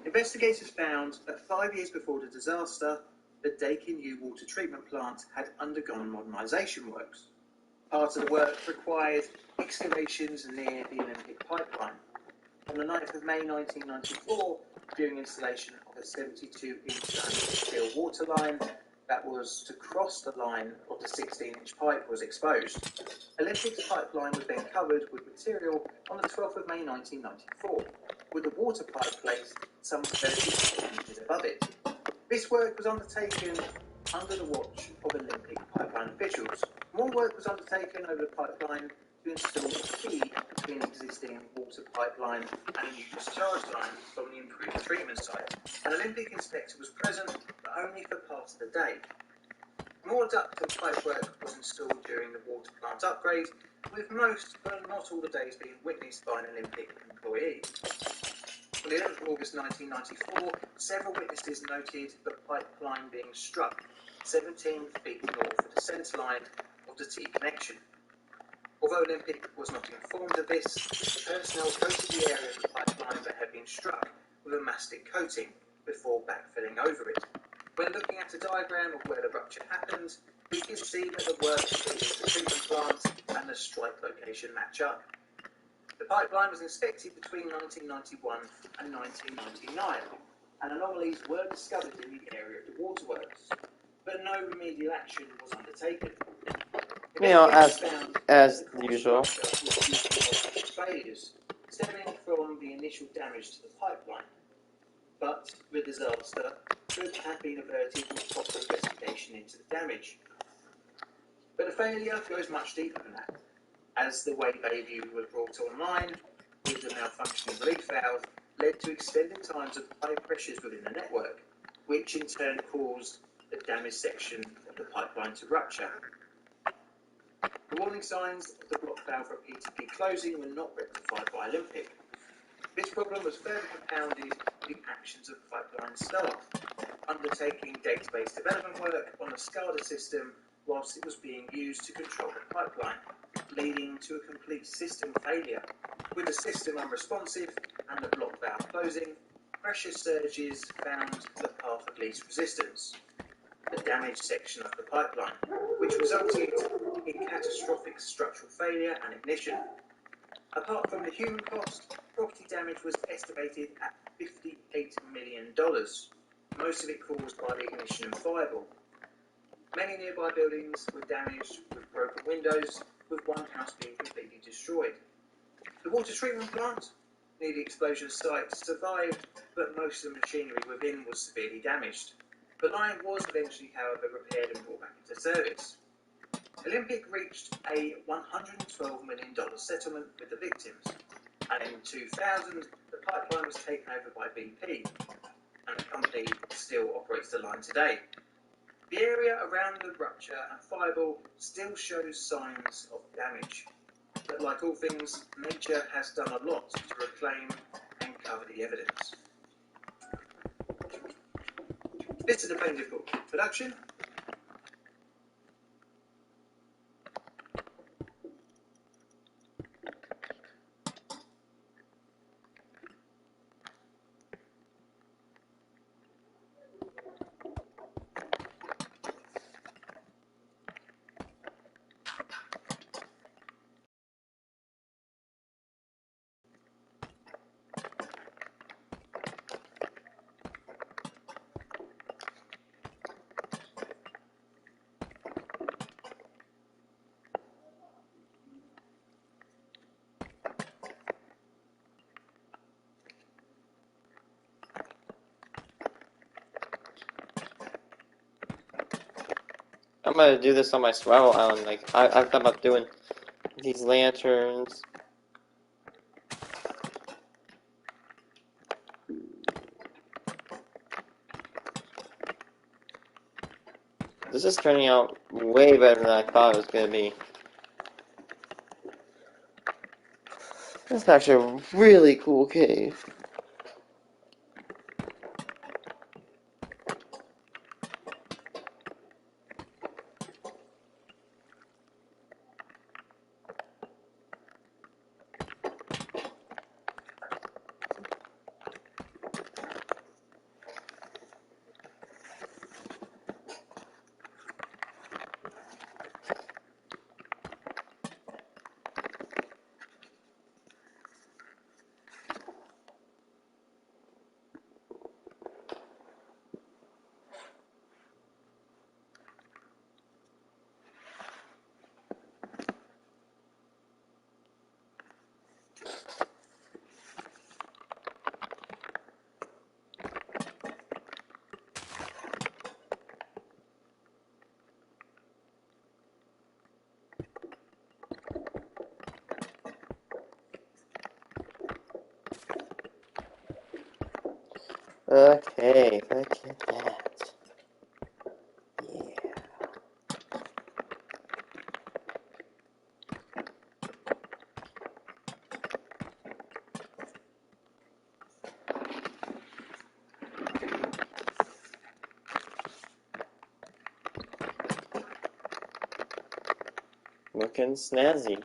Investigators found that 5 years before the disaster, the Dakin New Water Treatment Plant had undergone modernisation works. Part of the work required excavations near the Olympic pipeline. On the 9th of May 1994, during installation of a 72-inch steel water line that was to cross the line of the 16-inch pipe was exposed. Olympic's pipeline was then covered with material on the 12th of May 1994, with the water pipe placed some 30 inches above it. This work was undertaken under the watch of Olympic pipeline officials. More work was undertaken over the pipeline to install a feed between the existing water pipeline and a new discharge line from the improved treatment site. An Olympic inspector was present, but only for part of the day. More duct and pipe work was installed during the water plant upgrade, with most, but not all the days being witnessed by an Olympic employee. On the 11th of August 1994, several witnesses noted the pipeline being struck 17 feet north of the centre line of the T connection. Although Olympic was not informed of this, personnel coated the area of the pipeline that had been struck with a mastic coating before backfilling over it. When looking at a diagram of where the rupture happened, we can see that the work between the treatment plant and the strike location match up. The pipeline was inspected between 1991 and 1999. and anomalies were discovered in the area of the waterworks, but no remedial action was undertaken. You know, Investigators as found that the usual. construction was due to multiple failures stemming from the initial damage to the pipeline, but the disaster could have been averted with proper investigation into the damage. But the failure goes much deeper than that, as the way Bayview was brought online with the malfunctioning relief valve led to extended times of high pressures within the network, which in turn caused the damaged section of the pipeline to rupture. The warning signs of the block valve repeatedly closing were not rectified by Olympic. This problem was further compounded with the actions of pipeline staff, undertaking database development work on the SCADA system whilst it was being used to control the pipeline, leading to a complete system failure. With the system unresponsive and the block valve closing, pressure surges found the path of least resistance, the damaged section of the pipeline, which resulted in catastrophic structural failure and ignition. Apart from the human cost, property damage was estimated at $58 million, most of it caused by the ignition and fireball. Many nearby buildings were damaged with broken windows, with one house being completely destroyed. The water treatment plant near the explosion site survived, but most of the machinery within was severely damaged. The line was eventually, however, repaired and brought back into service. Olympic reached a $112 million settlement with the victims, and in 2000, the pipeline was taken over by BP, and the company still operates the line today. The area around the rupture and fireball still shows signs of damage, but like all things, nature has done a lot to reclaim and cover the evidence. This is a Painted Book production. I'm gonna do this on my survival island. Like, I've thought about doing these lanterns. This is turning out way better than I thought it was gonna be. That's actually a really cool cave. Okay, look at that. Yeah. Looking snazzy.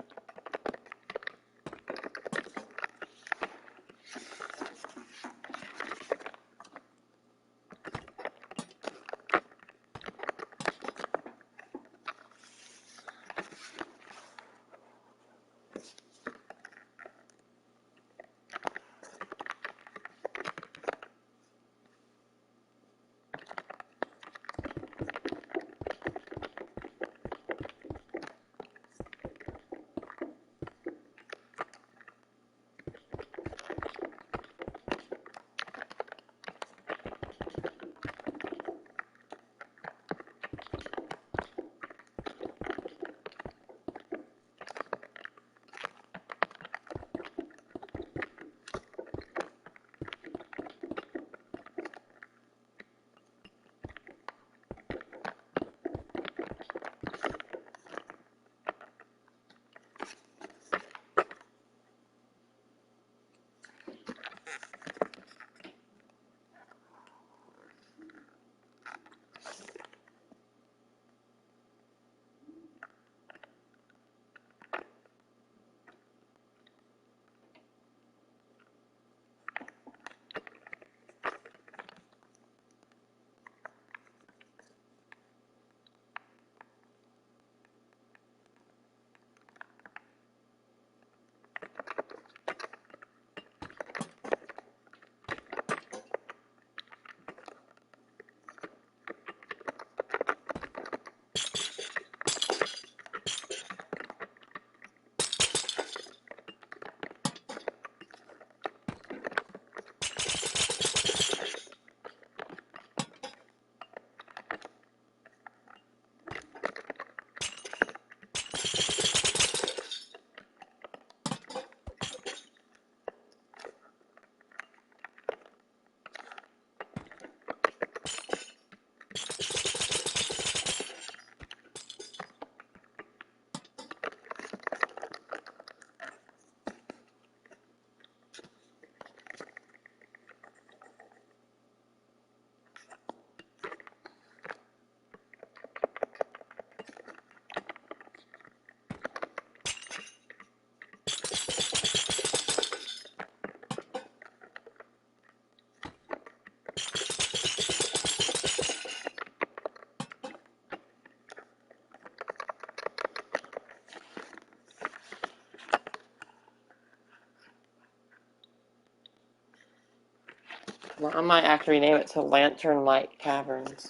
Well, I might actually rename it to Lantern Light Caverns.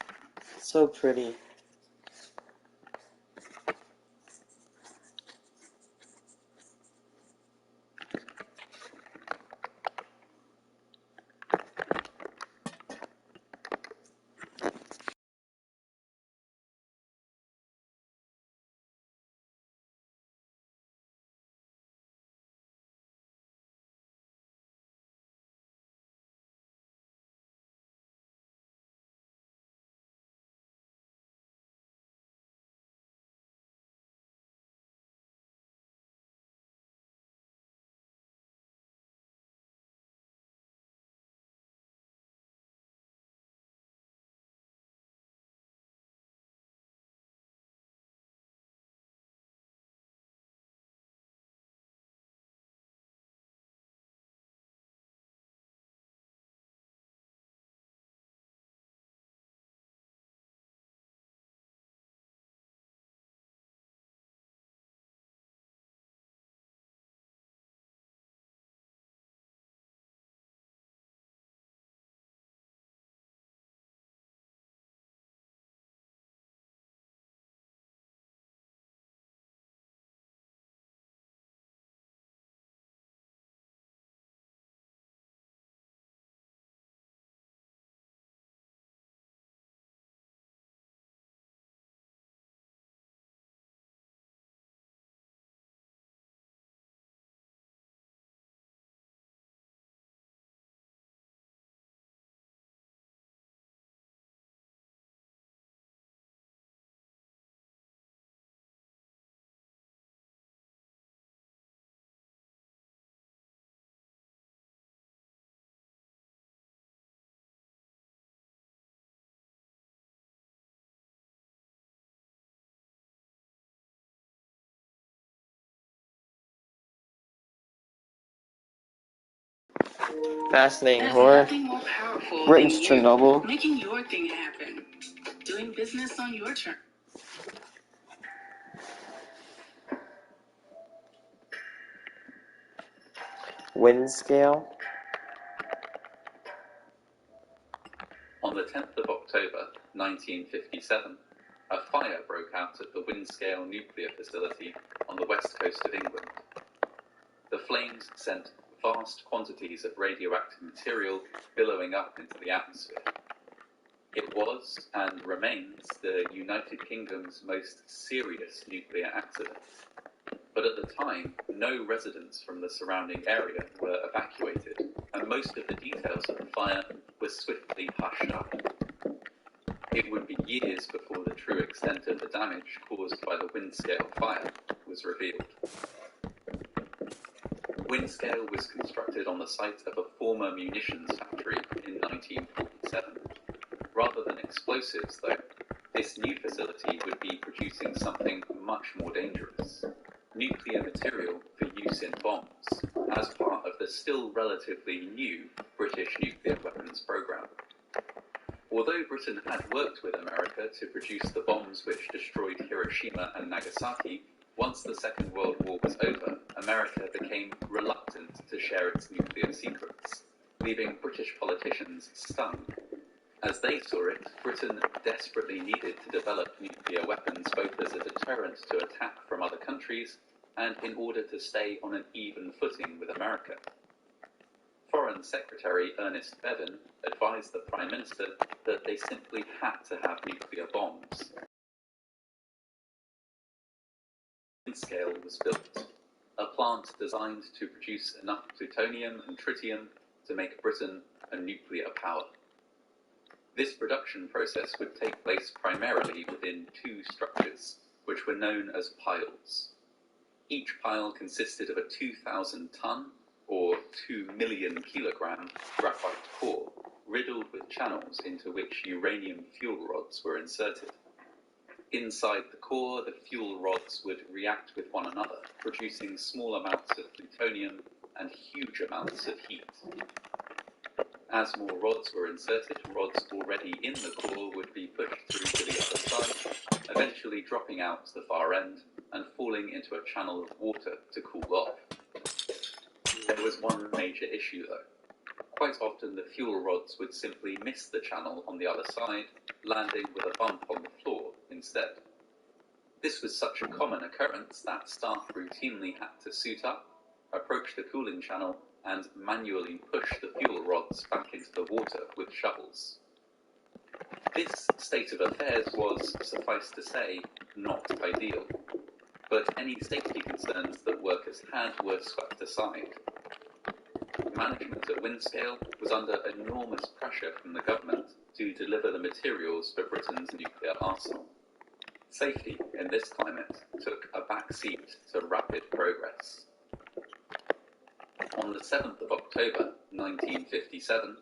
So pretty. Fascinating There's horror. nothing more powerful Britain's than you Chernobyl. making your thing happen. Doing business on your terms. Wind scale. On the 10th of October, 1957, a fire broke out at the Windscale nuclear facility on the west coast of England. The flames sent vast quantities of radioactive material billowing up into the atmosphere. It was, and remains, the United Kingdom's most serious nuclear accident. But at the time, no residents from the surrounding area were evacuated, and most of the details of the fire were swiftly hushed up. It would be years before the true extent of the damage caused by the Windscale fire was revealed. Windscale was constructed on the site of a former munitions factory in 1947. Rather than explosives, though, this new facility would be producing something much more dangerous: nuclear material for use in bombs, as part of the still relatively new British nuclear weapons program. Although Britain had worked with America to produce the bombs which destroyed Hiroshima and Nagasaki, once the Second World War was over, America became reluctant to share its nuclear secrets, leaving British politicians stunned. As they saw it, Britain desperately needed to develop nuclear weapons both as a deterrent to attack from other countries and in order to stay on an even footing with America. Foreign Secretary Ernest Bevin advised the Prime Minister that they simply had to have nuclear bombs. Windscale was built, a plant designed to produce enough plutonium and tritium to make Britain a nuclear power. This production process would take place primarily within two structures, which were known as piles. Each pile consisted of a 2,000-ton, or 2 million kilogram, graphite core, riddled with channels into which uranium fuel rods were inserted. Inside the core, the fuel rods would react with one another, producing small amounts of plutonium and huge amounts of heat. As more rods were inserted, rods already in the core would be pushed through to the other side, eventually dropping out the far end and falling into a channel of water to cool off. There was one major issue though. Quite often the fuel rods would simply miss the channel on the other side, landing with a bump on the floor instead. This was such a common occurrence that staff routinely had to suit up, approach the cooling channel, and manually push the fuel rods back into the water with shovels. This state of affairs was, suffice to say, not ideal, but any safety concerns that workers had were swept aside. Management at Windscale was under enormous pressure from the government to deliver the materials for Britain's nuclear arsenal. Safety in this climate took a back seat to rapid progress. On the 7th of October 1957,